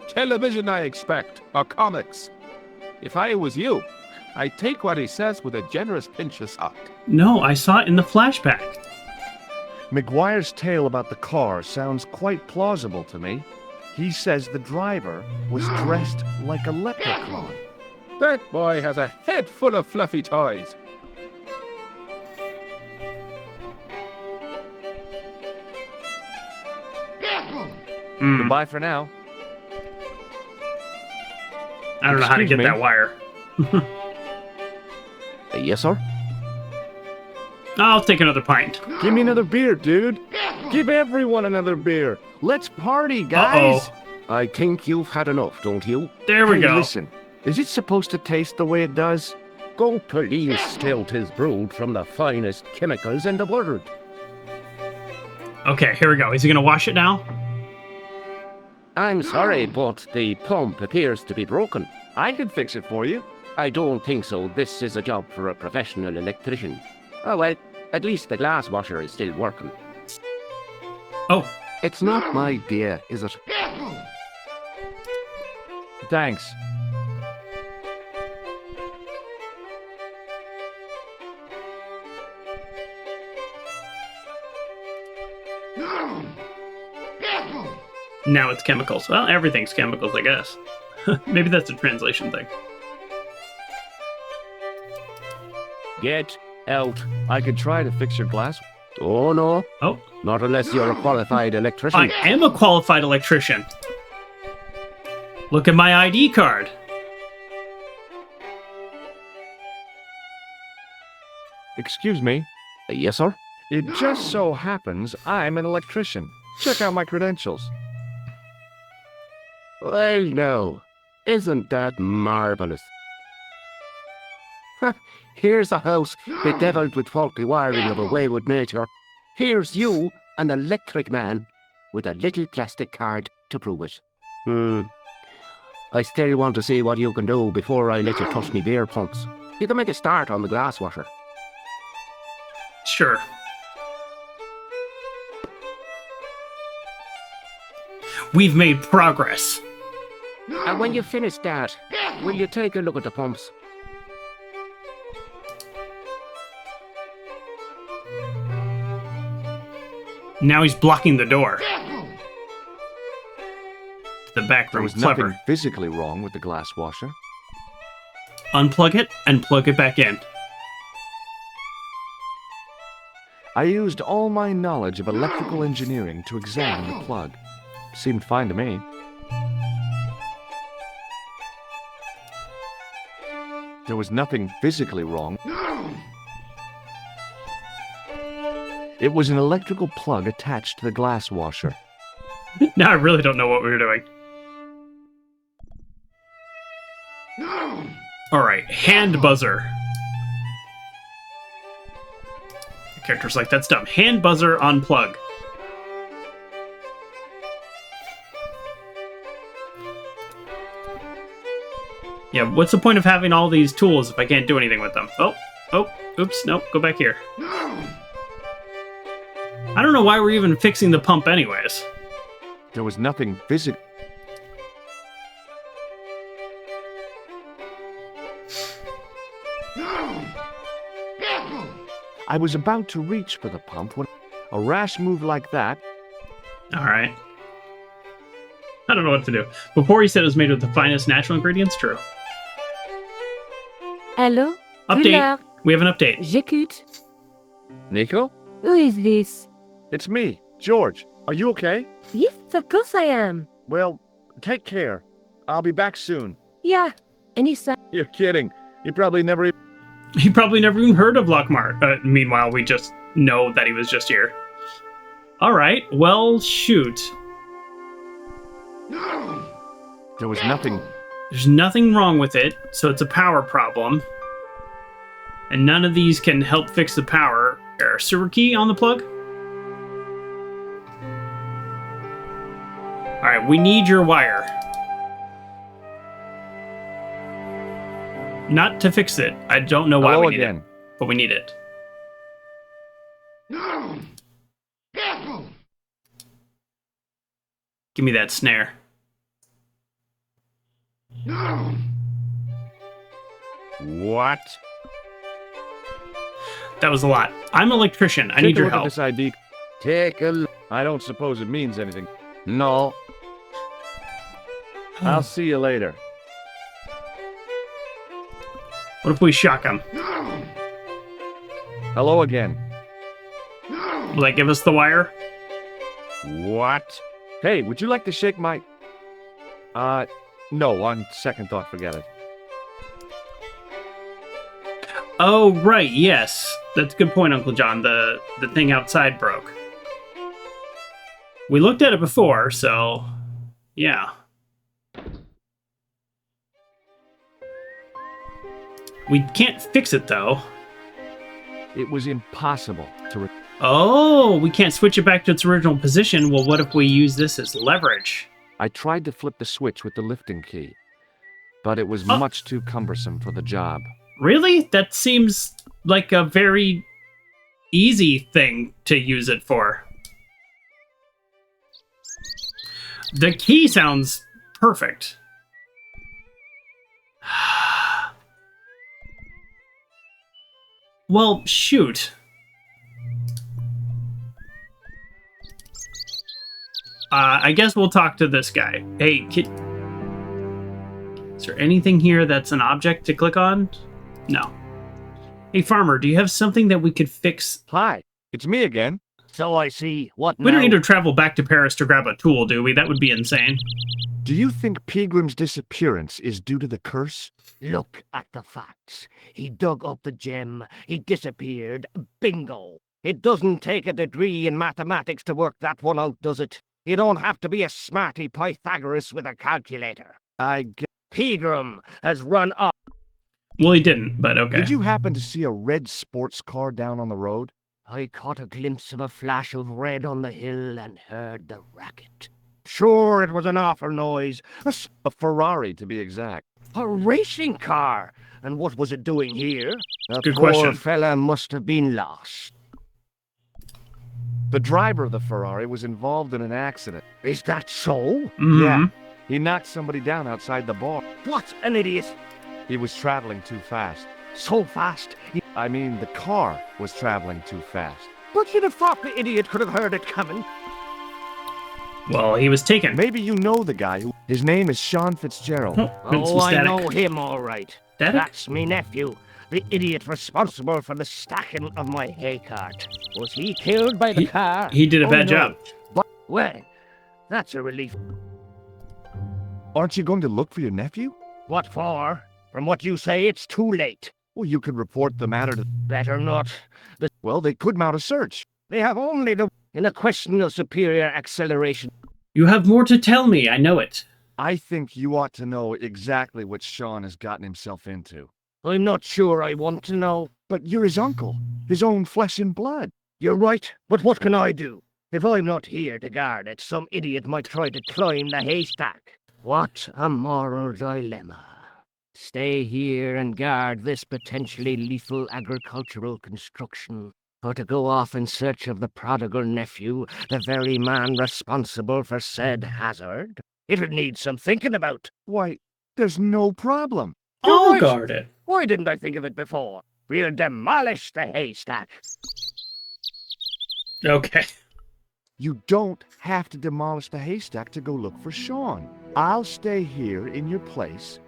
[SPEAKER 6] Television, I expect, or comics. If I was you, I'd take what he says with a generous pinch of salt.
[SPEAKER 1] No, I saw it in the flashback.
[SPEAKER 2] McGuire's tale about the car sounds quite plausible to me. He says the driver was dressed like a leprechaun.
[SPEAKER 6] That boy has a head full of fluffy toys.
[SPEAKER 2] Goodbye for now.
[SPEAKER 1] I don't know how to
[SPEAKER 2] Excuse
[SPEAKER 1] get
[SPEAKER 2] me?
[SPEAKER 1] that wire.
[SPEAKER 2] Yes, sir?
[SPEAKER 1] I'll take another pint.
[SPEAKER 2] Give me another beer, dude. Give everyone another beer. Let's party, guys.
[SPEAKER 1] Uh-oh.
[SPEAKER 8] I think you've had enough, don't you?
[SPEAKER 1] There we
[SPEAKER 2] Hey,
[SPEAKER 1] go.
[SPEAKER 2] listen. Is it supposed to taste the way it does?
[SPEAKER 8] Goat police still 'tis brewed from the finest chemicals in the world.
[SPEAKER 1] Okay, here we go. Is he going to wash it now?
[SPEAKER 8] I'm sorry, but the pump appears to be broken.
[SPEAKER 2] I can fix it for you.
[SPEAKER 8] I don't think so. This is a job for a professional electrician. Oh well, at least the glass washer is still working.
[SPEAKER 1] Oh,
[SPEAKER 8] It's not my beer, is it?
[SPEAKER 2] Thanks.
[SPEAKER 1] now it's chemicals. Well, everything's chemicals, I guess. Maybe that's a translation thing.
[SPEAKER 8] Get out.
[SPEAKER 2] I could try to fix your glass.
[SPEAKER 8] Oh no,
[SPEAKER 1] Oh,
[SPEAKER 8] not unless you're a qualified electrician.
[SPEAKER 1] I am a qualified electrician. Look at my ID card.
[SPEAKER 2] Excuse me.
[SPEAKER 8] Yes, sir?
[SPEAKER 2] It just so happens I'm an electrician. Check out my credentials.
[SPEAKER 8] Well, no. Isn't that marvelous?
[SPEAKER 5] Here's a house bedeviled with faulty wiring of a wayward nature. Here's you, an electric man, with a little plastic card to prove it. I still want to see what you can do before I let you touch me beer pumps. You can make a start on the glass washer.
[SPEAKER 1] Sure. We've made progress.
[SPEAKER 5] And when you finish that, will you take a look at the pumps?
[SPEAKER 1] Now he's blocking the door. The back
[SPEAKER 2] There
[SPEAKER 1] room.
[SPEAKER 2] was
[SPEAKER 1] Clever.
[SPEAKER 2] nothing physically wrong with the glass washer.
[SPEAKER 1] Unplug it and plug it back in.
[SPEAKER 2] I used all my knowledge of electrical engineering to examine the plug. Seemed fine to me. There was nothing physically wrong. It was an electrical plug attached to the glass washer.
[SPEAKER 1] Now I really don't know what we were doing. Alright, hand buzzer. The character's like, that's dumb. Hand buzzer unplug. Yeah, what's the point of having all these tools if I can't do anything with them? Oh, oops, nope, go back here. I don't know why we're even fixing the pump anyways.
[SPEAKER 2] There was nothing physical. I was about to reach for the pump when a rash move like that.
[SPEAKER 1] Alright. I don't know what to do. Before he said it was made with the finest natural ingredients, true.
[SPEAKER 10] Hello?
[SPEAKER 1] Update.
[SPEAKER 10] Collard.
[SPEAKER 1] We have an update.
[SPEAKER 10] J'écoute.
[SPEAKER 2] Nico?
[SPEAKER 10] Who is this?
[SPEAKER 4] It's me, George. Are you okay?
[SPEAKER 10] Yes, of course I am.
[SPEAKER 4] Well, take care. I'll be back soon.
[SPEAKER 10] Yeah. Any sign?
[SPEAKER 4] You're kidding. You probably never even...
[SPEAKER 1] He probably never even heard of Lockmart. Meanwhile, we just know that he was just here. Alright, well, shoot.
[SPEAKER 2] There was nothing.
[SPEAKER 1] There's nothing wrong with it, so it's a power problem. And none of these can help fix the power. There, sewer key on the plug? Alright, we need your wire. Not to fix it. I don't know why
[SPEAKER 2] Hello
[SPEAKER 1] we need
[SPEAKER 2] again.
[SPEAKER 1] it, but we need it. Give me that snare.
[SPEAKER 6] What?
[SPEAKER 1] That was a lot. I'm an electrician. I
[SPEAKER 2] Take
[SPEAKER 1] need
[SPEAKER 2] a
[SPEAKER 1] your
[SPEAKER 2] look at
[SPEAKER 1] help.
[SPEAKER 2] this ID.
[SPEAKER 8] Take a look.
[SPEAKER 2] I don't suppose it means anything.
[SPEAKER 8] No.
[SPEAKER 2] I'll see you later.
[SPEAKER 1] What if we shock him?
[SPEAKER 2] Hello again.
[SPEAKER 1] Will that give us the wire?
[SPEAKER 6] What?
[SPEAKER 2] Hey, would you like to shake my... No, on second thought, forget it.
[SPEAKER 1] Oh, right, yes. That's a good point, Uncle John. The thing outside broke. We looked at it before, so... yeah. We can't fix it, though.
[SPEAKER 2] It was impossible to...
[SPEAKER 1] Oh, we can't switch it back to its original position. Well, what if we use this as leverage?
[SPEAKER 2] I tried to flip the switch with the lifting key, but it was much too cumbersome for the job.
[SPEAKER 1] Really? That seems like a very easy thing to use it for. The key sounds perfect. Well, shoot. I guess we'll talk to this guy. Hey, is there anything here that's an object to click on? No. Hey, farmer, do you have something that we could fix?
[SPEAKER 2] Hi, it's me again.
[SPEAKER 7] So I see. What now?
[SPEAKER 1] We don't need to travel back to Paris to grab a tool, do we? That would be insane.
[SPEAKER 2] Do you think Pilgrim's disappearance is due to the curse?
[SPEAKER 7] Look at the facts. He dug up the gem. He disappeared. Bingo. It doesn't take a degree in mathematics to work that one out, does it? You don't have to be a smarty Pythagoras with a calculator. Pilgrim has run off.
[SPEAKER 1] Well, he didn't, but okay.
[SPEAKER 2] Did you happen to see a red sports car down on the road?
[SPEAKER 7] I caught a glimpse of a flash of red on the hill and heard the racket. Sure, it was an awful noise.
[SPEAKER 2] A Ferrari, to be exact.
[SPEAKER 7] A racing car. And what was it doing here? The
[SPEAKER 1] Good
[SPEAKER 7] poor
[SPEAKER 1] question.
[SPEAKER 7] fella must have been lost.
[SPEAKER 2] The driver of the Ferrari was involved in an accident.
[SPEAKER 7] Is that so?
[SPEAKER 1] Mhm.
[SPEAKER 2] Yeah. He knocked somebody down outside the bar.
[SPEAKER 7] What an idiot.
[SPEAKER 2] He was traveling too fast.
[SPEAKER 7] So fast.
[SPEAKER 2] I mean, the car was traveling too fast.
[SPEAKER 7] But you'd have thought the idiot could have heard it coming.
[SPEAKER 1] Well, he was taken.
[SPEAKER 2] Maybe you know the guy who... His name is Sean Fitzgerald.
[SPEAKER 1] Been some
[SPEAKER 7] Oh, I
[SPEAKER 1] static.
[SPEAKER 7] know him all right.
[SPEAKER 1] Static?
[SPEAKER 7] That's me nephew, the idiot responsible for the stacking of my hay cart. Was he killed by the car?
[SPEAKER 1] He did a
[SPEAKER 7] Oh,
[SPEAKER 1] bad
[SPEAKER 7] no.
[SPEAKER 1] job.
[SPEAKER 7] But, well, that's a relief.
[SPEAKER 2] Aren't you going to look for your nephew?
[SPEAKER 7] What for? From what you say, it's too late.
[SPEAKER 2] Well, you could report the matter to...
[SPEAKER 7] Better not.
[SPEAKER 2] Well, they could mount a search.
[SPEAKER 7] They have only the... In a question of superior acceleration.
[SPEAKER 1] You have more to tell me, I know it.
[SPEAKER 2] I think you ought to know exactly what Sean has gotten himself into.
[SPEAKER 7] I'm not sure I want to know.
[SPEAKER 2] But you're his uncle, his own flesh and blood.
[SPEAKER 7] You're right, but what can I do? If I'm not here to guard it, some idiot might try to climb the haystack. What a moral dilemma. Stay here and guard this potentially lethal agricultural construction, or to go off in search of the prodigal nephew, the very man responsible for said hazard? It'll need some thinking about.
[SPEAKER 2] Why, there's no problem.
[SPEAKER 1] I'll
[SPEAKER 7] right.
[SPEAKER 1] guard it.
[SPEAKER 7] Why didn't I think of it before? We'll demolish the haystack.
[SPEAKER 1] Okay.
[SPEAKER 2] You don't have to demolish the haystack to go look for Sean. I'll stay here in your place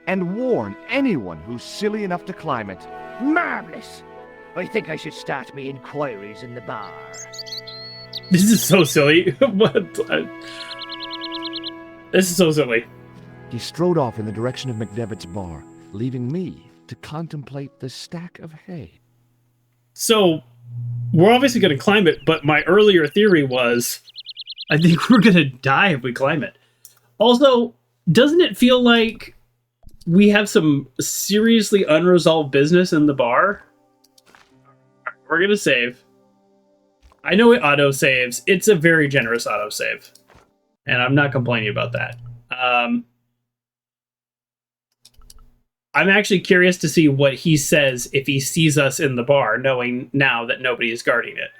[SPEAKER 2] and warn anyone who's silly enough to climb it.
[SPEAKER 7] Marvelous! I think I should start me inquiries in the bar.
[SPEAKER 1] This is so silly. What? This is so silly.
[SPEAKER 2] He strode off in the direction of McDevitt's bar, leaving me to contemplate the stack of hay.
[SPEAKER 1] So, we're obviously going to climb it, but my earlier theory was, I think we're going to die if we climb it. Also, doesn't it feel like we have some seriously unresolved business in the bar? We're going to save. I know it auto-saves. It's a very generous auto-save. And I'm not complaining about that. I'm actually curious to see what he says if he sees us in the bar, knowing now that nobody is guarding it.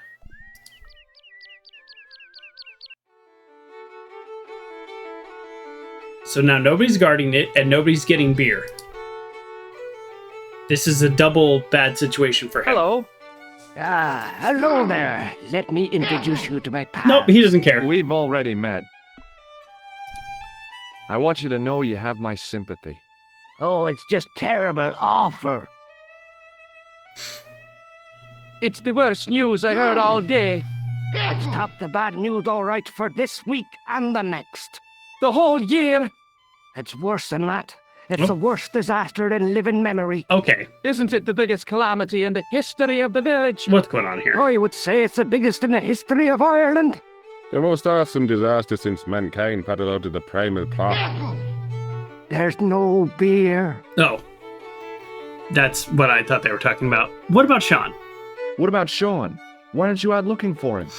[SPEAKER 1] So now nobody's guarding it, and nobody's getting beer. This is a double bad situation for him.
[SPEAKER 5] Hello.
[SPEAKER 7] Ah, hello there. Let me introduce you to my pal.
[SPEAKER 1] Nope, he doesn't care.
[SPEAKER 2] We've already met. I want you to know you have my sympathy.
[SPEAKER 7] Oh, it's just terrible, awful.
[SPEAKER 5] It's the worst news I heard all day.
[SPEAKER 7] It's top the bad news all right for this week and the next.
[SPEAKER 5] The whole year.
[SPEAKER 7] It's worse than that. It's the worst disaster in living memory.
[SPEAKER 1] Okay,
[SPEAKER 5] Isn't it the biggest calamity in the history of the village?
[SPEAKER 1] what's going on here?
[SPEAKER 7] I would say it's the biggest in the history of Ireland.
[SPEAKER 6] The most awesome disaster since mankind paddled out of the primal plot.
[SPEAKER 7] There's no beer.
[SPEAKER 1] Oh. That's what I thought they were talking about. What about Sean?
[SPEAKER 2] What about Sean? Why aren't you out looking for him?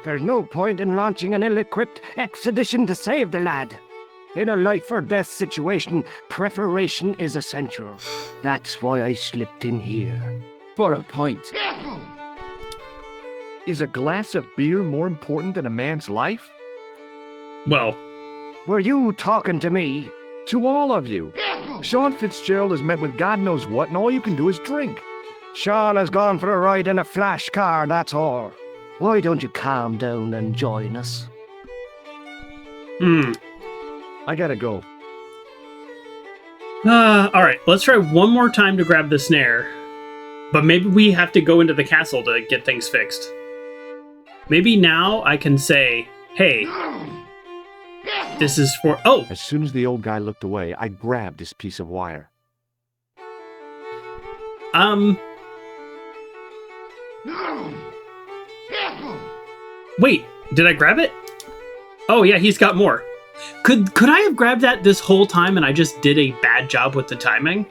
[SPEAKER 7] There's no point in launching an ill-equipped expedition to save the lad. In a life-or-death situation, preparation is essential. That's why I slipped in here.
[SPEAKER 5] For a point.
[SPEAKER 2] Is a glass of beer more important than a man's life?
[SPEAKER 1] Well,
[SPEAKER 7] Were you talking to me?
[SPEAKER 2] To all of you. Sean Fitzgerald has met with God knows what, and all you can do is drink.
[SPEAKER 7] Sean has gone for a ride in a flash car, that's all. Why don't you calm down and join us?
[SPEAKER 2] I gotta go.
[SPEAKER 1] Alright, let's try one more time to grab the snare. But maybe we have to go into the castle to get things fixed. Maybe now I can say, hey, this is for... Oh!
[SPEAKER 2] As soon as the old guy looked away, I grabbed this piece of wire.
[SPEAKER 1] Wait, did I grab it? Oh yeah, he's got more. Could I have grabbed that this whole time and I just did a bad job with the timing?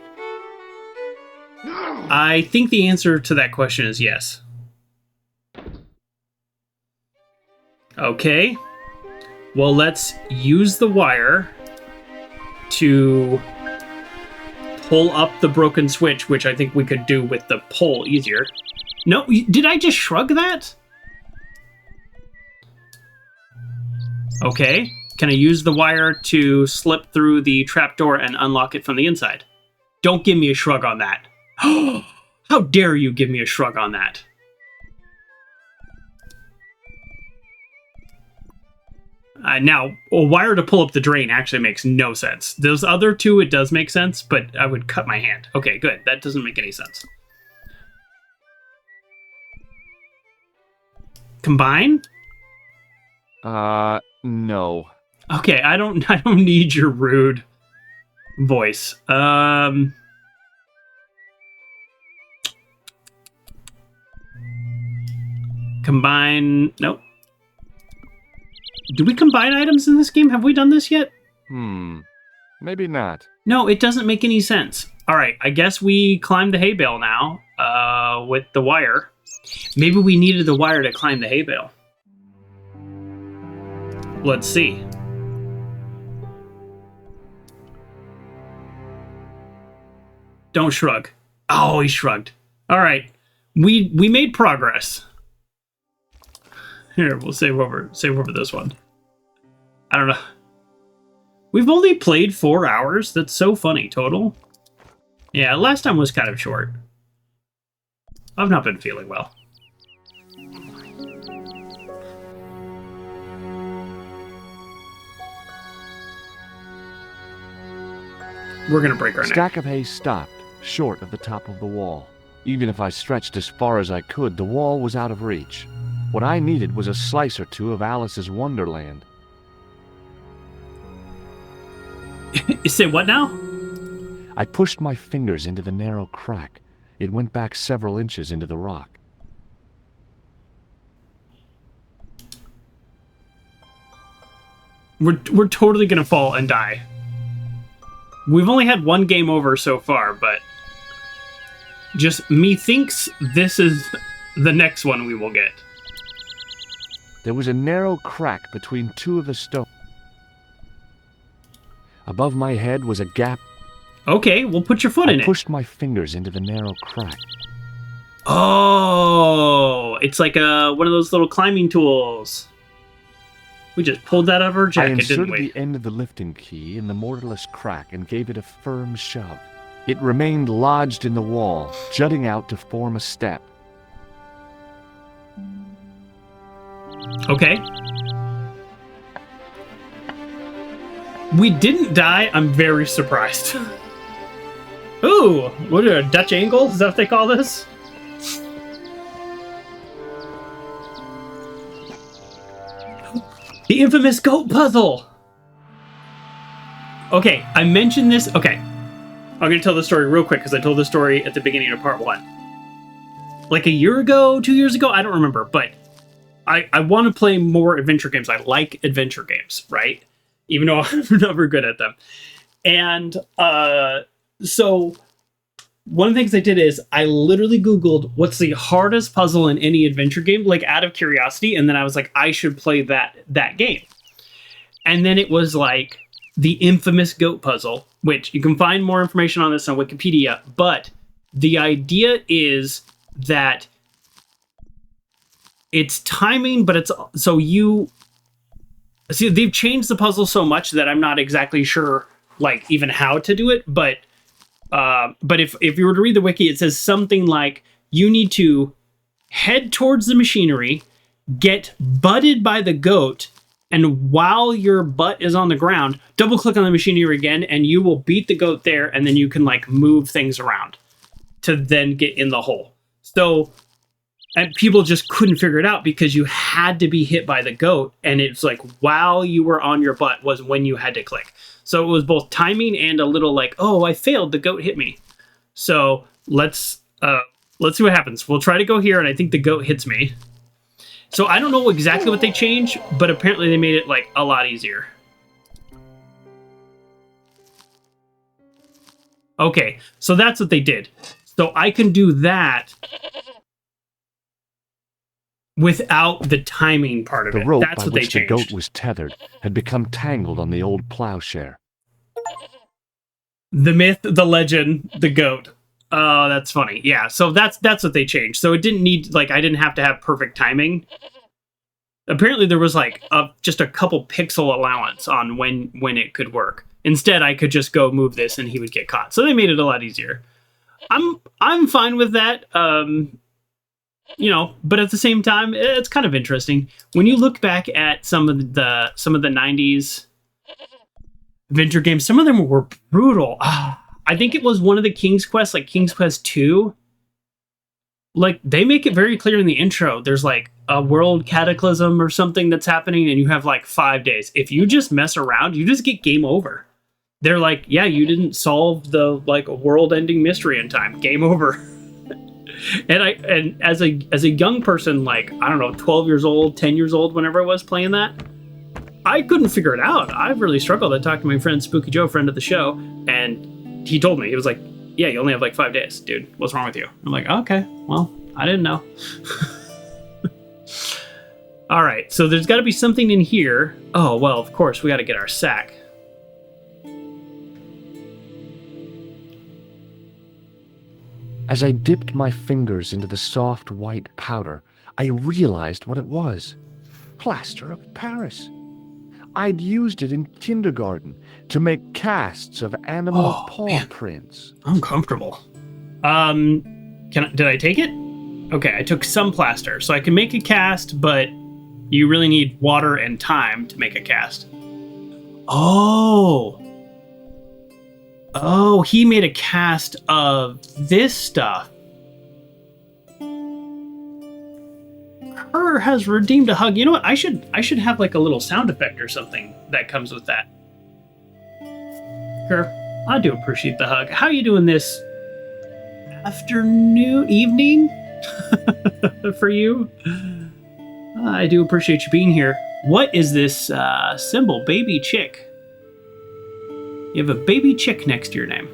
[SPEAKER 1] I think the answer to that question is yes. Okay. Well, let's use the wire to pull up the broken switch, which I think we could do with the pole easier. No, did I just shrug that? Okay. Can I use the wire to slip through the trapdoor and unlock it from the inside? Don't give me a shrug on that. How dare you give me a shrug on that? Now, a wire to pull up the drain actually makes no sense. Those other two, it does make sense, but I would cut my hand. Okay, good. That doesn't make any sense. Combine?
[SPEAKER 2] No.
[SPEAKER 1] Okay, I don't need your rude voice. Combine. Nope. Do we combine items in this game? Have we done this yet?
[SPEAKER 2] Maybe not.
[SPEAKER 1] No, it doesn't make any sense. All right, I guess we climb the hay bale now with the wire. Maybe we needed the wire to climb the hay bale. Let's see. Don't shrug. Oh, he shrugged. All right, we made progress. Here, we'll save over this one. I don't know. We've only played 4 hours. That's so funny total. Yeah, last time was kind of short. I've not been feeling well. We're gonna break our neck.
[SPEAKER 2] Stack of hay stopped, short of the top of the wall. Even if I stretched as far as I could, the wall was out of reach. What I needed was a slice or two of Alice's Wonderland.
[SPEAKER 1] You say what now?
[SPEAKER 2] I pushed my fingers into the narrow crack. It went back several inches into the rock.
[SPEAKER 1] We're totally gonna fall and die. We've only had one game over so far, but just methinks this is the next one we will get.
[SPEAKER 2] There was a narrow crack between two of the stones. Above my head was a gap.
[SPEAKER 1] Okay, we'll put your foot in it.
[SPEAKER 2] I pushed my fingers into the narrow crack.
[SPEAKER 1] Oh, it's like one of those little climbing tools. We just pulled that out of our jacket, didn't
[SPEAKER 2] didn't
[SPEAKER 1] we?
[SPEAKER 2] I inserted the end of the lifting key in the mortarless crack and gave it a firm shove. It remained lodged in the wall, jutting out to form a step.
[SPEAKER 1] Okay. We didn't die. I'm very surprised. Ooh, what a Dutch angle? Is that what they call this? The infamous goat puzzle! Okay, I mentioned this. Okay, I'm going to tell the story real quick because I told the story at the beginning of part 1. Like a year ago, 2 years ago, I don't remember, but I want to play more adventure games. I like adventure games, right? Even though I'm never good at them. And so one of the things I did is I literally Googled what's the hardest puzzle in any adventure game, like out of curiosity. And then I was like, I should play that game. And then it was like the infamous goat puzzle, which you can find more information on this on Wikipedia. But the idea is that it's timing, but it's so you see, they've changed the puzzle so much that I'm not exactly sure like even how to do it. But if you were to read the wiki, it says something like you need to head towards the machinery, get butted by the goat, and while your butt is on the ground, double click on the machinery again, and you will beat the goat there, and then you can like move things around to then get in the hole. So, and people just couldn't figure it out because you had to be hit by the goat, and it's like while you were on your butt was when you had to click. So it was both timing and a little like, oh, I failed, the goat hit me. So let's see what happens. We'll try to go here, and I think the goat hits me. So I don't know exactly what they changed, but apparently they made it like a lot easier. Okay, so that's what they did. So I can do that without the timing part of
[SPEAKER 2] The
[SPEAKER 1] it.
[SPEAKER 2] rope
[SPEAKER 1] That's
[SPEAKER 2] by
[SPEAKER 1] what they
[SPEAKER 2] which the
[SPEAKER 1] changed.
[SPEAKER 2] goat was tethered had become tangled on the old plowshare.
[SPEAKER 1] The myth, the legend, the goat. Oh, that's funny. Yeah, so that's what they changed. So it didn't need, like, I didn't have to have perfect timing. Apparently there was like just a couple pixel allowance on when it could work. Instead, I could just go move this and he would get caught. So they made it a lot easier. I'm fine with that. You know, but at the same time, it's kind of interesting when you look back at some of the 90s adventure games. Some of them were brutal. I think it was one of the King's Quest, like King's Quest 2. Like, they make it very clear in the intro. There's like a world cataclysm or something that's happening, and you have like 5 days. If you just mess around, you just get game over. They're like, yeah, you didn't solve the like world-ending mystery in time. Game over. And as a young person, like, I don't know, 12 years old, 10 years old, whenever I was playing that, I couldn't figure it out. I really struggled. I talked to my friend Spooky Joe, friend of the show, and he told me, he was like, yeah, you only have like 5 days, dude. What's wrong with you? I'm like, okay, well, I didn't know. All right, so there's got to be something in here. Oh, well, of course, we got to get our sack.
[SPEAKER 2] As I dipped my fingers into the soft white powder, I realized what it was. Plaster of Paris. I'd used it in kindergarten to make casts of animal paw prints.
[SPEAKER 1] Uncomfortable. Did I take it? Okay, I took some plaster. So I can make a cast, but you really need water and time to make a cast. Oh, he made a cast of this stuff. Her has redeemed a hug. You know what? I should have like a little sound effect or something that comes with that. Her, I do appreciate the hug. How you doing this evening for you? I do appreciate you being here. What is this symbol? Baby chick. You have a baby chick next to your name.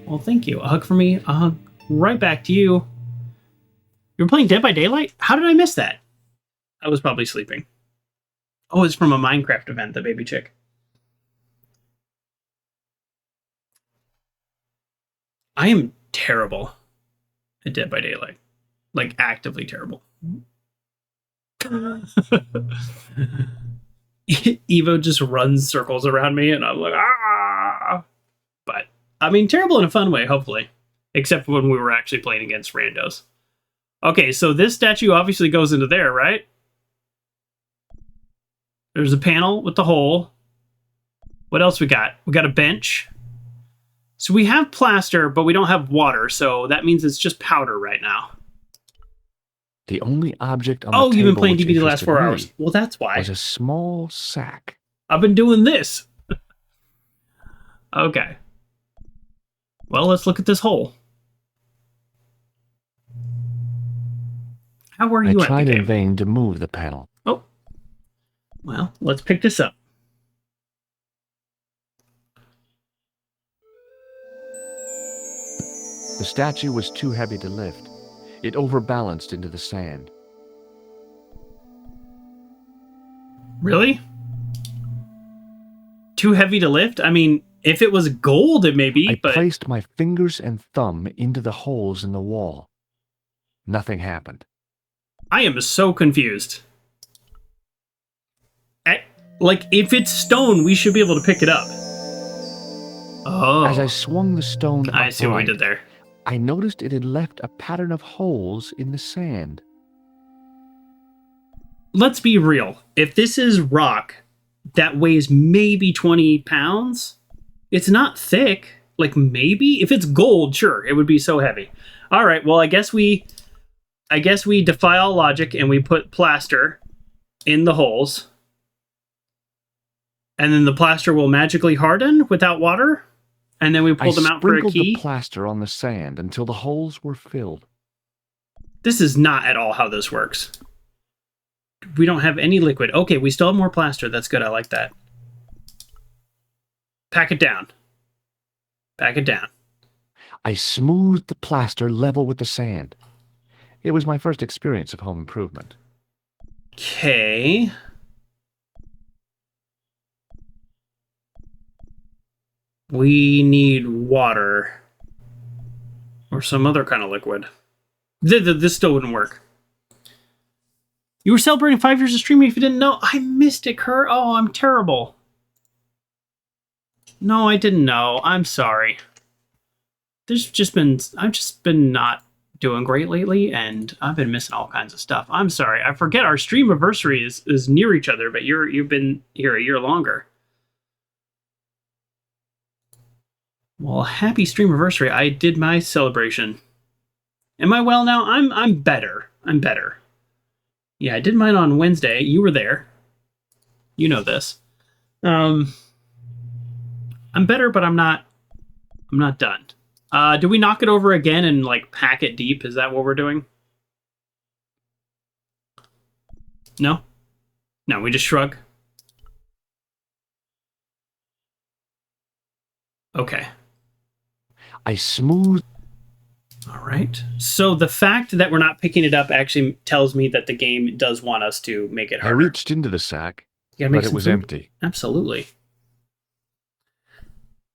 [SPEAKER 1] Well, thank you. A hug for me. A hug right back to you. You were playing Dead by Daylight? How did I miss that? I was probably sleeping. Oh, it's from a Minecraft event, the baby chick. I am terrible at Dead by Daylight. Like, actively terrible. Evo just runs circles around me, and I'm like, ah! But, I mean, terrible in a fun way, hopefully. Except when we were actually playing against randos. Okay, so this statue obviously goes into there, right? There's a panel with the hole. What else we got? We got a bench. So we have plaster, but we don't have water, so that means it's just powder right now.
[SPEAKER 2] The only object on the
[SPEAKER 1] table. Oh, you've been playing
[SPEAKER 2] which
[SPEAKER 1] DBD the last 4
[SPEAKER 2] interested
[SPEAKER 1] hours. Well, that's why.
[SPEAKER 2] was a small sack.
[SPEAKER 1] I've been doing this. Okay. Well, let's look at this hole. How are you
[SPEAKER 2] I
[SPEAKER 1] at the
[SPEAKER 2] tried in
[SPEAKER 1] game?
[SPEAKER 2] vain to move the panel.
[SPEAKER 1] Oh. Well, let's pick this up.
[SPEAKER 2] The statue was too heavy to lift. It overbalanced into the sand.
[SPEAKER 1] Really? Too heavy to lift? I mean, if it was gold, it may be,
[SPEAKER 2] I
[SPEAKER 1] but...
[SPEAKER 2] placed my fingers and thumb into the holes in the wall. Nothing happened.
[SPEAKER 1] I am so confused. Like, if it's stone, we should be able to pick it up. Oh.
[SPEAKER 2] As I swung the stone
[SPEAKER 1] I see what we
[SPEAKER 2] upright,
[SPEAKER 1] did there.
[SPEAKER 2] I noticed it had left a pattern of holes in the sand.
[SPEAKER 1] Let's be real. If this is rock that weighs maybe 20 pounds, it's not thick. Like, maybe? If it's gold, sure, it would be so heavy. All right, well, I guess we defy all logic and we put plaster in the holes. And then the plaster will magically harden without water? And then we pull them out for a key?
[SPEAKER 2] I sprinkled the plaster on the sand until the holes were filled.
[SPEAKER 1] This is not at all how this works. We don't have any liquid. Okay, we still have more plaster. That's good. I like that. Pack it down. Pack it down.
[SPEAKER 2] I smoothed the plaster level with the sand. It was my first experience of home improvement.
[SPEAKER 1] Okay. We need water. Or some other kind of liquid. This still wouldn't work. You were celebrating 5 years of streaming if you didn't know. I missed it, Kurt. Oh, I'm terrible. No, I didn't know. I'm sorry. I've just been not doing great lately, and I've been missing all kinds of stuff. I'm sorry. I forget our stream anniversary is near each other, but you've been here a year longer. Well, happy stream anniversary. I did my celebration. Am I well now? I'm better. I'm better. Yeah, I did mine on Wednesday. You were there. You know this. I'm better, but I'm not done. Do we knock it over again and like pack it deep? Is that what we're doing? No? No, we just shrug. Okay.
[SPEAKER 2] I smoothed.
[SPEAKER 1] All right. So the fact that we're not picking it up actually tells me that the game does want us to make it
[SPEAKER 2] I
[SPEAKER 1] harder.
[SPEAKER 2] reached into the sack,
[SPEAKER 1] You gotta make
[SPEAKER 2] but it
[SPEAKER 1] some
[SPEAKER 2] was
[SPEAKER 1] food?
[SPEAKER 2] empty.
[SPEAKER 1] Absolutely.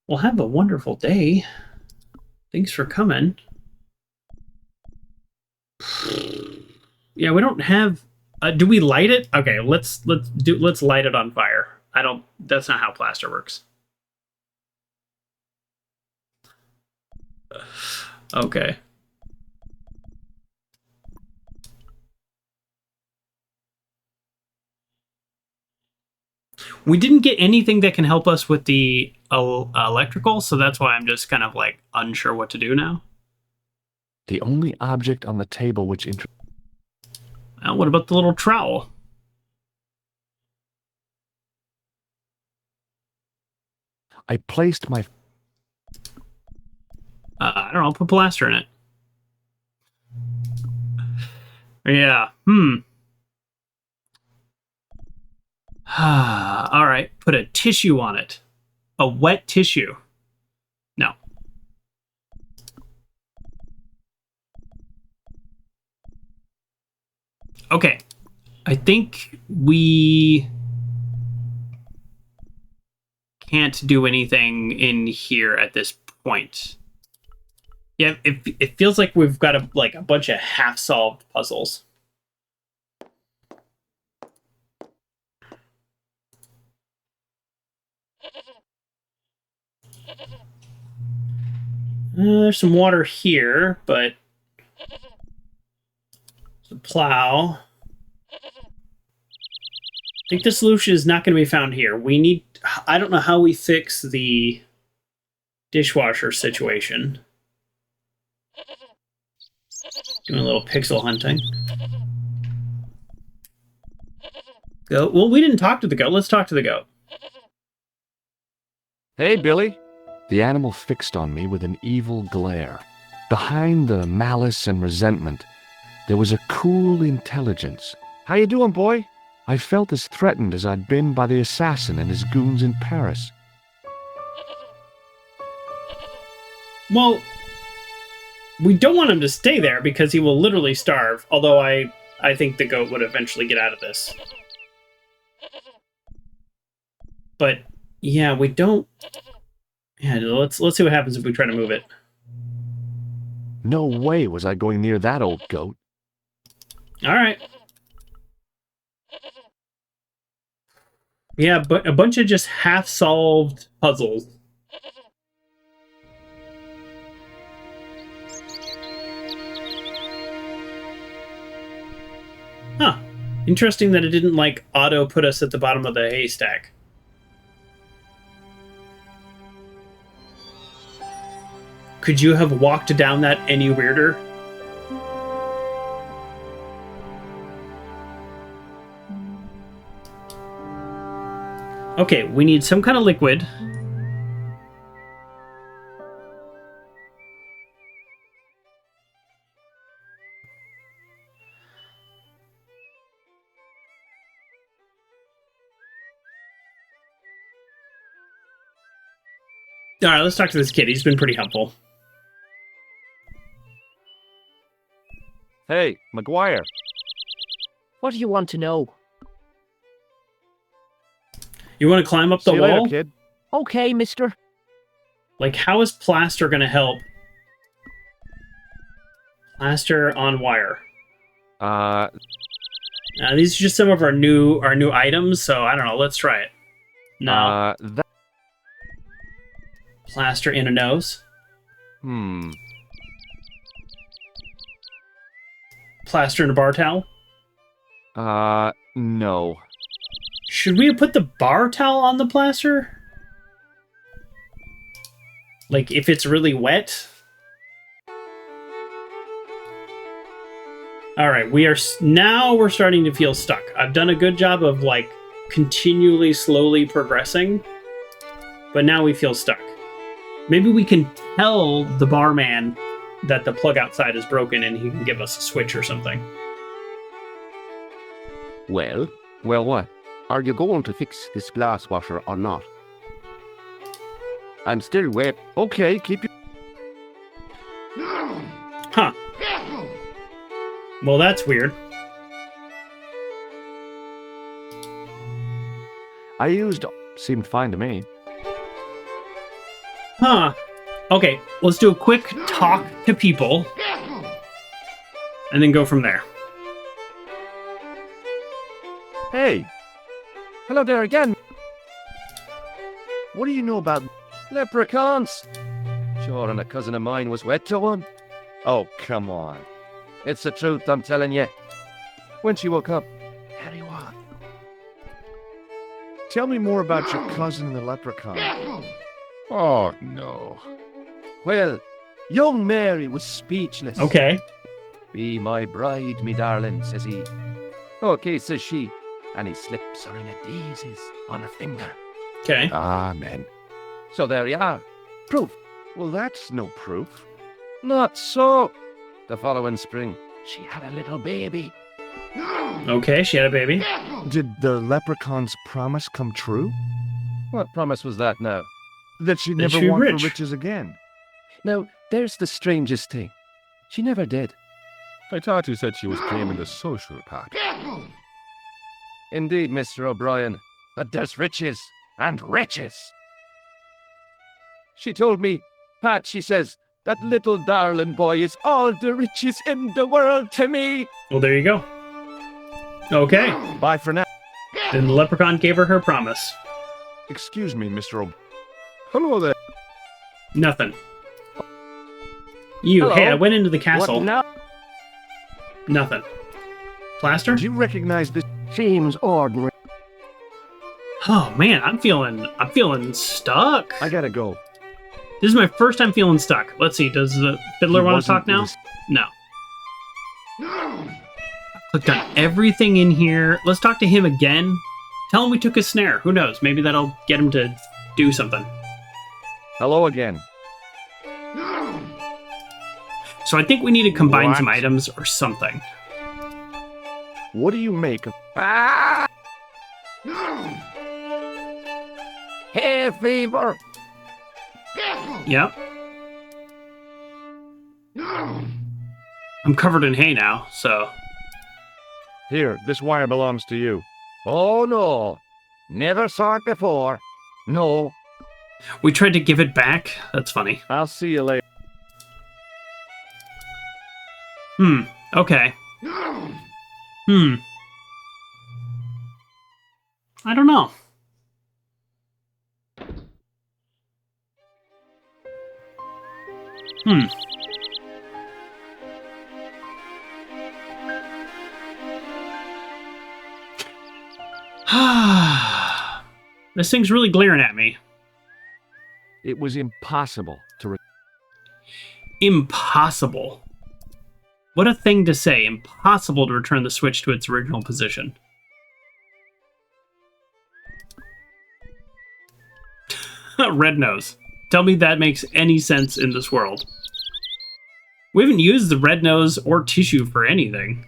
[SPEAKER 1] Well, have a wonderful day. Thanks for coming. Yeah, we don't have. Do we light it? Okay, let's light it on fire. That's not how plaster works. Okay. We didn't get anything that can help us with the electrical, so that's why I'm just kind of like unsure what to do now.
[SPEAKER 2] The only object on the table which
[SPEAKER 1] What about the little trowel?
[SPEAKER 2] I placed my...
[SPEAKER 1] I don't know, put plaster in it. Yeah, all right, put a tissue on it. A wet tissue. No. Okay. I think we can't do anything in here at this point. Yeah, it feels like we've got a bunch of half-solved puzzles. There's some water here, but the plow. I think the solution is not going to be found here. I don't know how we fix the dishwasher situation. Doing a little pixel hunting. Goat. Well, we didn't talk to the goat. Let's talk to the goat.
[SPEAKER 2] Hey, Billy. The animal fixed on me with an evil glare. Behind the malice and resentment, there was a cool intelligence. How you doing, boy? I felt as threatened as I'd been by the assassin and his goons in Paris.
[SPEAKER 1] Well, we don't want him to stay there because he will literally starve, although I think the goat would eventually get out of this. But, yeah, we don't... Yeah, let's see what happens if we try to move it.
[SPEAKER 2] No way was I going near that old goat.
[SPEAKER 1] All right. Yeah, but a bunch of just half-solved puzzles. Huh. Interesting that it didn't, like, auto put us at the bottom of the haystack. Could you have walked down that any weirder? Okay, we need some kind of liquid. Alright, let's talk to this kid. He's been pretty helpful.
[SPEAKER 2] Hey, McGuire.
[SPEAKER 9] What do you want to know?
[SPEAKER 1] You want to climb up the
[SPEAKER 2] See you
[SPEAKER 1] wall?
[SPEAKER 2] later, kid.
[SPEAKER 9] Okay, mister.
[SPEAKER 1] Like, how is plaster going to help? Plaster on wire. These are just some of our new items, so I don't know. Let's try it. No. Plaster in a nose. Plaster in a bar towel.
[SPEAKER 2] No.
[SPEAKER 1] Should we have put the bar towel on the plaster? Like, if it's really wet? Alright, we're starting to feel stuck. I've done a good job of, like, continually, slowly progressing. But now we feel stuck. Maybe we can tell the barman that the plug outside is broken and he can give us a switch or something.
[SPEAKER 5] Well, what? Are you going to fix this glass washer or not? I'm still wet.
[SPEAKER 2] Okay, keep your...
[SPEAKER 1] Huh. Well, that's weird.
[SPEAKER 2] I used... Seemed fine to me.
[SPEAKER 1] Huh. Okay, let's do a quick talk to people. And then go from there.
[SPEAKER 2] Hey! Hello there again. What do you know about...
[SPEAKER 8] Leprechauns! Sure, and a cousin of mine was wed to one.
[SPEAKER 2] Oh, come on.
[SPEAKER 8] It's the truth, I'm telling you.
[SPEAKER 2] When she woke up,
[SPEAKER 8] Harry, what?
[SPEAKER 2] tell me more about your cousin the leprechaun.
[SPEAKER 6] Oh, no.
[SPEAKER 8] Well, young Mary was speechless.
[SPEAKER 1] Okay.
[SPEAKER 8] Be my bride, me darling, says he. Okay, says she, and he slips her in a daisies on her finger.
[SPEAKER 1] Okay.
[SPEAKER 6] Amen.
[SPEAKER 8] So there you are. Proof.
[SPEAKER 2] Well, that's no proof.
[SPEAKER 8] Not so. The following spring, she had a little baby.
[SPEAKER 1] Okay, she had a baby.
[SPEAKER 2] Did the leprechaun's promise come true?
[SPEAKER 8] What promise was that now?
[SPEAKER 2] That she'd
[SPEAKER 1] That
[SPEAKER 2] never
[SPEAKER 1] she'd be
[SPEAKER 2] want
[SPEAKER 1] rich.
[SPEAKER 2] for riches again.
[SPEAKER 8] Now, there's the strangest thing. She never did.
[SPEAKER 6] I thought you said she was claiming the social part.
[SPEAKER 8] Indeed, Mr. O'Brien. But there's riches and riches. She told me, Pat, she says, that little darling boy is all the riches in the world to me.
[SPEAKER 1] Well, there you go. Okay.
[SPEAKER 2] Bye for now.
[SPEAKER 1] Then the leprechaun gave her promise.
[SPEAKER 2] Excuse me, Mr.
[SPEAKER 6] Hello there.
[SPEAKER 1] Nothing. You,
[SPEAKER 8] Hello?
[SPEAKER 1] hey, I went into the castle.
[SPEAKER 8] What now?
[SPEAKER 1] Nothing. Plaster?
[SPEAKER 2] Do you recognize this?
[SPEAKER 7] Seems ordinary.
[SPEAKER 1] Oh man, I'm feeling stuck.
[SPEAKER 2] I gotta go.
[SPEAKER 1] This is my first time feeling stuck. Let's see, does the fiddler
[SPEAKER 2] He
[SPEAKER 1] want to
[SPEAKER 2] wasn't
[SPEAKER 1] talk now?
[SPEAKER 2] lis-
[SPEAKER 1] No. Clicked on everything in here. Let's talk to him again. Tell him we took his snare. Who knows? Maybe that'll get him to do something.
[SPEAKER 2] Hello again.
[SPEAKER 1] So I think we need to combine
[SPEAKER 2] What?
[SPEAKER 1] some items or something.
[SPEAKER 2] What do you make of...
[SPEAKER 8] Ah! Hay fever.
[SPEAKER 1] Yep. I'm covered in hay now, so...
[SPEAKER 2] Here, this wire belongs to you.
[SPEAKER 8] Oh, no. Never saw it before. No.
[SPEAKER 1] We tried to give it back. That's funny.
[SPEAKER 2] I'll see you later.
[SPEAKER 1] Okay. I don't know. This thing's really glaring at me.
[SPEAKER 2] It was impossible to...
[SPEAKER 1] Impossible. What a thing to say. Impossible to return the switch to its original position. Red nose. Tell me that makes any sense in this world. We haven't used the red nose or tissue for anything.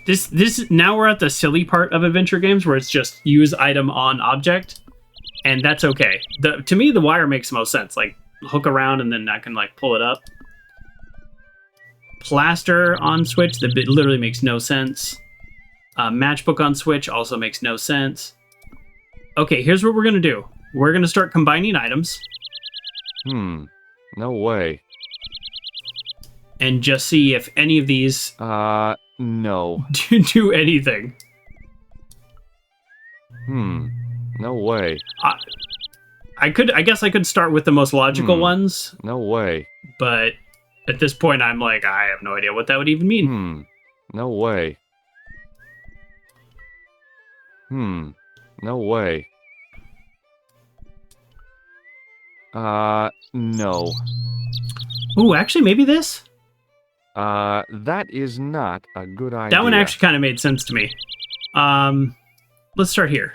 [SPEAKER 1] This now we're at the silly part of adventure games where it's just use item on object, and that's okay. To me, the wire makes the most sense. Like, hook around and then I can like pull it up. Plaster on switch, that literally makes no sense. Matchbook on switch also makes no sense. Okay, here's what we're gonna do. We're gonna start combining items.
[SPEAKER 2] No way.
[SPEAKER 1] And just see if any of these
[SPEAKER 2] No.
[SPEAKER 1] do anything.
[SPEAKER 2] No way.
[SPEAKER 1] I guess I could start with the most logical ones,
[SPEAKER 2] No way.
[SPEAKER 1] but at this point I'm like, I have no idea what that would even mean.
[SPEAKER 2] No way. No way. No.
[SPEAKER 1] Ooh, actually, maybe this?
[SPEAKER 2] That is not a good idea.
[SPEAKER 1] That one actually kind of made sense to me. Let's start here.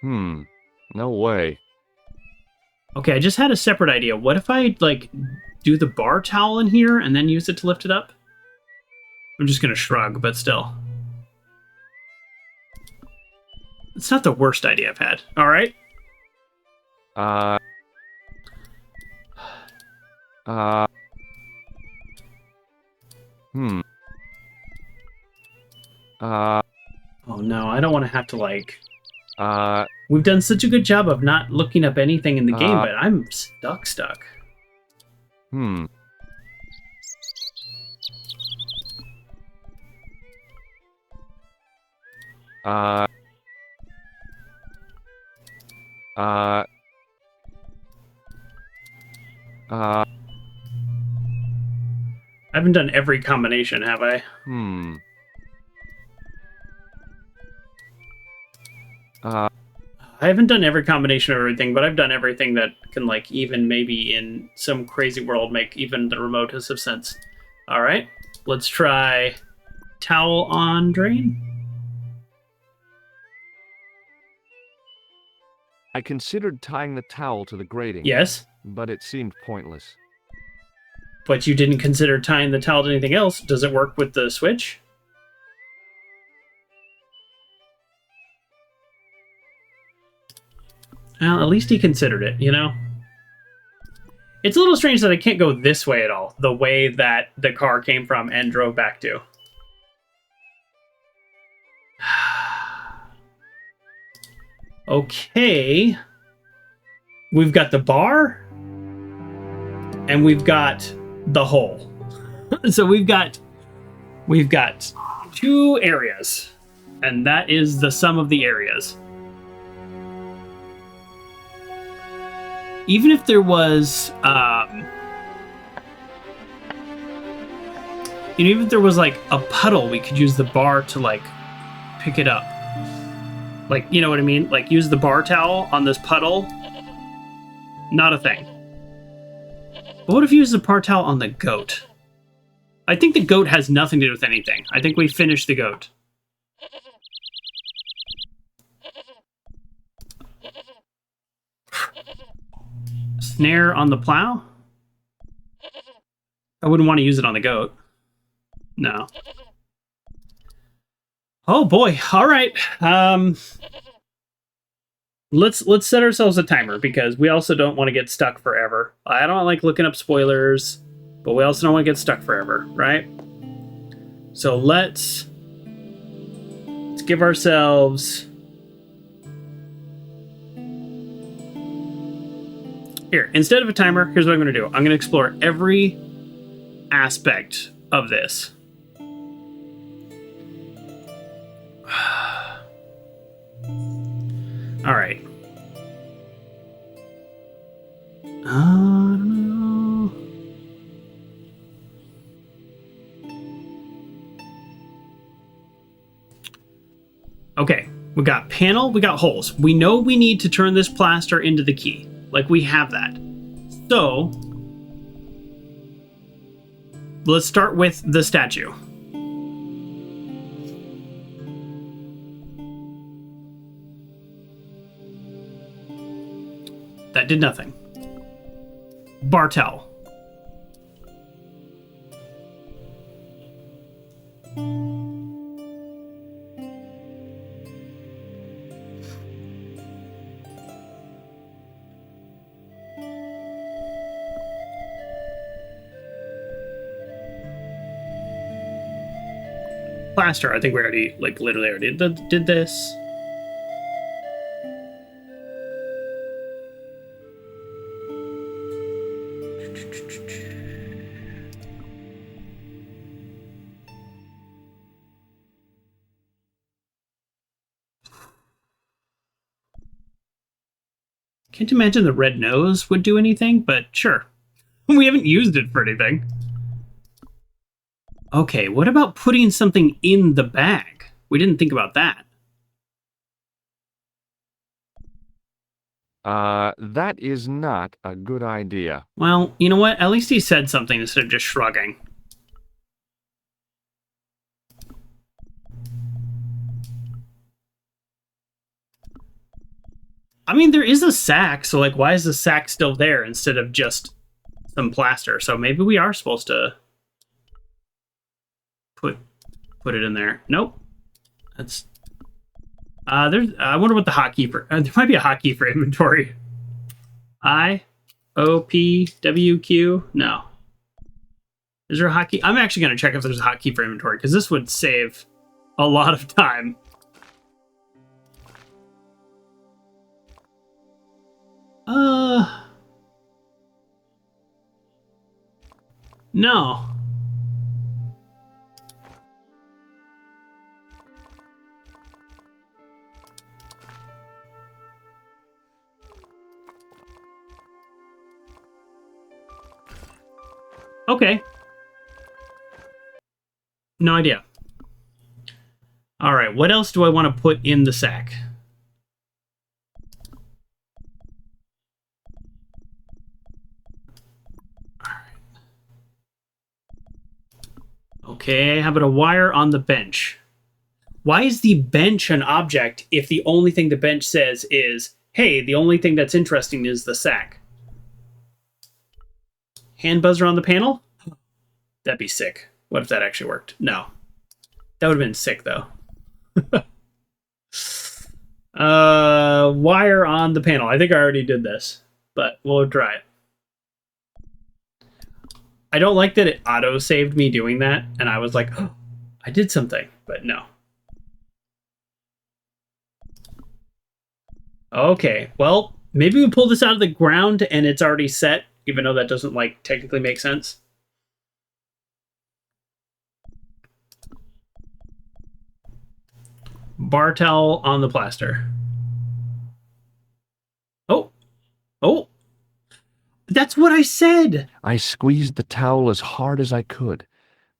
[SPEAKER 2] No way.
[SPEAKER 1] Okay, I just had a separate idea. What if I, like, do the bar towel in here and then use it to lift it up? I'm just gonna shrug, but still. It's not the worst idea I've had. Alright? Oh no, I don't want to have to, like... We've done such a good job of not looking up anything in the game, but I'm stuck. I haven't done every combination, have I? I haven't done every combination of everything, but I've done everything that can, like, even maybe in some crazy world make even the remotest of sense. Alright, let's try towel on drain.
[SPEAKER 2] I considered tying the towel to the grating.
[SPEAKER 1] Yes,
[SPEAKER 2] But it seemed pointless.
[SPEAKER 1] but you didn't consider tying the towel to anything else. Does it work with the switch? Well, at least he considered it, you know? It's a little strange that I can't go this way at all, the way that the car came from and drove back to. Okay. We've got the bar, and we've got the hole. So we've got 2 areas, and that is the sum of the areas. Even if there was, even if there was like a puddle, we could use the bar to like pick it up. Like, you know what I mean? Like use the bar towel on this puddle. Not a thing. But what if you use the bar towel on the goat? I think the goat has nothing to do with anything. I think we finished the goat. Snare on the plow? I wouldn't want to use it on the goat. No. Oh boy. All right. Let's set ourselves a timer because we also don't want to get stuck forever. I don't like looking up spoilers, but we also don't want to get stuck forever, right? So let's give ourselves... Here, instead of a timer, here's what I'm going to do. I'm going to explore every aspect of this. All right. I don't know. Okay, we got panel, we got holes. We know we need to turn this plaster into the key. Like, we have that. So, let's start with the statue. That did nothing. Bar towel. Plaster, I think we already, like, literally already did this. Can't imagine the red nose would do anything, but sure. We haven't used it for anything. Okay, what about putting something in the bag? We didn't think about that.
[SPEAKER 2] That is not a good idea.
[SPEAKER 1] Well, you know what? At least he said something instead of just shrugging. I mean, there is a sack, so, like, why is the sack still there instead of just some plaster? So maybe we are supposed to put it in there. Nope. That's... I wonder what the hotkey for... there might be a hotkey for inventory. I, O, P, W, Q? No. Is there a hotkey? I'm actually going to check if there's a hotkey for inventory, because this would save a lot of time. No. Okay. No idea. All right, what else do I want to put in the sack? Okay, how about a wire on the bench? Why is the bench an object if the only thing the bench says is, hey, the only thing that's interesting is the sack? Hand buzzer on the panel? That'd be sick. What if that actually worked? No. That would have been sick, though. Wire on the panel. I think I already did this, but we'll try it. I don't like that it auto-saved me doing that, and I was like, oh, I did something, but no. Okay, well, maybe we pull this out of the ground and it's already set, even though that doesn't, like, technically make sense. Bar towel on the plaster. Oh! Oh! That's what I said!
[SPEAKER 2] I squeezed the towel as hard as I could,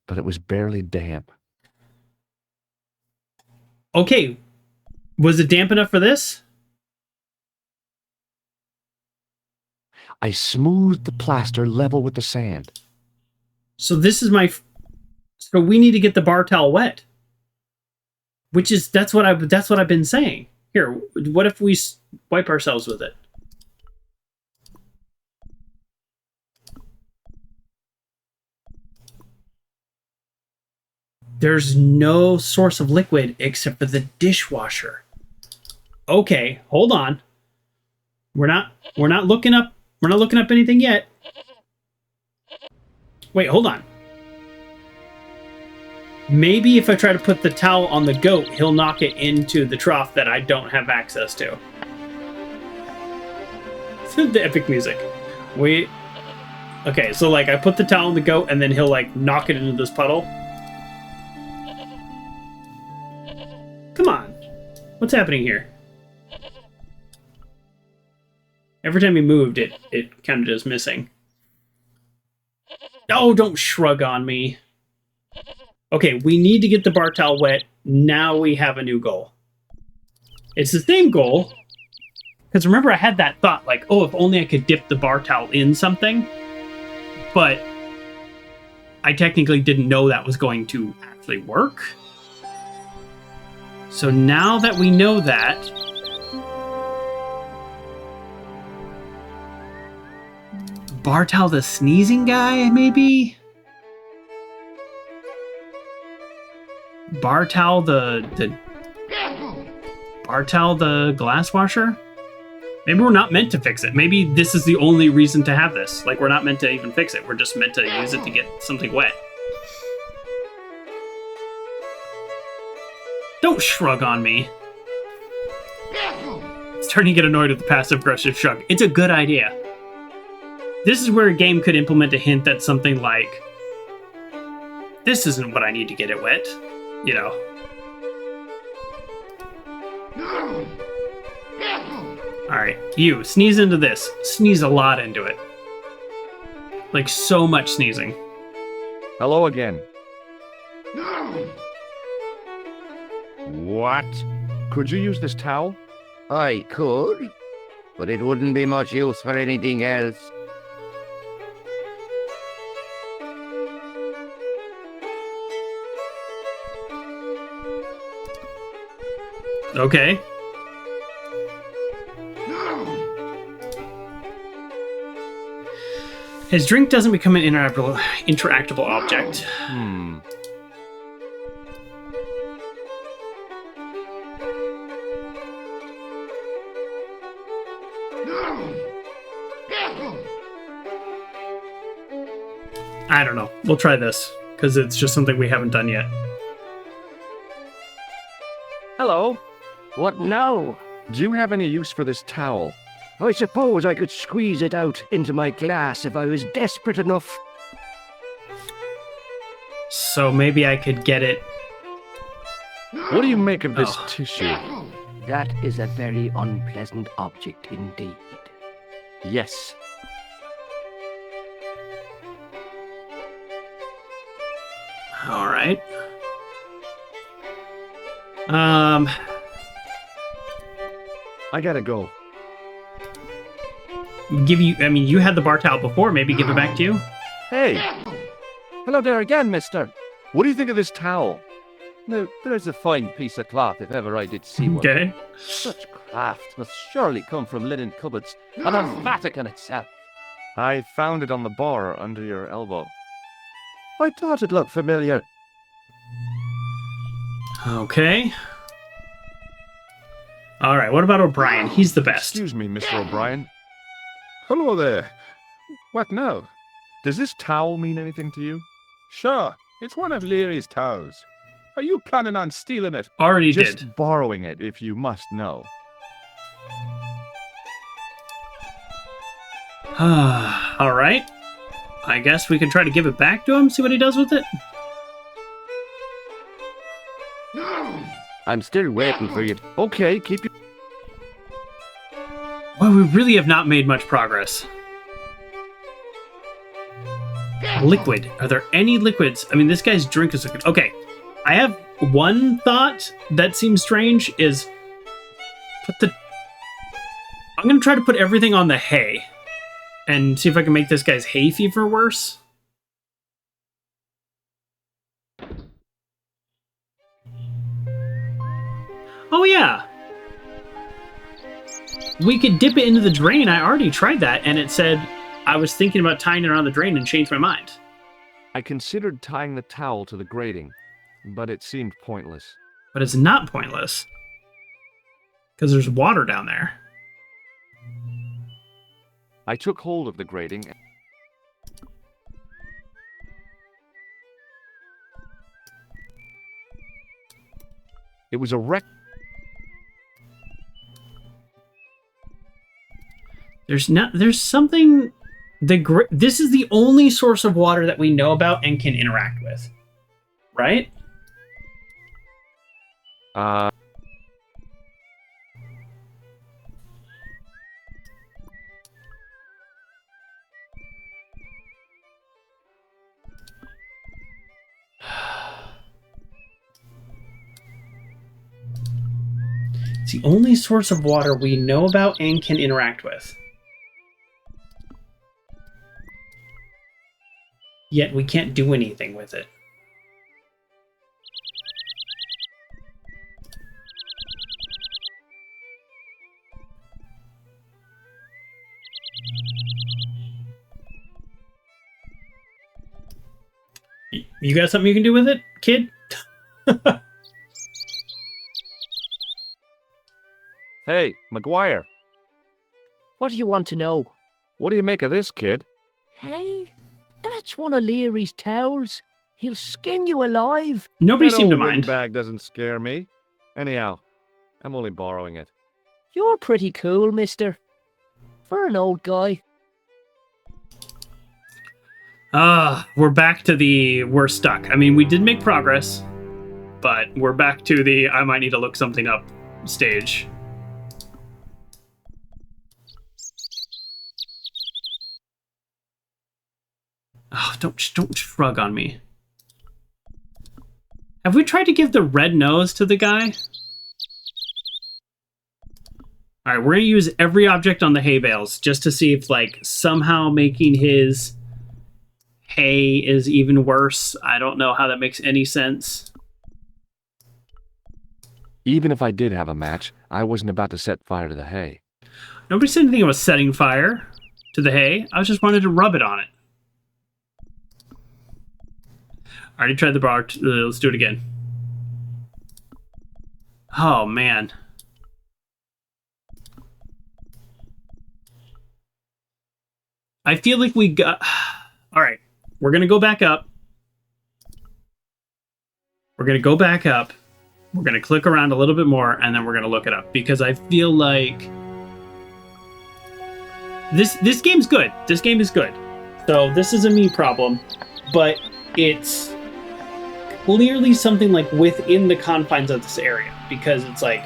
[SPEAKER 2] but it was barely damp.
[SPEAKER 1] Okay, was it damp enough for this?
[SPEAKER 2] I smoothed the plaster level with the sand.
[SPEAKER 1] So this is my... So we need to get the bar towel wet. Which is... That's what I've been saying. Here, what if we wipe ourselves with it? There's no source of liquid except for the dishwasher. Okay, hold on. We're not looking up anything yet. Wait, hold on. Maybe if I try to put the towel on the goat, he'll knock it into the trough that I don't have access to. The epic music. Okay, so like I put the towel on the goat and then he'll like knock it into this puddle. Come on. What's happening here? Every time he moved, it kind of just missing. Oh, don't shrug on me. Okay, we need to get the bar towel wet. Now we have a new goal. It's the same goal. Because remember, I had that thought, like, oh, if only I could dip the bar towel in something. But I technically didn't know that was going to actually work. So now that we know that... Bartal the sneezing guy, maybe? Bartal the glass washer? Maybe we're not meant to fix it. Maybe this is the only reason to have this. Like, we're not meant to even fix it. We're just meant to use it to get something wet. Don't shrug on me. Starting to get annoyed with the passive-aggressive shrug. It's a good idea. This is where a game could implement a hint that something like, this isn't what I need to get it wet. You know. Alright, you, sneeze into this. Sneeze a lot into it. Like, so much sneezing.
[SPEAKER 2] Hello again.
[SPEAKER 6] What?
[SPEAKER 2] Could you use this towel?
[SPEAKER 7] I could, but it wouldn't be much use for anything else.
[SPEAKER 1] Okay. His drink doesn't become an interactable object. I don't know. We'll try this, because it's just something we haven't done yet.
[SPEAKER 7] Hello. What now?
[SPEAKER 2] Do you have any use for this towel?
[SPEAKER 7] I suppose I could squeeze it out into my glass if I was desperate enough.
[SPEAKER 1] So maybe I could get it.
[SPEAKER 2] What do you make of this tissue?
[SPEAKER 7] That is a very unpleasant object indeed.
[SPEAKER 2] Yes.
[SPEAKER 1] All right.
[SPEAKER 2] I gotta go.
[SPEAKER 1] Give you. I mean, you had the bar towel before. Maybe give it back to you.
[SPEAKER 2] Hey,
[SPEAKER 8] Hello there again, mister.
[SPEAKER 2] what do you think of this towel?
[SPEAKER 8] Now, there's a fine piece of cloth if ever I did see one.
[SPEAKER 1] Okay.
[SPEAKER 8] Such craft must surely come from linen cupboards and the Vatican itself.
[SPEAKER 2] I found it on the bar under your elbow.
[SPEAKER 8] I thought it looked familiar.
[SPEAKER 1] Okay. All right. What about O'Brien? He's the best.
[SPEAKER 2] Excuse me, Mr. O'Brien.
[SPEAKER 6] Hello there. What now?
[SPEAKER 2] Does this towel mean anything to you?
[SPEAKER 6] Sure, it's one of Leary's towels. Are you planning on stealing it?
[SPEAKER 1] Already
[SPEAKER 2] Just
[SPEAKER 1] did.
[SPEAKER 2] borrowing it, if you must know.
[SPEAKER 1] All right. I guess we can try to give it back to him. See what he does with it.
[SPEAKER 7] I'm still waiting for you.
[SPEAKER 2] Okay, keep your...
[SPEAKER 1] Well, we really have not made much progress. Liquid. Are there any liquids? I mean, this guy's drink is liquid. Okay. I have one thought that seems strange is I'm going to try to put everything on the hay and see if I can make this guy's hay fever worse. Oh, yeah. We could dip it into the drain. I already tried that, and it said I was thinking about tying it around the drain and changed my mind.
[SPEAKER 2] I considered tying the towel to the grating, but it seemed pointless.
[SPEAKER 1] But it's not pointless. Because there's water down there.
[SPEAKER 2] I took hold of the grating. It was a wreck.
[SPEAKER 1] There's something. This is the only source of water that we know about and can interact with, right? It's the only source of water we know about and can interact with. Yet we can't do anything with it. You got something you can do with it, kid?
[SPEAKER 2] Hey, McGuire,
[SPEAKER 9] What do you want to know?
[SPEAKER 2] what do you make of this, kid?
[SPEAKER 9] Hey, that's one of Leary's towels. He'll skin you alive.
[SPEAKER 1] Nobody
[SPEAKER 6] That
[SPEAKER 1] seemed to
[SPEAKER 6] old
[SPEAKER 1] mind.
[SPEAKER 6] windbag doesn't scare me.
[SPEAKER 2] Anyhow, I'm only borrowing it.
[SPEAKER 9] You're pretty cool, mister. For an old guy.
[SPEAKER 1] We're back to we're stuck. I mean, we did make progress, but we're back to I might need to look something up stage. Oh, don't shrug on me. Have we tried to give the red nose to the guy? Alright, we're going to use every object on the hay bales just to see if, like, somehow making his hay is even worse. I don't know how that makes any sense.
[SPEAKER 2] Even if I did have a match, I wasn't about to set fire to the hay.
[SPEAKER 1] Nobody said anything about setting fire to the hay. I just wanted to rub it on it. I already tried the bar. Let's do it again. Oh, man. I feel like we got... All right. We're going to go back up. We're going to go back up. We're going to click around a little bit more, and then we're going to look it up. Because I feel like... This game's good. This game is good. So this is a me problem. But it's clearly something like within the confines of this area. Because it's like,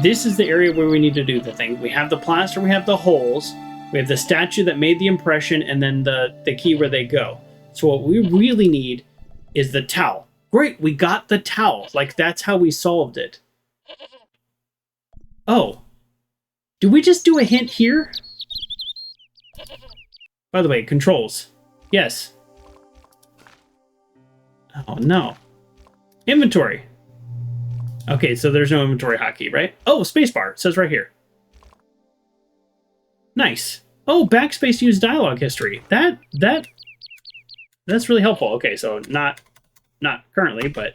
[SPEAKER 1] this is the area where we need to do the thing. We have the plaster, we have the holes. We have the statue that made the impression, and then the key where they go. So what we really need is the towel. Great, we got the towel. Like, that's how we solved it. Oh. Do we just do a hint here? By the way, controls. Yes. Oh, no. Inventory. Okay, so there's no inventory hotkey, right? Oh, spacebar. It says right here. Nice. Oh, backspace use dialogue history. That's really helpful. Okay, so not currently, but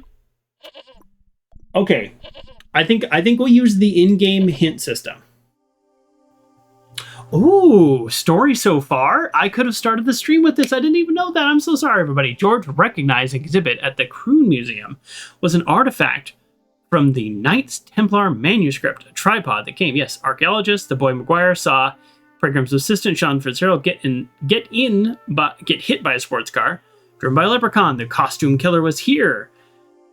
[SPEAKER 1] okay. I think we'll use the in-game hint system. Ooh, story so far? I could have started the stream with this. I didn't even know that. I'm so sorry, everybody. George recognized exhibit at the Crune Museum was an artifact from the Knights Templar manuscript, a tripod that came. Yes, archaeologist, the boy McGuire saw Pregram's assistant Sean Fitzgerald get hit by a sports car, driven by a leprechaun. The costume killer was here,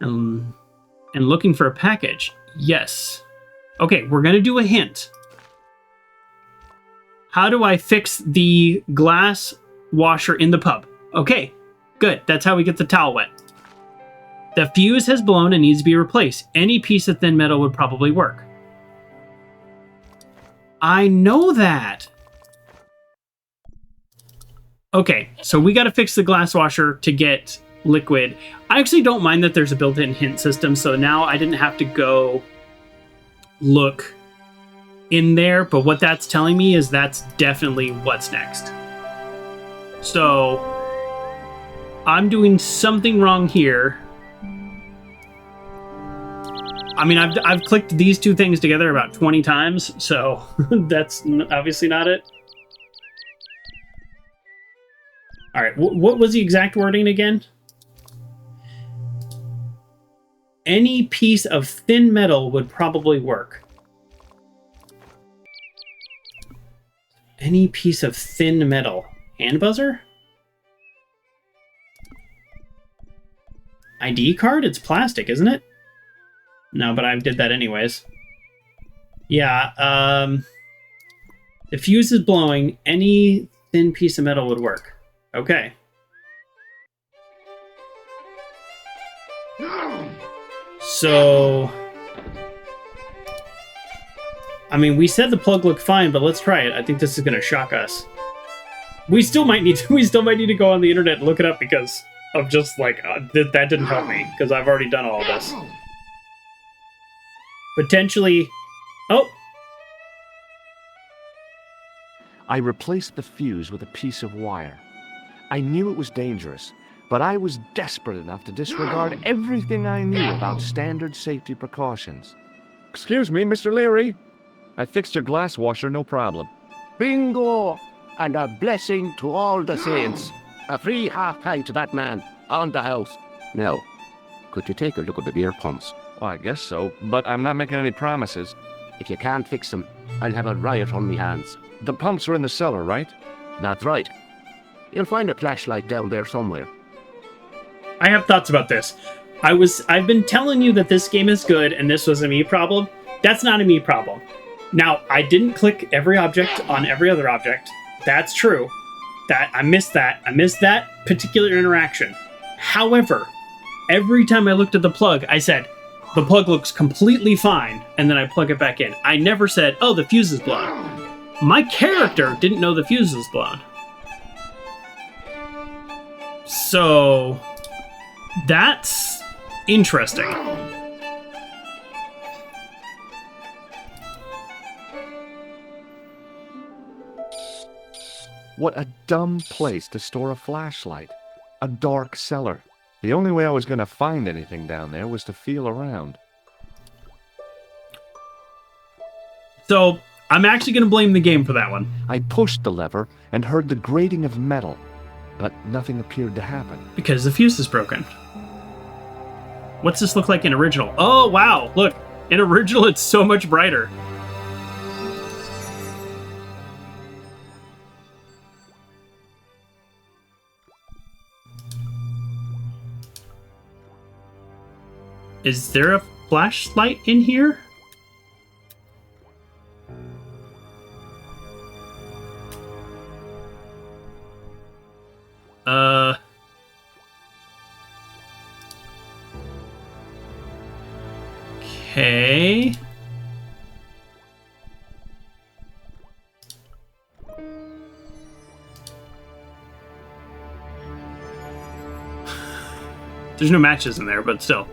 [SPEAKER 1] and looking for a package. Yes. Okay, we're gonna do a hint. How do I fix the glass washer in the pub? Okay, good. That's how we get the towel wet. The fuse has blown and needs to be replaced. Any piece of thin metal would probably work. I know that. Okay, so we got to fix the glass washer to get liquid. I actually don't mind that there's a built-in hint system, so now I didn't have to go look in there, but what that's telling me is that's definitely what's next. So I'm doing something wrong here. I mean, I've clicked these two things together about 20 times, so that's obviously not it. All right, what was the exact wording again? Any piece of thin metal would probably work. Any piece of thin metal. Hand buzzer? ID card? It's plastic, isn't it? No, but I did that anyways. Yeah, the fuse is blowing. Any thin piece of metal would work. Okay. So, I mean, we said the plug looked fine, but let's try it. I think this is going to shock us. We still might need to go on the internet and look it up because of just like that didn't help me because I've already done all this. Potentially. Oh.
[SPEAKER 2] I replaced the fuse with a piece of wire. I knew it was dangerous, but I was desperate enough to disregard everything I knew about standard safety precautions. Excuse me, Mr. Leary. I fixed your glass washer, no problem.
[SPEAKER 5] Bingo! And a blessing to all the saints. A free half pint to that man, on the house. Now, could you take a look at the beer pumps?
[SPEAKER 2] Well, I guess so, but I'm not making any promises.
[SPEAKER 5] If you can't fix them, I'll have a riot on me hands.
[SPEAKER 2] The pumps are in the cellar, right?
[SPEAKER 5] That's right. You'll find a flashlight down there somewhere.
[SPEAKER 1] I have thoughts about this. I've been telling you that this game is good and this was a me problem. That's not a me problem. Now, I didn't click every object on every other object. That's true. I missed that. I missed that particular interaction. However, every time I looked at the plug, I said, the plug looks completely fine, and then I plug it back in. I never said, oh, the fuse is blown. My character didn't know the fuse was blown. So, that's interesting.
[SPEAKER 2] What a dumb place to store a flashlight. A dark cellar. The only way I was going to find anything down there was to feel around.
[SPEAKER 1] So, I'm actually going to blame the game for that one.
[SPEAKER 2] I pushed the lever and heard the grating of metal, but nothing appeared to happen.
[SPEAKER 1] Because the fuse is broken. What's this look like in original? Oh, wow. Look, in original, it's so much brighter. Is there a flashlight in here? Okay. There's no matches in there, but still.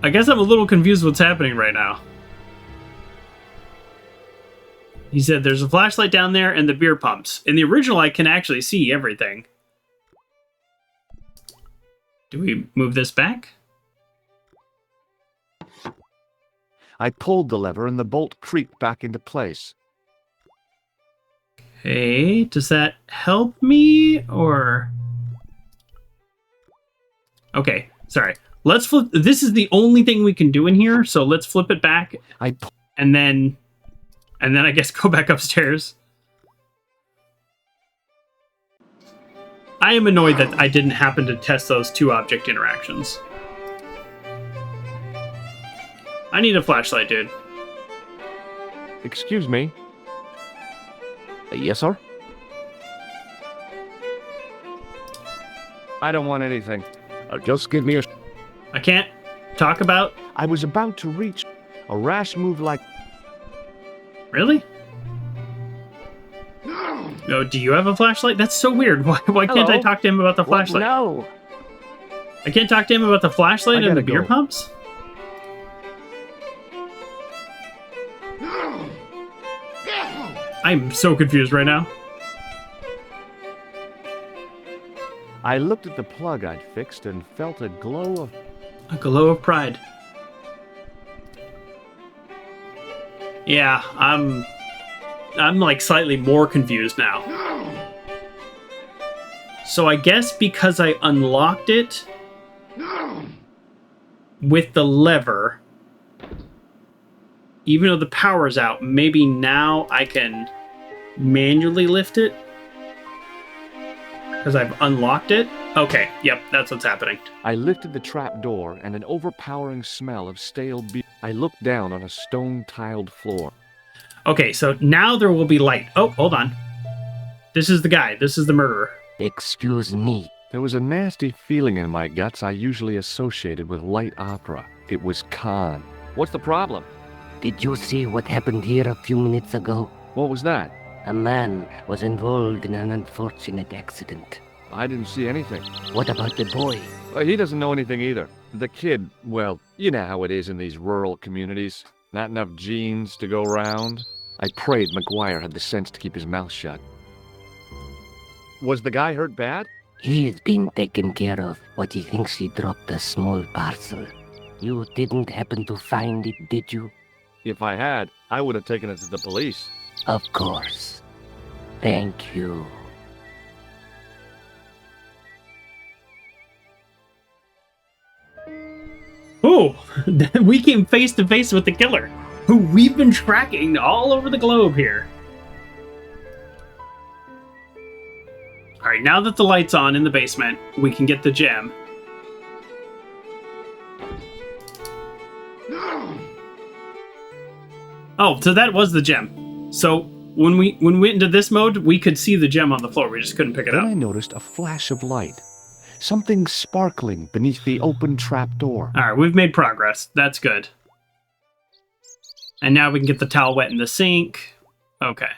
[SPEAKER 1] I guess I'm a little confused what's happening right now. He said there's a flashlight down there and the beer pumps. In the original, I can actually see everything. Do we move this back?
[SPEAKER 2] I pulled the lever and the bolt creaked back into place.
[SPEAKER 1] Okay, does that help me, or... Okay, sorry. Let's flip... This is the only thing we can do in here, so let's flip it back. And then I guess go back upstairs. I am annoyed that I didn't happen to test those two object interactions. I need a flashlight, dude.
[SPEAKER 2] Excuse me?
[SPEAKER 5] Yes, sir?
[SPEAKER 2] I don't want anything. Just give me a...
[SPEAKER 1] I can't talk about...
[SPEAKER 2] I was about to reach a rash move like...
[SPEAKER 1] Really? No, do you have a flashlight? That's so weird. Why can't I talk to him about the flashlight?
[SPEAKER 5] No.
[SPEAKER 1] I can't talk to him about the flashlight and the beer pumps? I'm so confused right now.
[SPEAKER 2] I looked at the plug I'd fixed and felt a glow of...
[SPEAKER 1] A glow of pride. Yeah, I'm like slightly more confused now. So I guess because I unlocked it with the lever, even though the power's out, maybe now I can manually lift it because I've unlocked it. Okay, yep, that's what's happening.
[SPEAKER 2] I lifted the trap door and an overpowering smell of stale beer. I looked down on a stone-tiled floor.
[SPEAKER 1] Okay, so now there will be light. Oh, hold on. This is the guy. This is the murderer.
[SPEAKER 5] Excuse me.
[SPEAKER 2] There was a nasty feeling in my guts I usually associated with light opera. It was Khan. What's the problem?
[SPEAKER 5] Did you see what happened here a few minutes ago?
[SPEAKER 2] What was that?
[SPEAKER 5] A man was involved in an unfortunate accident.
[SPEAKER 2] I didn't see anything.
[SPEAKER 5] What about the boy?
[SPEAKER 2] Well, he doesn't know anything either. The kid, well, you know how it is in these rural communities. Not enough genes to go round. I prayed McGuire had the sense to keep his mouth shut. Was the guy hurt bad?
[SPEAKER 5] He's been taken care of, but he thinks he dropped a small parcel. You didn't happen to find it, did you?
[SPEAKER 2] If I had, I would have taken it to the police.
[SPEAKER 5] Of course. Thank you.
[SPEAKER 1] We came face to face with the killer, who we've been tracking all over the globe here. Alright, now that the light's on in the basement, we can get the gem. Oh, so that was the gem. So when we went into this mode, we could see the gem on the floor. We just couldn't pick it
[SPEAKER 2] Then
[SPEAKER 1] up.
[SPEAKER 2] I noticed a flash of light. Something sparkling beneath the open trapdoor.
[SPEAKER 1] Alright, we've made progress. That's good. And now we can get the towel wet in the sink. Okay.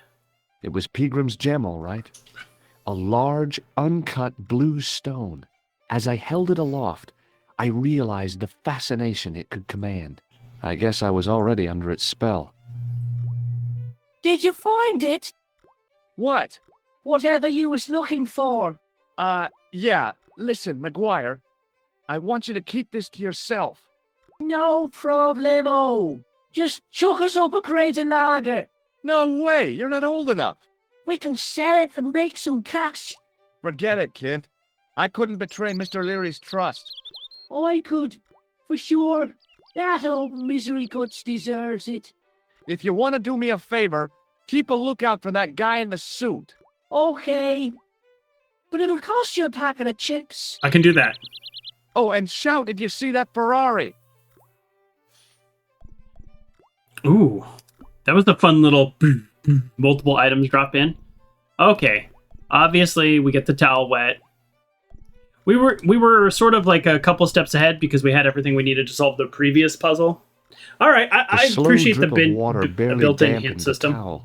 [SPEAKER 2] It was Peagram's gem, all right. A large, uncut blue stone. As I held it aloft, I realized the fascination it could command. I guess I was already under its spell.
[SPEAKER 9] Did you find it?
[SPEAKER 5] What?
[SPEAKER 9] Whatever you was looking for.
[SPEAKER 5] Yeah. Listen, McGuire. I want you to keep this to yourself.
[SPEAKER 9] No problemo. Just chuck us up a crate of lager.
[SPEAKER 5] No way. You're not old enough.
[SPEAKER 9] We can sell it and make some cash.
[SPEAKER 5] Forget it, kid. I couldn't betray Mr. Leary's trust.
[SPEAKER 9] I could, for sure. That old misery guts deserves it.
[SPEAKER 5] If you want to do me a favor, keep a lookout for that guy in the suit.
[SPEAKER 9] Okay. But it'll cost you a packet of chips.
[SPEAKER 1] I can do that.
[SPEAKER 5] Oh, and shout if you see that Ferrari.
[SPEAKER 1] Ooh. That was the fun little multiple items drop in. Okay. Obviously, we get the towel wet. We were sort of like a couple steps ahead because we had everything we needed to solve the previous puzzle. All right, I appreciate the built-in hint system. What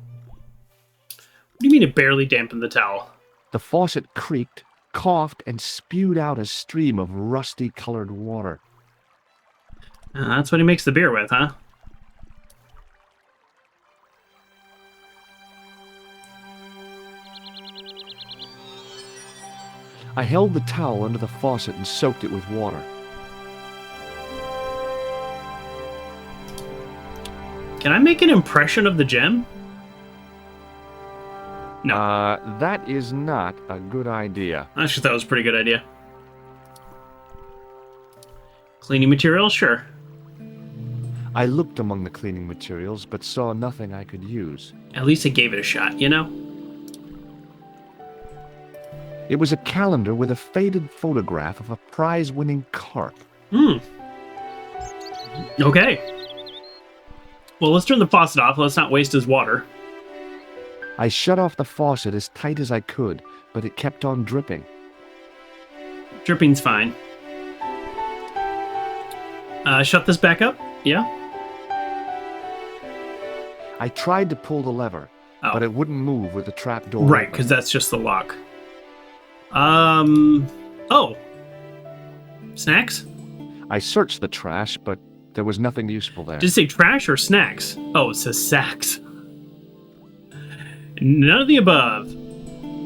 [SPEAKER 1] do you mean it barely dampened the towel?
[SPEAKER 2] The faucet creaked, coughed, and spewed out a stream of rusty-colored water.
[SPEAKER 1] That's what he makes the beer with, huh?
[SPEAKER 2] I held the towel under the faucet and soaked it with water.
[SPEAKER 1] Can I make an impression of the gem? No.
[SPEAKER 2] That is not a good idea.
[SPEAKER 1] I just thought it was a pretty good idea. Cleaning materials? Sure.
[SPEAKER 2] I looked among the cleaning materials, but saw nothing I could use.
[SPEAKER 1] At least I gave it a shot, you know?
[SPEAKER 2] It was a calendar with a faded photograph of a prize-winning carp.
[SPEAKER 1] Okay. Well, let's turn the faucet off. Let's not waste his water.
[SPEAKER 2] I shut off the faucet as tight as I could, but it kept on dripping.
[SPEAKER 1] Dripping's fine. Shut this back up? Yeah?
[SPEAKER 2] I tried to pull the lever, but it wouldn't move with the trap door.
[SPEAKER 1] Right, because that's just the lock. Oh. Snacks?
[SPEAKER 2] I searched the trash, but there was nothing useful there.
[SPEAKER 1] Did it say trash or snacks? Oh, it says sacks. None of the above.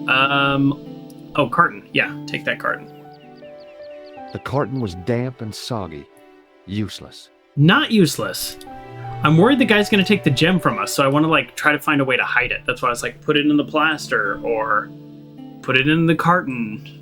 [SPEAKER 1] Oh, carton. Yeah, take that carton.
[SPEAKER 2] The carton was damp and soggy. Useless.
[SPEAKER 1] Not useless. I'm worried the guy's going to take the gem from us, so I want to, try to find a way to hide it. That's why I was like, put it in the plaster, or put it in the carton.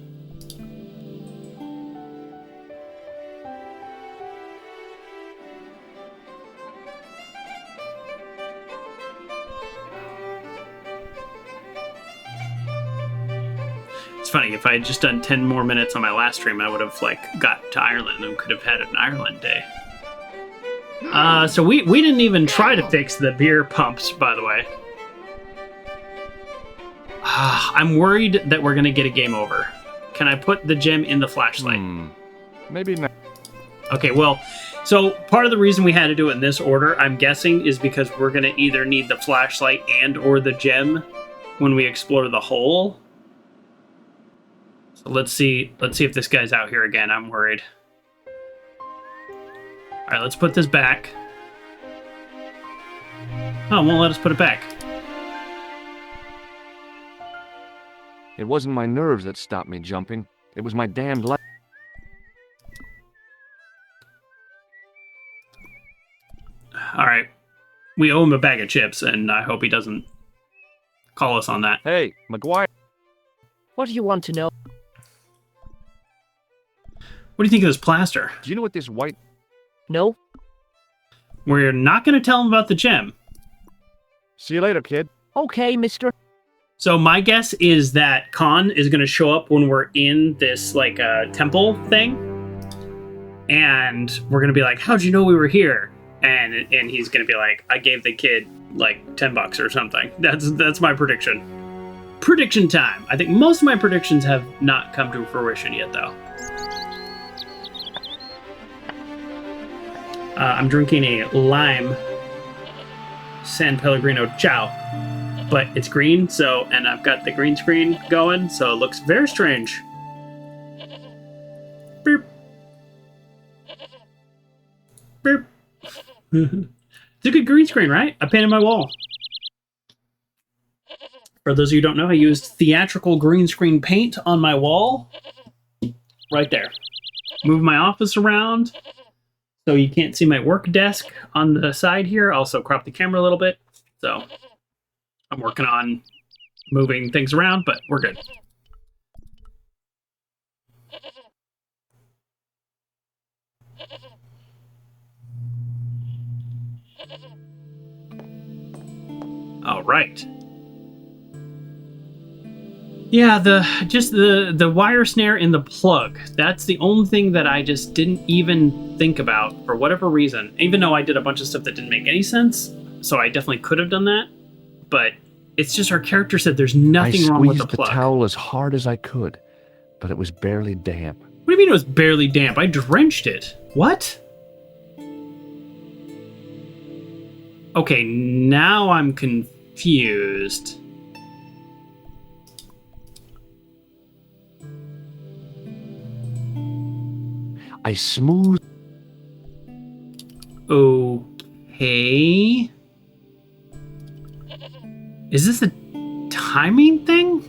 [SPEAKER 1] It's funny, if I had just done 10 more minutes on my last stream, I would have, got to Ireland and could have had an Ireland day. So we didn't even try to fix the beer pumps, by the way. I'm worried that we're going to get a game over. Can I put the gem in the flashlight?
[SPEAKER 2] Maybe not.
[SPEAKER 1] Okay, well, so part of the reason we had to do it in this order, I'm guessing, is because we're going to either need the flashlight and or the gem when we explore the hole. So let's see if this guy's out here again. I'm worried. All right, let's put this back. Oh, it won't let us put it back.
[SPEAKER 2] It wasn't my nerves that stopped me jumping. It was my damned life.
[SPEAKER 1] All right. We owe him a bag of chips, and I hope he doesn't call us on that.
[SPEAKER 2] Hey, McGuire.
[SPEAKER 9] What do you want to know?
[SPEAKER 1] What do you think of this plaster?
[SPEAKER 2] Do you know what this white...
[SPEAKER 9] No?
[SPEAKER 1] We're not going to tell him about the gem.
[SPEAKER 2] See you later, kid.
[SPEAKER 9] Okay, mister.
[SPEAKER 1] So my guess is that Khan is going to show up when we're in this, like, temple thing. And we're going to be like, how'd you know we were here? And he's going to be like, I gave the kid, like, $10 or something. That's my prediction. Prediction time. I think most of my predictions have not come to fruition yet, though. I'm drinking a lime San Pellegrino Ciao, but it's green, and I've got the green screen going, so it looks very strange. Beep. Beep. It's a good green screen, right? I painted my wall. For those of you who don't know, I used theatrical green screen paint on my wall. Right there. Move my office around so you can't see my work desk on the side here. Also crop the camera a little bit. So I'm working on moving things around, but we're good. All right. Yeah, the wire snare in the plug. That's the only thing that I just didn't even think about for whatever reason. Even though I did a bunch of stuff that didn't make any sense, so I definitely could have done that. But it's just our character said there's nothing wrong with the plug.
[SPEAKER 2] I squeezed the towel as hard as I could, but it was barely damp.
[SPEAKER 1] What do you mean it was barely damp? I drenched it. What? Okay, now I'm confused.
[SPEAKER 2] I smoothed.
[SPEAKER 1] Okay. Is this a timing thing?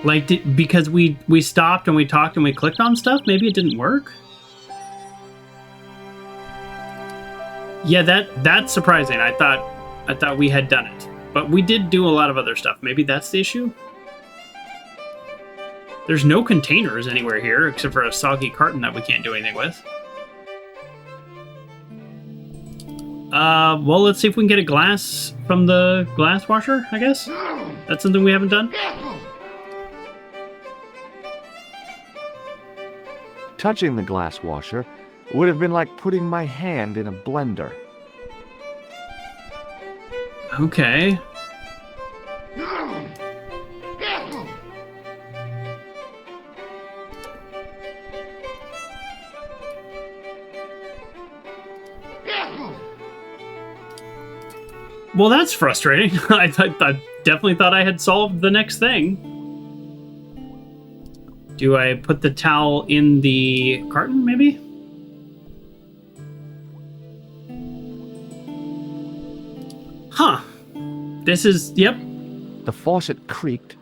[SPEAKER 1] Like, because we stopped and we talked and we clicked on stuff, maybe it didn't work? Yeah, that's surprising. I thought we had done it. But we did do a lot of other stuff. Maybe that's the issue? There's no containers anywhere here, except for a soggy carton that we can't do anything with. Well, let's see if we can get a glass from the glass washer, I guess? That's something we haven't done?
[SPEAKER 2] Touching the glass washer would have been like putting my hand in a blender.
[SPEAKER 1] Okay. Well, that's frustrating. I definitely thought I had solved the next thing. Do I put the towel in the carton, maybe? Huh. This is, yep.
[SPEAKER 2] The faucet creaked.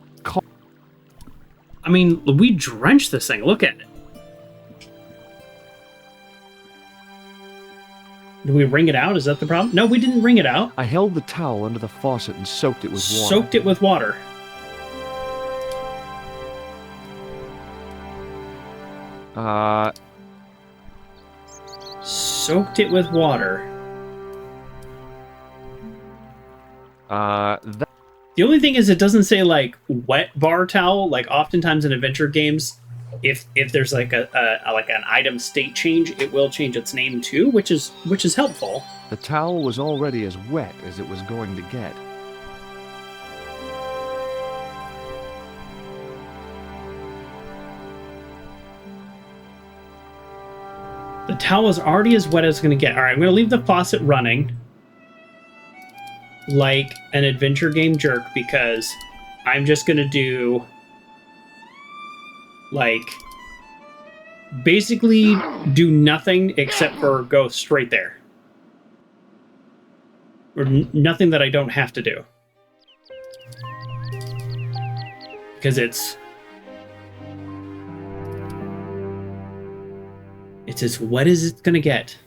[SPEAKER 1] I mean, we drenched this thing. Look at it. Did we wring it out? Is that the problem? No, we didn't wring it out.
[SPEAKER 2] I held the towel under the faucet and soaked it with water.
[SPEAKER 1] Soaked it with water. Soaked it with water. The only thing is it doesn't say, like, wet bar towel. Like, oftentimes in adventure games, if there's like an item state change, it will change its name too, which is helpful.
[SPEAKER 2] The towel was already as wet as it was going to get.
[SPEAKER 1] The towel is already as wet as it's going to get. All right, I'm going to leave the faucet running like an adventure game jerk, because I'm just going to do, like, basically do nothing except for go straight there. Or nothing that I don't have to do. Because it's as wet as it's going to get.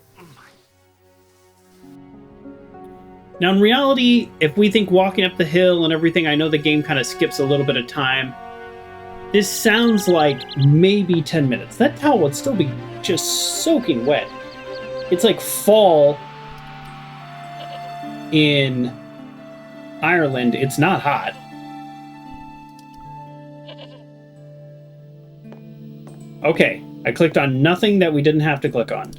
[SPEAKER 1] Now, in reality, if we think walking up the hill and everything, I know the game kind of skips a little bit of time. This sounds like maybe 10 minutes. That towel would still be just soaking wet. It's like fall in Ireland. It's not hot. Okay, I clicked on nothing that we didn't have to click on.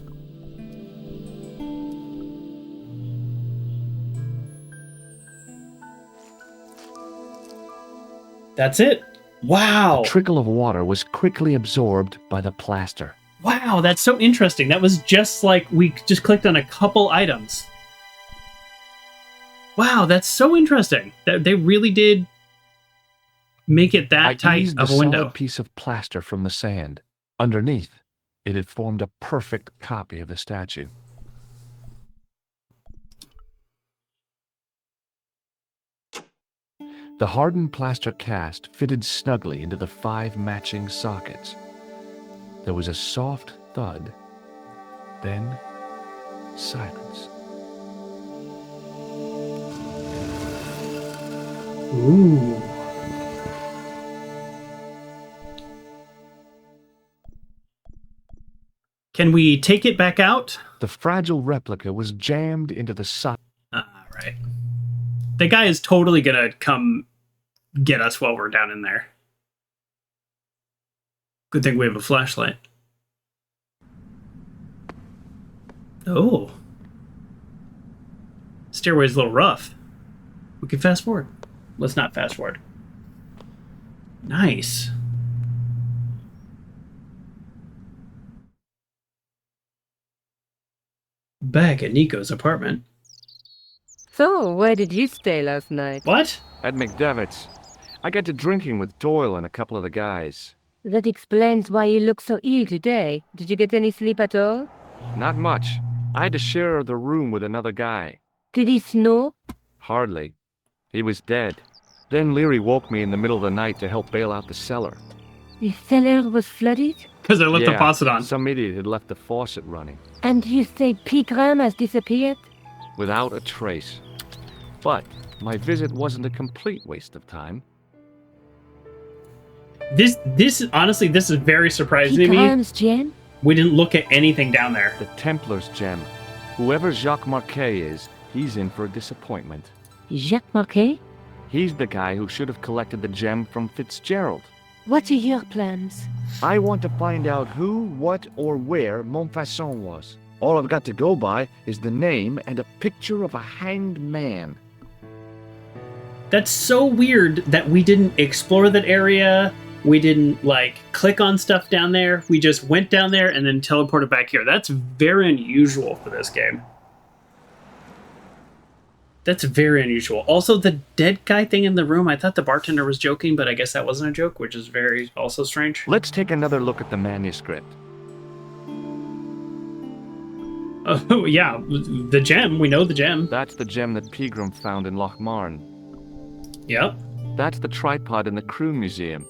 [SPEAKER 1] That's it. Wow.
[SPEAKER 2] A trickle of water was quickly absorbed by the plaster.
[SPEAKER 1] Wow, that's so interesting. That was just like we just clicked on a couple items. Wow, that's so interesting. They really did make it that tight
[SPEAKER 2] eased
[SPEAKER 1] of a
[SPEAKER 2] the
[SPEAKER 1] window.
[SPEAKER 2] solid piece of plaster from the sand. Underneath, it had formed a perfect copy of the statue. The hardened plaster cast fitted snugly into the 5 matching sockets. There was a soft thud, then silence.
[SPEAKER 1] Ooh. Can we take it back out?
[SPEAKER 2] The fragile replica was jammed into the socket.
[SPEAKER 1] Right. The guy is totally gonna come get us while we're down in there. Good thing we have a flashlight. Oh. Stairway's a little rough. We can fast forward. Let's not fast forward. Nice. Back at Nico's apartment.
[SPEAKER 10] So, where did you stay last night?
[SPEAKER 1] What?
[SPEAKER 2] At McDevitt's. I got to drinking with Doyle and a couple of the guys.
[SPEAKER 10] That explains why you look so ill today. Did you get any sleep at all?
[SPEAKER 2] Not much. I had to share the room with another guy.
[SPEAKER 10] Did he snore?
[SPEAKER 2] Hardly. He was dead. Then Leary woke me in the middle of the night to help bail out the cellar.
[SPEAKER 10] The cellar was flooded?
[SPEAKER 1] Because I left the faucet on.
[SPEAKER 2] Some idiot had left the faucet running.
[SPEAKER 10] And you say Pegram has disappeared?
[SPEAKER 2] Without a trace. But my visit wasn't a complete waste of time.
[SPEAKER 1] This honestly, this is very surprising to me.
[SPEAKER 10] Pegram's gem?
[SPEAKER 1] We didn't look at anything down there.
[SPEAKER 2] The Templar's gem. Whoever Jacques Marquet is, he's in for a disappointment.
[SPEAKER 10] Jacques Marquet?
[SPEAKER 2] He's the guy who should have collected the gem from Fitzgerald.
[SPEAKER 10] What are your plans?
[SPEAKER 2] I want to find out who, what, or where Montfaucon was. All I've got to go by is the name and a picture of a hanged man.
[SPEAKER 1] That's so weird that we didn't explore that area. We didn't, click on stuff down there. We just went down there and then teleported back here. That's very unusual for this game. That's very unusual. Also, the dead guy thing in the room, I thought the bartender was joking, but I guess that wasn't a joke, which is very also strange.
[SPEAKER 2] Let's take another look at the manuscript.
[SPEAKER 1] Oh, yeah, the gem. We know the gem.
[SPEAKER 2] That's the gem that Pegram found in Lochmarn.
[SPEAKER 1] Yep.
[SPEAKER 2] That's the tripod in the Crune Museum.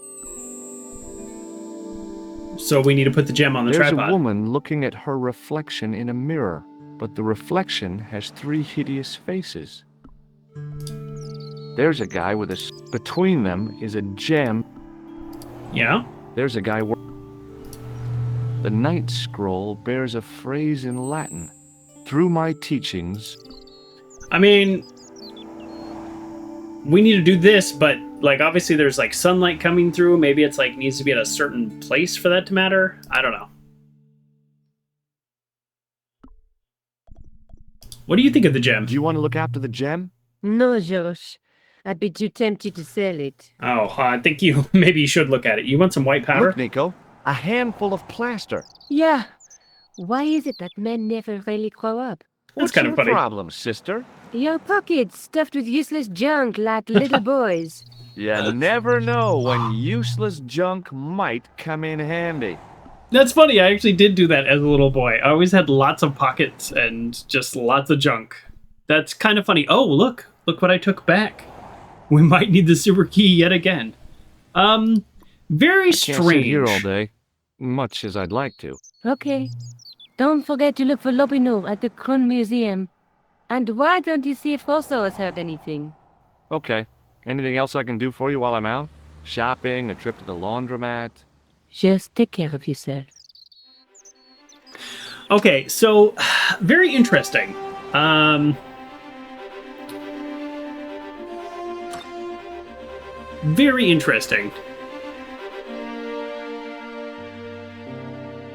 [SPEAKER 1] So we need to put the gem on the
[SPEAKER 2] There's
[SPEAKER 1] tripod.
[SPEAKER 2] a woman looking at her reflection in a mirror, but the reflection has 3 hideous faces. There's a guy with a... Between them is a gem.
[SPEAKER 1] Yeah.
[SPEAKER 2] There's a guy... The Night Scroll bears a phrase in Latin. Through my teachings...
[SPEAKER 1] I mean... We need to do this, but, obviously there's, sunlight coming through. Maybe it's, needs to be at a certain place for that to matter. I don't know. What do you think of the gem?
[SPEAKER 2] Do you want to look after the gem?
[SPEAKER 10] No, Josh. I'd be too tempted to sell it.
[SPEAKER 1] Oh, I think maybe you should look at it. You want some white powder?
[SPEAKER 2] Look, Nico. A handful of plaster.
[SPEAKER 10] Yeah. Why is it that men never really grow up?
[SPEAKER 1] That's kind of funny.
[SPEAKER 2] What's your problem, sister?
[SPEAKER 10] Your pockets stuffed with useless junk like little boys.
[SPEAKER 2] You never know when useless junk might come in handy.
[SPEAKER 1] That's funny. I actually did do that as a little boy. I always had lots of pockets and just lots of junk. That's kind of funny. Oh, look. Look what I took back. We might need the super key yet again. Very strange.
[SPEAKER 2] Can't sit here all day, much as I'd like to.
[SPEAKER 10] Okay. Don't forget to look for Lopineau at the Crune Museum. And why don't you see if Rosso has heard anything?
[SPEAKER 2] Okay. Anything else I can do for you while I'm out? Shopping, a trip to the laundromat.
[SPEAKER 10] Just take care of yourself.
[SPEAKER 1] Okay, so very interesting. Very interesting.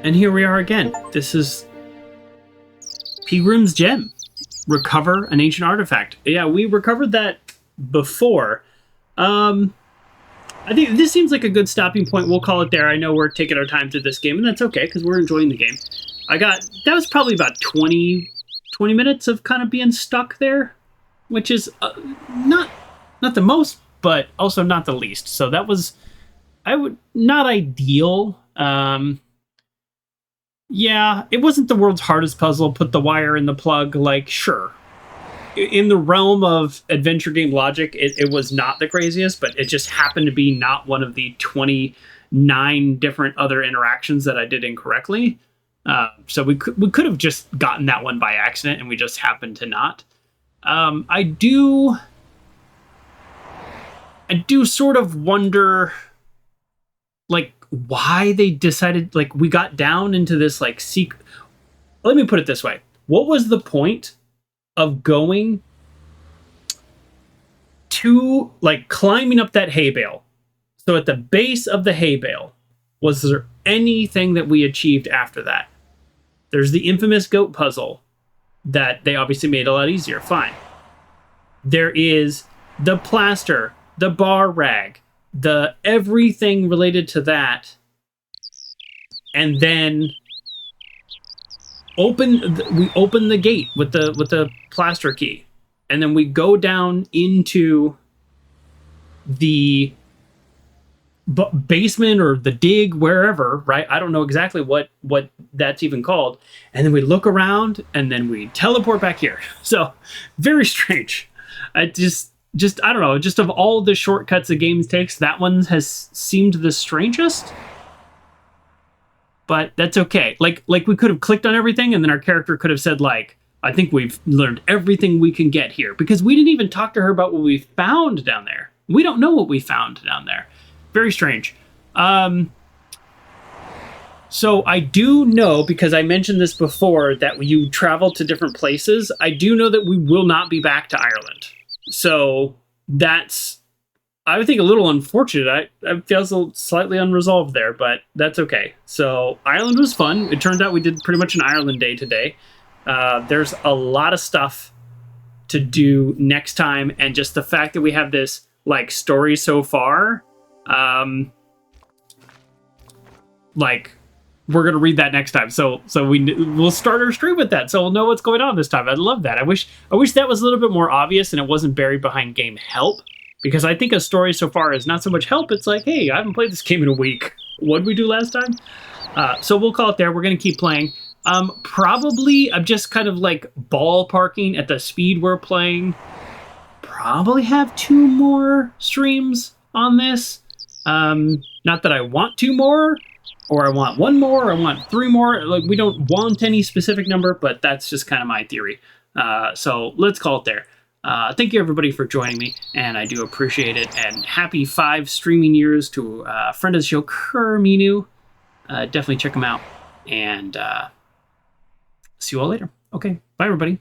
[SPEAKER 1] And here we are again. This is Pilgrim's Gem. Recover an ancient artifact. Yeah, we recovered that before. I think this seems like a good stopping point. We'll call it there. I know we're taking our time through this game, and that's okay, because we're enjoying the game. That was probably about 20 minutes of kind of being stuck there, which is not the most, but also not the least. So that was, not ideal. Yeah, it wasn't the world's hardest puzzle. Put the wire in the plug, like, sure. In the realm of adventure game logic, it was not the craziest, but it just happened to be not one of the 29 different other interactions that I did incorrectly. So we could have just gotten that one by accident, and we just happened to not. I do sort of wonder, like, why they decided, like, we got down into this, like, secret. Let me put it this way. What was the point of going to, like, climbing up that hay bale? So at the base of the hay bale, was there anything that we achieved after that? There's the infamous goat puzzle that they obviously made a lot easier. Fine. There is the plaster, the bar rag, the everything related to that, and then we open the gate with the plaster key, and then we go down into the basement or the dig, wherever, right? I don't know exactly what that's even called, and then we look around, and then we teleport back here. So very strange. I just I don't know, just of all the shortcuts the game takes, that one has seemed the strangest. But that's okay. Like we could have clicked on everything, and then our character could have said, like, I think we've learned everything we can get here. Because we didn't even talk to her about what we found down there. We don't know what we found down there. Very strange. So I do know, because I mentioned this before, that you travel to different places. I do know that we will not be back to Ireland. So that's, I would think, a little unfortunate. I feel slightly unresolved there, but that's okay. So Ireland was fun. It turned out we did pretty much an Ireland day today. There's a lot of stuff to do next time, and just the fact that we have this, like, story so far, like, we're gonna read that next time. So we'll start our stream with that, so we'll know what's going on this time. I'd love that. I wish that was a little bit more obvious and it wasn't buried behind game help, because I think a story so far is not so much help. It's like, hey, I haven't played this game in a week. What did we do last time? So we'll call it there. We're gonna keep playing. Probably I'm just kind of like ballparking at the speed we're playing. Probably have 2 more streams on this. Not that I want 2 more, or I want 1 more, or I want 3 more. Like, we don't want any specific number, but that's just kind of my theory. So let's call it there. Thank you, everybody, for joining me, and I do appreciate it. And happy 5 streaming years to a friend of the show, Kerminu. Definitely check him out, and see you all later. Okay, bye, everybody.